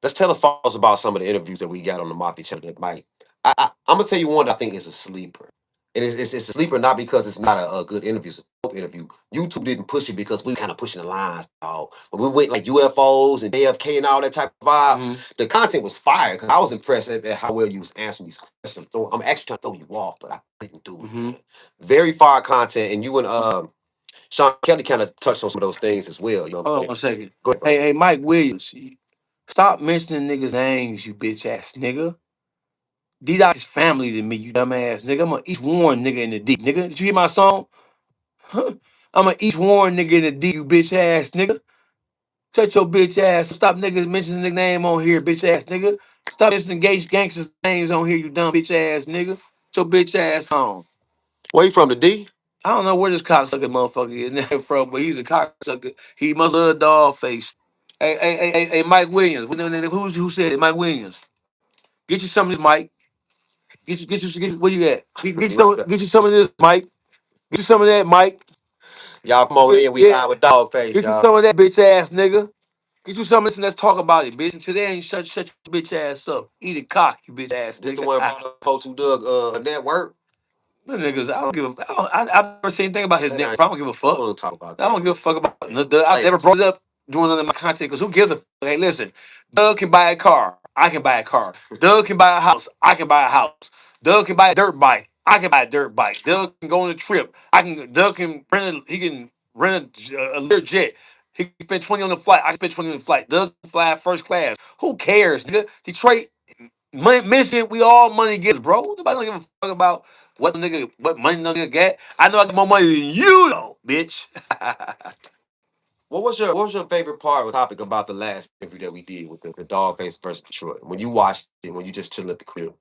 Let's tell the folks about some of the interviews that we got on the Mafi channel that might. I'm gonna tell you one that I think is a sleeper. It's a sleeper not because it's not a good interview, it's a dope interview. YouTube didn't push it because we kind of pushing the lines, dog. When we went like UFOs and JFK and all that type of vibe, the content was fire because I was impressed at how well you was answering these questions. So I'm actually trying to throw you off, but I couldn't do it, man. Very fire content, and you and Sean Kelly kind of touched on some of those things as well. You know what Hold I'm on saying? 1 second. Go ahead, bro. Hey, Mike Williams, stop mentioning niggas' names, you bitch ass nigga. D Dot is family to me, you dumbass nigga. I'm a East Warren nigga in the D, nigga. Did you hear my song? Huh? I'm a East Warren nigga in the D, you bitch ass nigga. Shut your bitch ass. Stop niggas mentioning the name on here, bitch ass nigga. Stop mentioning gangsters' names on here, you dumb bitch ass nigga. Shut your bitch ass on. Where you from? The D? I don't know where this cocksucker motherfucker is there from, but he's a cocksucker. He must love dog face. Hey, Mike Williams. Who said it? Mike Williams. Get you some of this, Mike. Where you at? Right there. Get you some of this, Mike. Get you some of that, Mike. Y'all come on in. We Yeah. live with Dawgface, Get you y'all. some of that bitch ass nigga. Get you some of this and let's talk about it, bitch. And today ain't shut your bitch ass up. Eat a cock, you bitch ass This the nigga. one about the folks who dug network. The niggas, I don't give a. I've never seen anything about his Man, neck. I don't give a I don't fuck. want to talk about I that. don't give a fuck about. I've Later. never brought it up doing none of my content because who gives a fuck? Hey, listen, Doug can buy a car. I can buy a car. Doug can buy a house. I can buy a house. Doug can buy a dirt bike. I can buy a dirt bike. Doug can go on a trip. I can. Doug can rent. He can rent a Lear jet. He can spend 20 on the flight. I can spend 20 on the flight. Doug can fly first class. Who cares, nigga? Detroit, Michigan, we all money getters, bro. Nobody don't give a fuck about what money no nigga got. I know I got more money than you though, bitch. What was your favorite part or topic about the last interview that we did with the Dawgface versus Detroit? When you watched it, when you just chilling at the crib,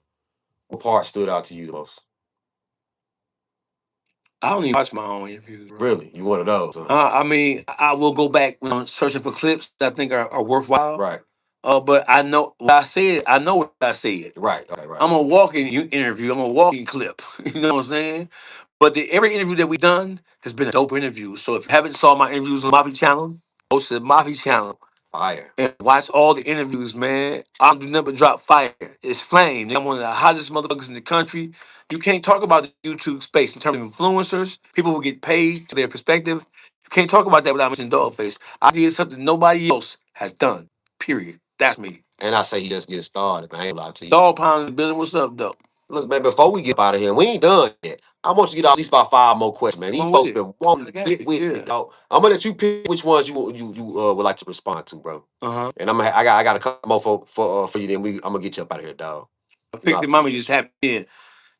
what part stood out to you the most? I don't even watch my own interviews, bro. Really, you one of those, huh? I mean, I will go back when I'm searching for clips that I think are worthwhile. Right, But I know what I said. I know what I said. right, okay, right. I'm a walking interview. I'm a walking clip. You know what I'm saying? But every interview that we done has been a dope interview. So if you haven't saw my interviews on Mafi Channel, go to the Mafi Channel Fire. and watch all the interviews, man. I do nothing but drop fire. It's flame. I'm one of the hottest motherfuckers in the country. You can't talk about the YouTube space in terms of influencers, people who get paid to their perspective. You can't talk about that without mentioning Dogface. I did something nobody else has done. Period. That's me. And I say he just getting started, man. I ain't gonna lie to you. Dog pound in the building. What's up, though? Look, man, before we get out of here, we ain't done yet. I want you to get at least about 5 more questions, man. These Come on folks with it. been wanting to I got get you. with me, Yeah. dog. I'm gonna let you pick which ones you would like to respond to, bro. And I got a couple more for you. Then I'm gonna get you up out of here, dog. Fix It Mommy just happened in.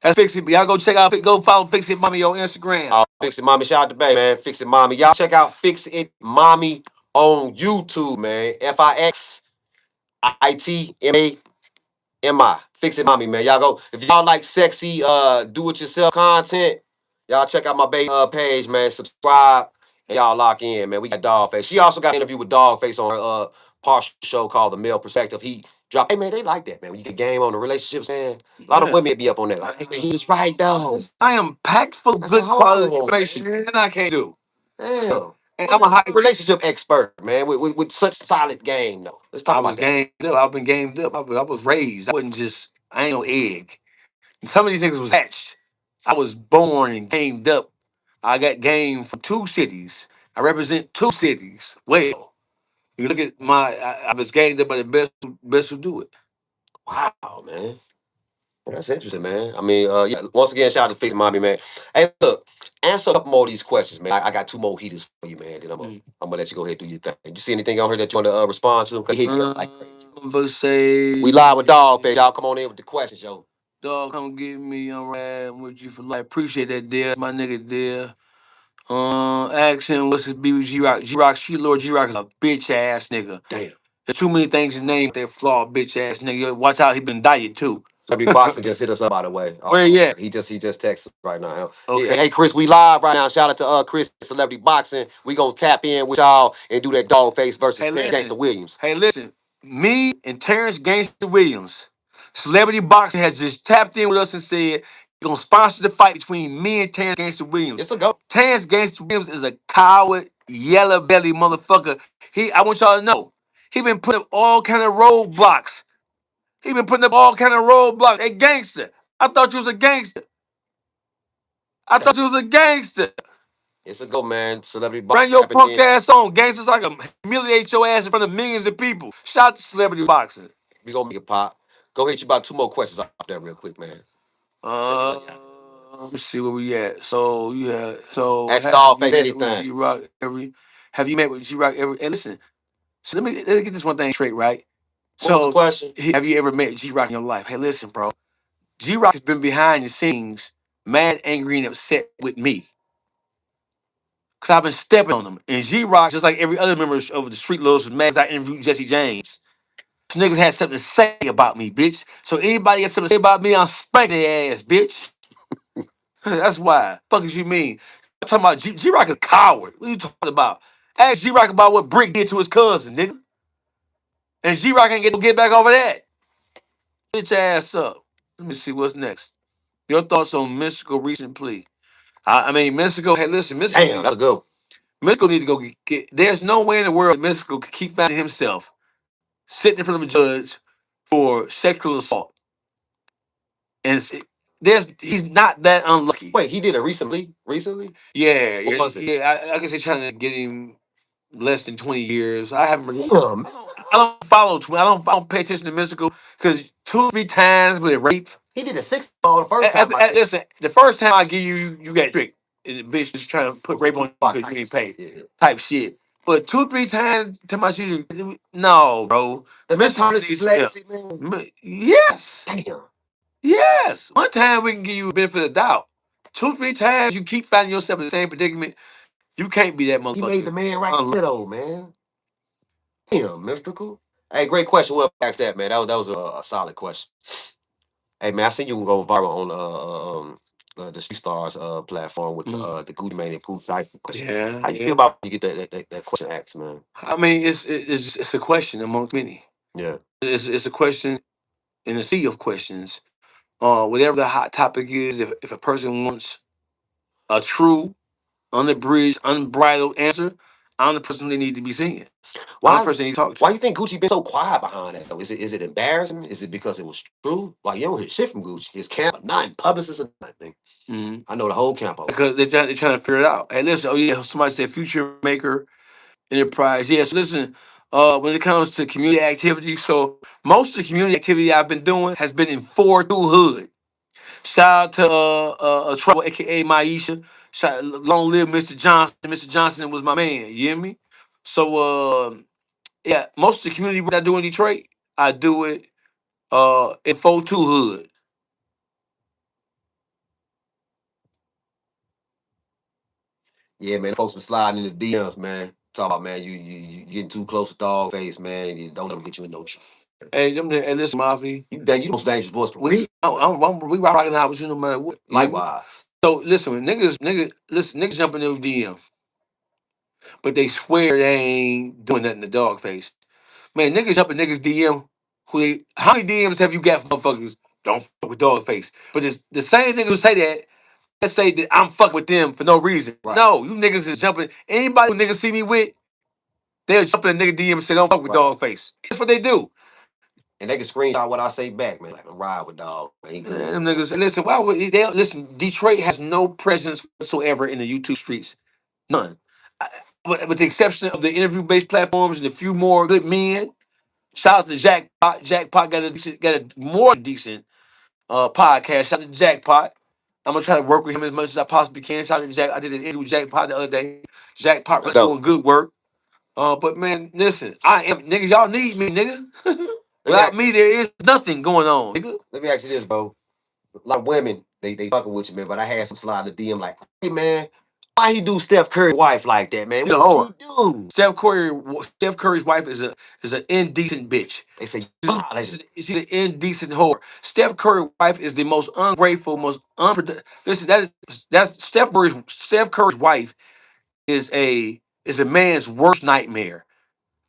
That's Fix It. Y'all go check out, go follow Fix It Mommy on Instagram. Fix It Mommy, shout out to Bay, man. Fix It Mommy, y'all check out Fix It Mommy on YouTube, man. FIXITMAMI. Fix It Mommy, man. Y'all go if y'all like sexy do it yourself content. Y'all check out my baby page, man. Subscribe and y'all lock in, man. We got Dawgface. She also got an interview with Dawgface on her partial show called The Male Perspective. He dropped, hey man, they like that, man. When you get game on the relationships, man. A lot of women be up on that. Like, hey, man, he was right though. I am packed full of I good said, hold quality on, information. man. And I can't do. Damn. And I'm a What high relationship expert, man, with such solid game, though. Let's talk I about was that. gamed up. I've been gamed up. I was raised. I wasn't just, I ain't no egg. Some of these niggas was hatched. I was born and gamed up. I got game from 2 cities. I represent 2 cities. Well, you look at I was gamed up by the best who do it. Wow, man. That's interesting, man. I mean, yeah. Once again, shout out to Fix Mommy, man. Hey, look, answer a couple more of these questions, man. I got 2 more heaters for you, man. Then I'm gonna let you go ahead and do your thing. You see anything on here that you want to respond to? Say We live with Dawgface. Y'all come on in with the questions, yo. dog, come get me. I'm riding with you for life. Appreciate that, dear. My nigga, dear. Action. What's his BB G Rock? G Rock, she Lord G Rock is a bitch ass nigga. Damn. There's too many things to name that flawed bitch ass nigga. Watch out, he been dieted too. Celebrity Boxing just hit us up, by the way. Where he at? He just texted right now. Okay. Hey, Chris, we live right now. Shout out to Chris, Celebrity Boxing. We gonna tap in with y'all and do that Dawgface versus Hey, Terrence Gangster listen. Williams. Hey, listen. Me and Terrence Gangster Williams, Celebrity Boxing has just tapped in with us and said we're gonna sponsor the fight between me and Terrence Gangster Williams. It's a go. Terrence Gangster Williams is a coward, yellow belly motherfucker. I want y'all to know, he been putting up all kind of roadblocks. He been putting up all kind of roadblocks. Hey, gangster, I thought you was a gangster. I thought you was a gangster. It's a go, man. Celebrity Bring Boxing your tapping punk in. ass on, gangsters. I can humiliate your ass in front of millions of people. Shout out to Celebrity Boxing. We gonna make it pop. Go hit you about 2 more questions off there real quick, man. Let me see where we at. So yeah, so Ask have Dawgface you met with anything. G-Rock every? Have you met with G-Rock every? And listen, so let me get this one thing straight, right? What was the So question? have you ever met G-Rock in your life? Hey, listen, bro. G-Rock has been behind the scenes, mad, angry, and upset with me. Cause I've been stepping on him. And G-Rock, just like every other member of the Street Lords, was mad as I interviewed Jesse James. These niggas had something to say about me, bitch. So anybody got something to say about me, I'm spanking their ass, bitch. That's why. Fuck as you mean? I'm talking about G-Rock is a coward. What are you talking about? Ask G-Rock about what Brick did to his cousin, nigga. And G-Rock ain't get back over that. Bitch ass up. Let me see what's next. Your thoughts on Mystical recent plea? I mean, Mystical. Hey, listen, Mystical. Damn, that's a good one. Mystical need to go get. There's no way in the world Mystical could keep finding himself sitting in front of a judge for sexual assault, and he's not that unlucky. Wait, he did it recently? Recently? Yeah, What was it? yeah. I guess they're trying to get him less than 20 years. I haven't really. Damn, I don't follow. I don't pay attention to Mystical because 2 3 times with rape. he did a 6 ball the first time. Listen, the first time I give you, you got tricked. And the bitch is trying to put rape on you because you ain't paid. Yeah. Type shit. But 2 3 times to my shit, no, bro. Does that tarnish his legacy, man? Yes. Damn. Yes. One time we can give you a benefit of the doubt. Two, three times you keep finding yourself in the same predicament. You can't be that He made the motherfucker. man right there though, man. Damn, mystical. Hey, great question. We'll ask that, man. That was a solid question. Hey, man, I seen you go viral on the Street Stars platform with Mm. the Gucci Mane and Pooh Tyson question. Yeah, How you feel yeah. about when you get that question asked, man? I mean, it's a question amongst many. Yeah. It's a question in a sea of questions. Whatever the hot topic is, if a person wants a true, unabridged, unbridled answer, I'm the person they need to be seeing. I'm the Why is person they need to talk to. why you think Gucci been so quiet behind that though? Is it embarrassing? Is it because it was true? Like you don't hear shit from Gucci. His camp, nothing, publicists or nothing. Mhm. I know the whole camp over. Because they're trying to figure it out. Hey, listen, oh yeah, somebody said future maker enterprise. Yes, listen, when it comes to community activity, so most of the community activity I've been doing has been in 4-2 hood. Shout out to Trouble, aka Maisha. Long live Mr. Johnson. Mr. Johnson was my man. You hear me? So yeah, most of the community work I do in Detroit, I do it in 4-2 hood. Yeah, man. Folks been sliding in the DMs, man. Talk about man, you getting too close with Dawgface, man. You don't ever get you in no trouble. Hey, hey, listen, Mafi. You the most dangerous voice for real. We, we rocking out with you no matter what. You hear me? Likewise. So listen, when niggas jump in those DM, but they swear they ain't doing nothing to dog face. Man, niggas jump in niggas DM. How many DMs have you got from motherfuckers? Don't fuck with dog face. But it's the same niggas who say that. Let's say that I'm fucking with them for no reason. Right. No, you niggas is jumping. Anybody who niggas see me with, they'll jump in a nigga DM and say don't fuck with Right. dog face. That's what they do. And they can screenshot what I say back, man. Like a ride with dog. Man, he Man, good. them niggas, listen, why would they listen? Detroit has no presence whatsoever in the YouTube streets. None. I- with the exception of the interview-based platforms and a few more good men. Shout out to Jackpot. Jackpot got a more decent podcast. Shout out to Jackpot. I'm gonna try to work with him as much as I possibly can. Shout out to Jack. I did an interview with Jackpot the other day. Jackpot I really know. doing good work. But man, listen, I am niggas. Y'all need me, nigga. Let me ask, Without me, there is nothing going on, nigga. let me ask you this, bro. A lot of women, they fucking with you, man. But I had some slide in the DM like, hey man, why he do Steph Curry wife like that, man? You know, What hold did he do? Steph Curry's wife is an indecent bitch. They say She's, violated. she's an indecent whore. Steph Curry's wife is the most ungrateful, most unproductive. Listen, that's Steph Curry's wife is a man's worst nightmare.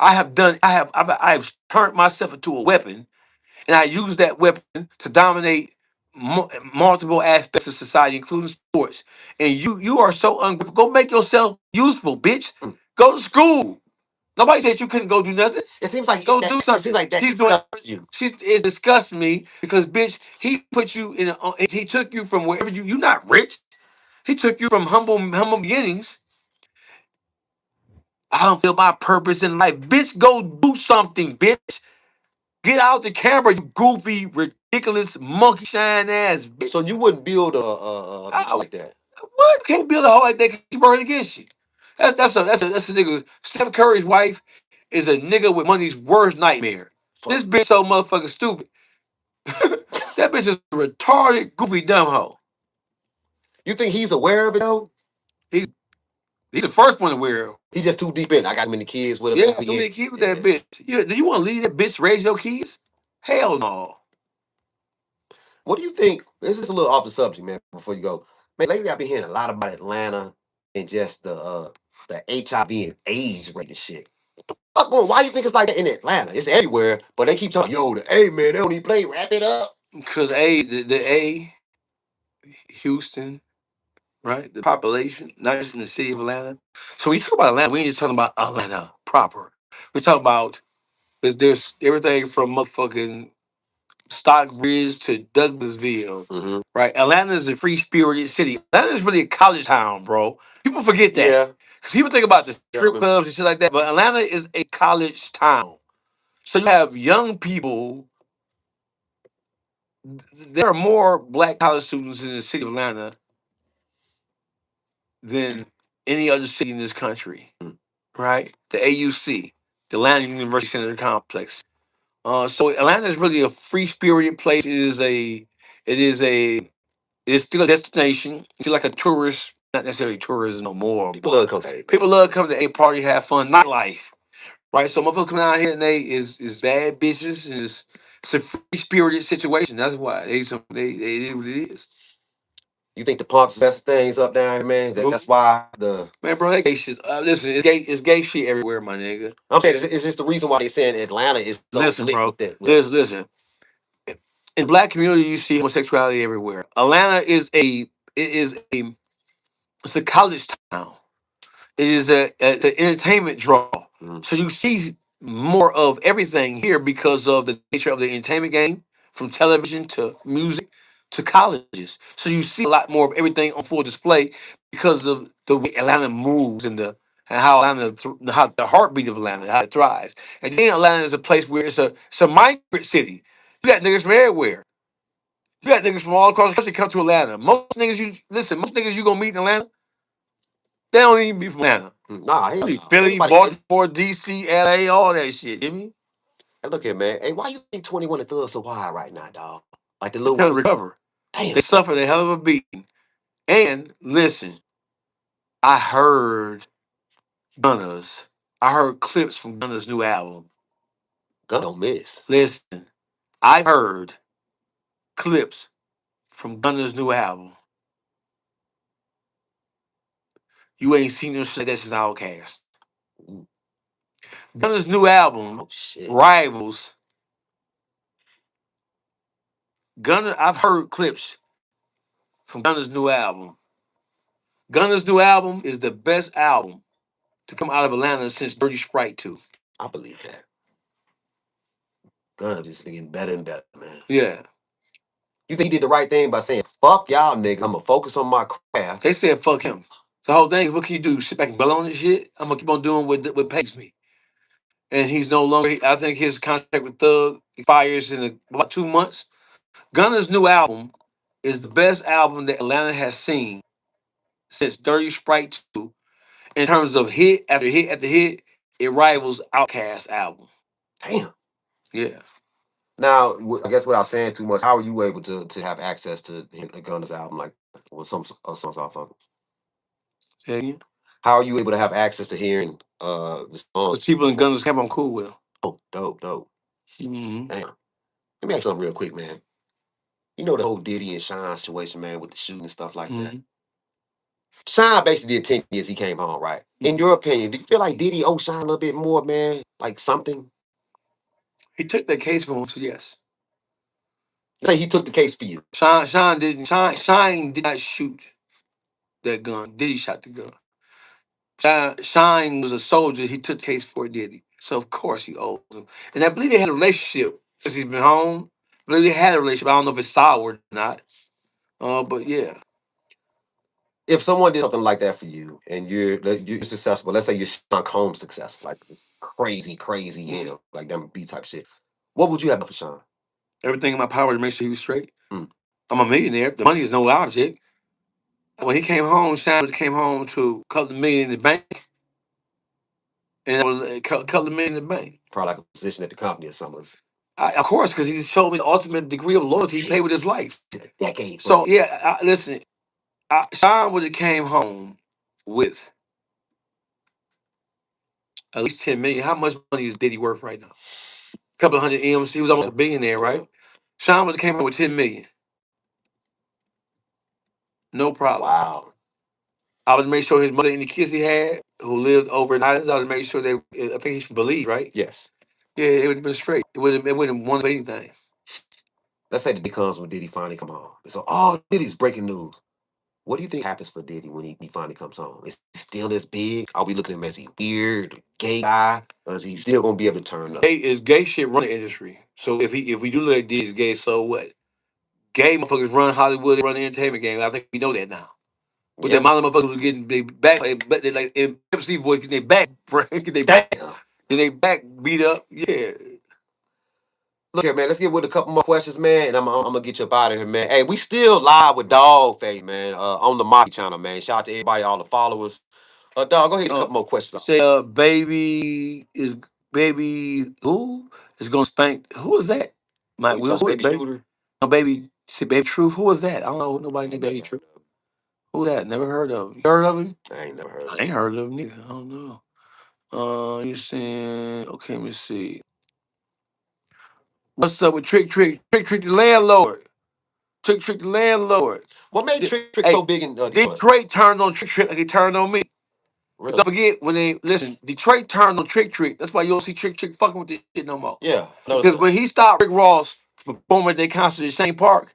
I have turned myself into a weapon, and I use that weapon to dominate multiple aspects of society, including sports. And you are so ungrateful. Go make yourself useful, bitch. Mm. Go to school. Nobody said you couldn't go do nothing. It seems like Go that. do It seems something. like that She's doing. disgusts you. It disgusts me because bitch, he put you in. He took you from wherever you're not rich. He took you from humble beginnings. I don't feel my purpose in life. Bitch, go do something, bitch. Get out the camera, you goofy, ridiculous, monkey shine ass So bitch. you wouldn't build a hoe How? like that. What? Can't build a hoe like that 'cause she working against you. That's a nigga. Steph Curry's wife is a nigga with money's worst nightmare. Fuck. This bitch so motherfucking stupid. That bitch is a retarded, goofy, dumb hoe. You think he's aware of it though? He, he's the first one to wear her. He's just too deep in. I got too many kids with him. Yeah, He so many ain't- kids with that yeah. bitch. Do you want to leave that bitch raise your kids? Hell no. What do you think? This is a little off the subject, man. Before you go, man. Lately, I've been hearing a lot about Atlanta and just the HIV and AIDS rate and shit. Fuck, boy, why you think it's like that in Atlanta? It's everywhere, but they keep talking. Yo, the A man, they don't even play. Wrap it up. Because the Houston, right? The population, not just in the city of Atlanta. So when you talk about Atlanta, we ain't just talking about Atlanta proper. We talk about there's everything from motherfucking Stockbridge to Douglasville, Mm-hmm. right? Atlanta is a free spirited city. Atlanta is really a college town, bro. People forget that. Yeah. 'Cause people think about the strip Yeah. clubs and shit like that, but Atlanta is a college town. So you have young people. There are more black college students in the city of Atlanta than any other city in this country, right? The AUC, the Atlanta University Center Complex. So Atlanta is really a free spirited place. It is It is a it's still a destination. It's still like a tourist, not necessarily tourism no more. People love But to come to people love coming to a party, have fun, nightlife. Right? So motherfuckers come out here and they is bad bitches and it's a free spirited situation. That's why they it is what it is. You think the punks mess things up down here, man? That's why the Man, bro, that gay shit. Listen, it's gay shit everywhere, my nigga. I'm saying is this the reason why they saying Atlanta is so Listen, lit bro. with that? Listen. In the black community, you see homosexuality everywhere. Atlanta is it's a college town. It is the entertainment draw. Mhm. So you see more of everything here because of the nature of the entertainment game, from television to music to colleges. So you see a lot more of everything on full display because of the way Atlanta moves and how how the heartbeat of Atlanta, how it thrives. And then Atlanta is a place where it's a migrant city. You got niggas from everywhere. You got niggas from all across the country come to Atlanta. Most niggas you gonna meet in Atlanta, they don't even be from Atlanta. Nah, hell no. Philly, Anybody? Baltimore, DC, LA, all that shit. You hear me? Hey, look here, man. Hey, why you think 21 and Thug so high right now, dog? Like the They little trying to Wayne. recover. Damn. They suffered a hell of a beating. And listen, I heard Gunna's. I heard clips from Gunna's new album. Gun don't miss. Listen, I heard clips from Gunna's new album. You ain't seen no shit like that since Outkast. Ooh, Gunna's new album oh shit. rivals Gunna. I've heard clips from Gunna's new album. Gunna's new album is the best album to come out of Atlanta since Dirty Sprite 2. I believe that. Gun just been getting better and better, man. Yeah. You think he did the right thing by saying, fuck y'all niggas, I'm gonna focus on my craft. They said fuck him. The whole thing is what can you do? Sit back and dwell on this shit? I'm gonna keep on doing what pays me. And he's no longer I think his contract with Thug expires in about 2 months. Gunna's new album is the best album that Atlanta has seen since Dirty Sprite 2. In terms of hit after hit after hit, it rivals Outkast album. Damn. Yeah. Now, I guess without saying too much, how are you able to have access to Gunna's album like with some songs off of it? Yeah, yeah. How are you able to have access to hearing the Because songs? people in Gunna's camp, I'm cool with them. Oh, dope, dope. Mm-hmm. Damn. Let me ask you something real quick, man. You know the whole Diddy and Shine situation, man, with the shooting and stuff like that. Mm-hmm. Shine basically did 10 years he came home, right? In your opinion, do you feel like Diddy owed Shine a little bit more, man? Like something? He took that case from him, so yes. Say he took the case for you. Shine did not shoot that gun. Diddy shot the gun. Shine was a soldier. He took case for Diddy. So of course he owes him. And I believe they had a relationship since he's been home. I believe they had a relationship. I don't know if it's soured or not. But yeah. If someone did something like that for you and you're successful, let's say you're Sean Combs successful, like this crazy, crazy, like them B type shit. What would you have done for Sean? Everything in my power to make sure he was straight. Mm. I'm a millionaire. The money is no object. When he came home, Shine came home to a couple of million in the bank. And it was a couple of million in the bank. Probably like a position at the company or something. Of course, because he showed me the ultimate degree of loyalty he paid with his life. Decades. So yeah, listen, Sean would have came home with at least 10 million. How much money is Diddy worth right now? A couple of hundred M's. He was almost a billionaire, right? Sean would have came home with 10 million. No problem. Wow. I would make sure his mother and the kids he had who lived over in Islands, I would make sure they. I think he's from Belize, right? Yes. Yeah, it would have been straight. It wouldn't want anything. Let's say the day comes when Diddy finally come home. So, oh, Diddy's breaking news. What do you think happens for Diddy when he finally comes home? Is he still as big? Are we looking at him as a weird gay guy? Or is he still gonna be able to turn up? Gay shit run the industry. So if we do look at Diddy's gay, so what? Gay motherfuckers run Hollywood, they run the entertainment game. I think we know that now. But the Yeah. amount of motherfuckers was getting they back, but they like in MC voice, getting they back, getting Damn. they back beat up. Yeah. Look here, man. Let's get with a couple more questions, man, and I'm gonna get you up out of here, man. Hey, we still live with Dawgface, man, on the Mafi Channel, man. Shout out to everybody, all the followers. Dog, go ahead, a couple more questions. Say, baby, who is gonna spank? Who is that? Mike Who you Will talking, Smith, Baby baby. Shooter? No, baby. See, Baby Truth, who was that? I don't know nobody named Baby Truth. Who that? Never heard of him. You heard of him? I ain't never heard I of ain't him. heard of him neither. I don't know. You saying okay, let me see. What's up with Trick Trick? Trick Trick the landlord. Trick Trick the landlord. What made Di- Trick Trick Hey, so big in Detroit? Detroit turned on Trick Trick like they turned on me. 'Cause Really? don't forget when they listen, Detroit turned on Trick Trick. That's why you don't see Trick Trick fucking with this shit no more. Yeah, I noticed Because that. when he stopped Rick Ross from performing at their concert at Shane Park,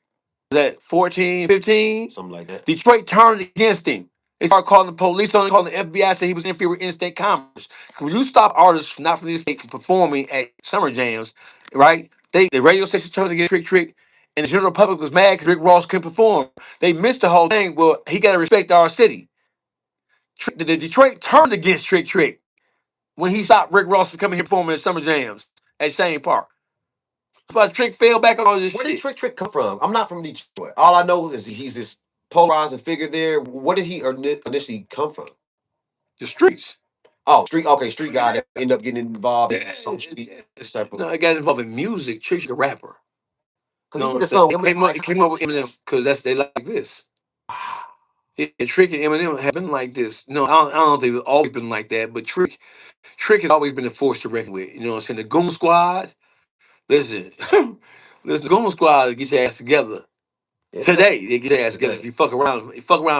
was that 14, 15? Something like that. Detroit turned against him. They started calling the police on him, calling the FBI, said he was interfering with interstate commerce. 'Cause when you stop artists not from this state from performing at summer jams, right? The radio station turned against Trick Trick, and the general public was mad because Rick Ross couldn't perform. They missed the whole thing. Well, he got to respect our city. The Detroit turned against Trick Trick when he stopped Rick Ross from coming here performing at summer jams at Shane Park. That's why Trick fell back on all this Where did shit. Trick Trick come from? I'm not from Detroit. All I know is he's this polarizing figure there. Where did he initially come from? The streets. Oh, street. Okay, street guy that ended up getting involved in Yeah, some street type no, of. I got involved in music. Trick's a rapper. Because You he know did what a I'm saying? song. It Eminem, came up. like, It how came up this with thing? Eminem because that's they like this. Yeah, Trick and Eminem have been like this. No, I don't think they've always been like that. But Trick has always been a force to reckon with. You know what I'm saying? The Goon Squad. Listen, listen. The Goon Squad get your ass together Yeah, today. They get their ass together. If today. you fuck around,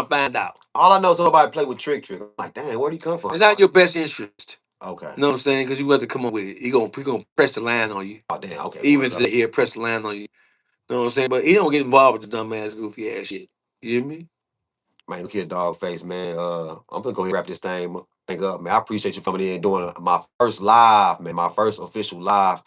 and find out. All I know is somebody played with Trick Trick. I'm like, dang, where'd he come from? It's not in your best interest. Okay. You know what I'm saying? Because you have to come up with it. He gonna press the line on you. Oh, damn. Okay, Even word up. today, he'll press the line on you. You know what I'm saying? But he don't get involved with the dumb ass goofy ass shit. You hear me? Man, look here, Dawgface, man. I'm gonna go ahead and wrap this thing up, man. I appreciate you coming in and doing my first live, man. My first official live.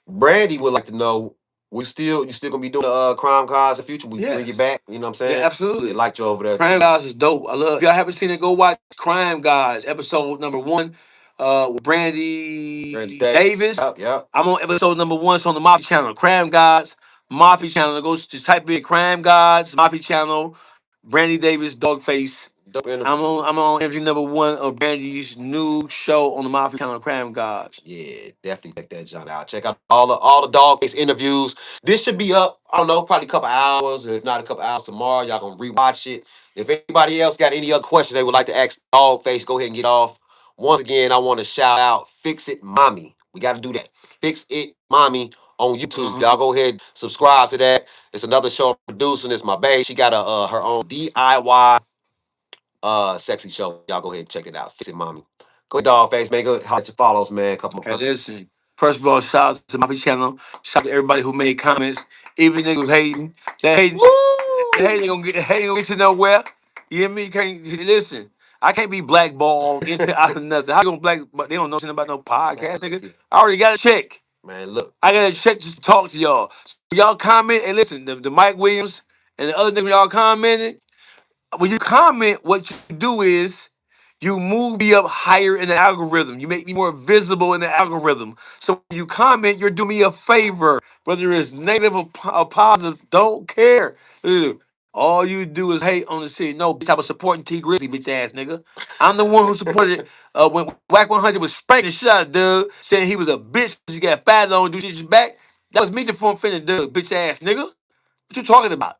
Brandy would like to know, you still gonna be doing the crime cars in the future? We bring you Yes. back. You know what I'm Yeah, saying? They absolutely. liked you over there. Crime Guys is dope. I love. If y'all haven't seen it, go watch Crime Guys episode number 1. With Brandy Brandy Davis. Davis. Yep, yep. I'm on episode number 1. It's on the Mafi Channel. Crime Guys, Mafi Channel. Go just type in Crime Guys, Mafi Channel, Brandy Davis, Dogface. Dope interview. I'm on interview number 1 of Brandy's new show on the Mafi Channel, Crime Gods. Yeah, definitely check that junk out. Check out all the Dogface interviews. This should be up, I don't know, probably a couple hours, if not a couple hours tomorrow. Y'all gonna rewatch it. If anybody else got any other questions they would like to ask Dogface, go ahead and get off. Once again, I want to shout out Fix It Mommy. We got to do that. Fix It Mommy on YouTube. Y'all go ahead, subscribe to that. It's another show I'm producing. It's my babe. She got her own DIY sexy show. Y'all go ahead and check it out. Fix It Mommy. Go ahead, Dogface, man. Go ahead, your follows, man. A couple more Hey, times. listen. First of all, shout out to my channel. Shout out to everybody who made comments. Even niggas hating. That hating, that Woo! hating gonna get you nowhere. You hear me? You can't listen. I can't be blackballed into out of nothing. How you gonna black? But they don't know nothing about no Man, podcast, look nigga. here. I already got a check. Man, look. I got a check just to talk to y'all. So y'all comment and listen. The Mike Williams and the other nigga y'all commented. When you comment, what you do is you move me up higher in the algorithm. You make me more visible in the algorithm. So when you comment, you're doing me a favor, whether it's negative or positive. Don't care. Ugh. All you do is hate on the city. No, bitch, I was supporting T Grizzly, bitch ass nigga. I'm the one who supported when Whack 100 was spanking the shit out of Doug, saying he was a bitch because he got fat on do shit back. That was me to form finna Doug, bitch ass nigga. What you talking about?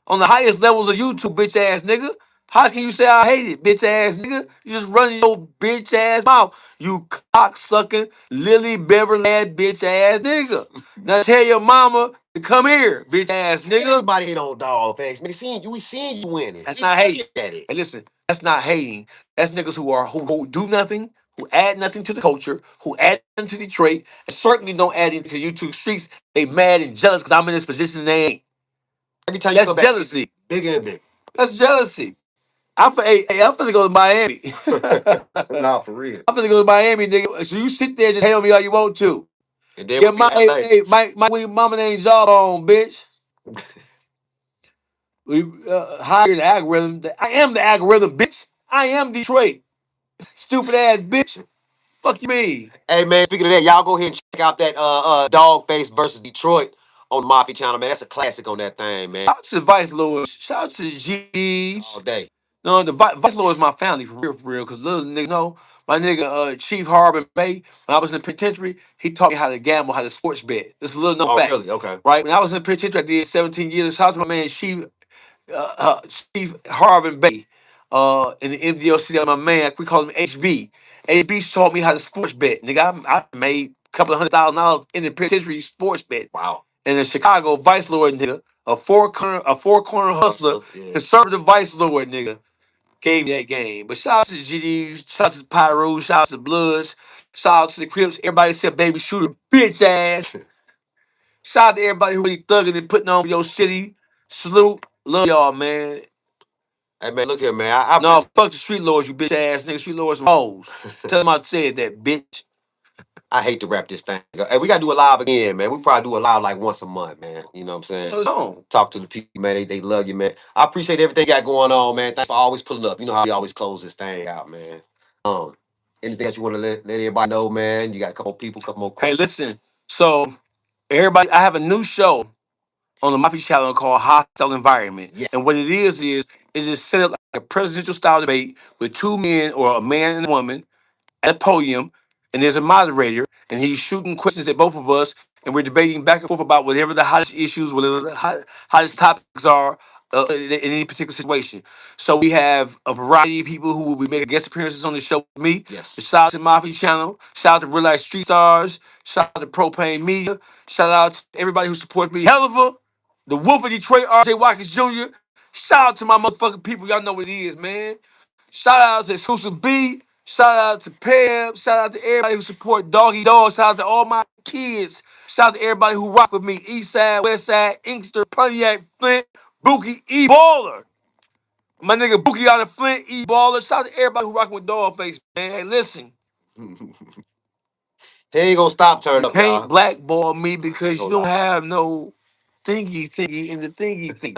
On the highest levels of YouTube, bitch ass nigga. How can you say I hate it, bitch ass nigga? You just running your bitch ass mouth. You cock sucking, Lily Beverly ass bitch ass nigga. Now tell your mama to come here, bitch ass nigga. Everybody hit on Dogface. Man, we seeing you winning. That's We not hating. looking at it. Hey, listen, that's not hating. That's niggas who do nothing, who add nothing to the culture, who add nothing to Detroit, and certainly don't add anything to YouTube streets. They mad and jealous because I'm in this position and they ain't. Every time you That's come back, jealousy. bigger and bigger. That's jealousy. I'm finna go to Miami. Nah, for real. I'm finna go to Miami, nigga. So you sit there and tell me all you want to. And then Yeah, we my be hey, LA. hey, my mama named Jawbone, bitch. We hired the algorithm. I am the algorithm, bitch. I am Detroit. Stupid ass bitch. Fuck you mean? Hey man, speaking of that, y'all go ahead and check out that Dogface versus Detroit on the Mafi channel, man. That's a classic on that thing, man. Shout out to Vice Lords. Shout out to the All G's. day. No, the Vice Lord is my family for real, because little niggas know My nigga Chief Harbin Bay, when I was in the penitentiary, he taught me how to gamble, how to sports bet. This is a little known Oh, fact. really? Okay. Right? When I was in the penitentiary, I did 17 years. Shout out to my man Chief Harvin Bay in the MDLC. My man, we call him HB. HB taught me how to sports bet. Nigga, I made a couple of $100,000 in the penitentiary sports bet. Wow. And the Chicago vice lord nigga, a four corner hustler, Yeah. conservative vice lord nigga, gave me that game. But shout out to the GDs, shout out to the Pyros, shout out to the Bloods, shout out to the Crips, everybody except Baby Shooter, bitch ass. Shout out to everybody who really thugging and putting on for your city. Salute. Love y'all, man. Hey man, look here, man. I No, fuck the street lords, you bitch ass nigga. Street lords some hoes. Tell them I said that, bitch. I hate to wrap this thing up. Hey, we gotta do a live again, man. We probably do a live like once a month, man. You know what I'm saying? What's on? Talk to the people, man. They love you, man. I appreciate everything you got going on, man. Thanks for always pulling up. You know how we always close this thing out, man. Um, Anything else you want to let everybody know, man? You got a couple people, couple more Hey, questions. listen. So, everybody, I have a new show on the Mafi Channel called Hostile Environment. Yes. And what it is just set up like a presidential style debate with two men or a man and a woman at a podium, and there's a moderator, and he's shooting questions at both of us, and we're debating back and forth about whatever the hottest issues, whatever the hottest topics are in any particular situation. So we have a variety of people who will be making guest appearances on the show with me. Yes. Shout out to Mafi Channel. Shout out to Real Life Street Stars. Shout out to Propane Media. Shout out to everybody who supports me. Helliver, the Wolf of Detroit, R.J. Watkins Jr. Shout out to my motherfucking people. Y'all know what it is, man. Shout out to Exclusive B. Shout out to Pam. Shout out to everybody who support Doggy Dog. Shout out to all my kids. Shout out to everybody who rock with me. East Side, West Side, Inkster, Pontiac, Flint, Bookie, E Baller. My nigga Bookie out of Flint, E Baller. Shout out to everybody who rocking with Dawgface, man. Hey, listen. He ain't gonna stop turning You up, can't y'all. blackball me because you No don't lie. have no thingy in the thingy.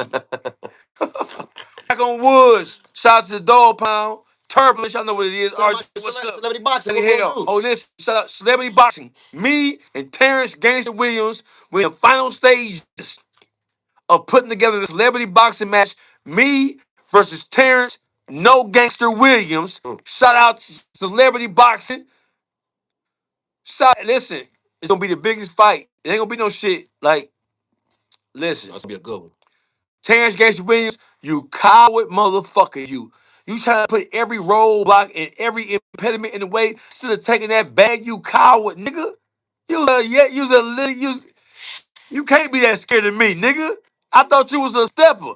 Back on Woods. Shout out to the Dog Pound. Turbulence, y'all know what it is. RJ, what's up? Celebrity boxing. Hey, What we gonna hell. do? Oh, this shout out Celebrity Boxing. Me and Terrence Gangster Williams, we're in the final stages of putting together the celebrity boxing match. Me versus Terrence No Gangster Williams. Shout out to Celebrity Boxing. Listen, it's gonna be the biggest fight. It ain't gonna be no shit like, listen. That's gonna be a good one. Terrence Gangster Williams, you coward motherfucker, you. You trying to put every roadblock and every impediment in the way instead of taking that bag, you coward, nigga. You can't be that scared of me, nigga. I thought you was a stepper.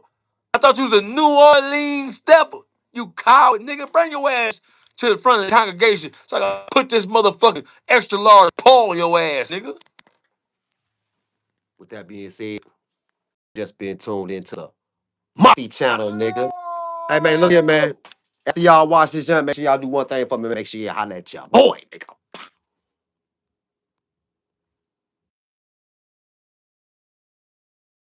I thought you was a New Orleans stepper. You coward, nigga. Bring your ass to the front of the congregation so I can put this motherfucking extra large paw on your ass, nigga. With that being said, just been tuned into the Mafi Channel, nigga. Hey man, look here, man. After y'all watch this, young, make sure y'all do one thing for me. Make sure you holler at your boy, nigga.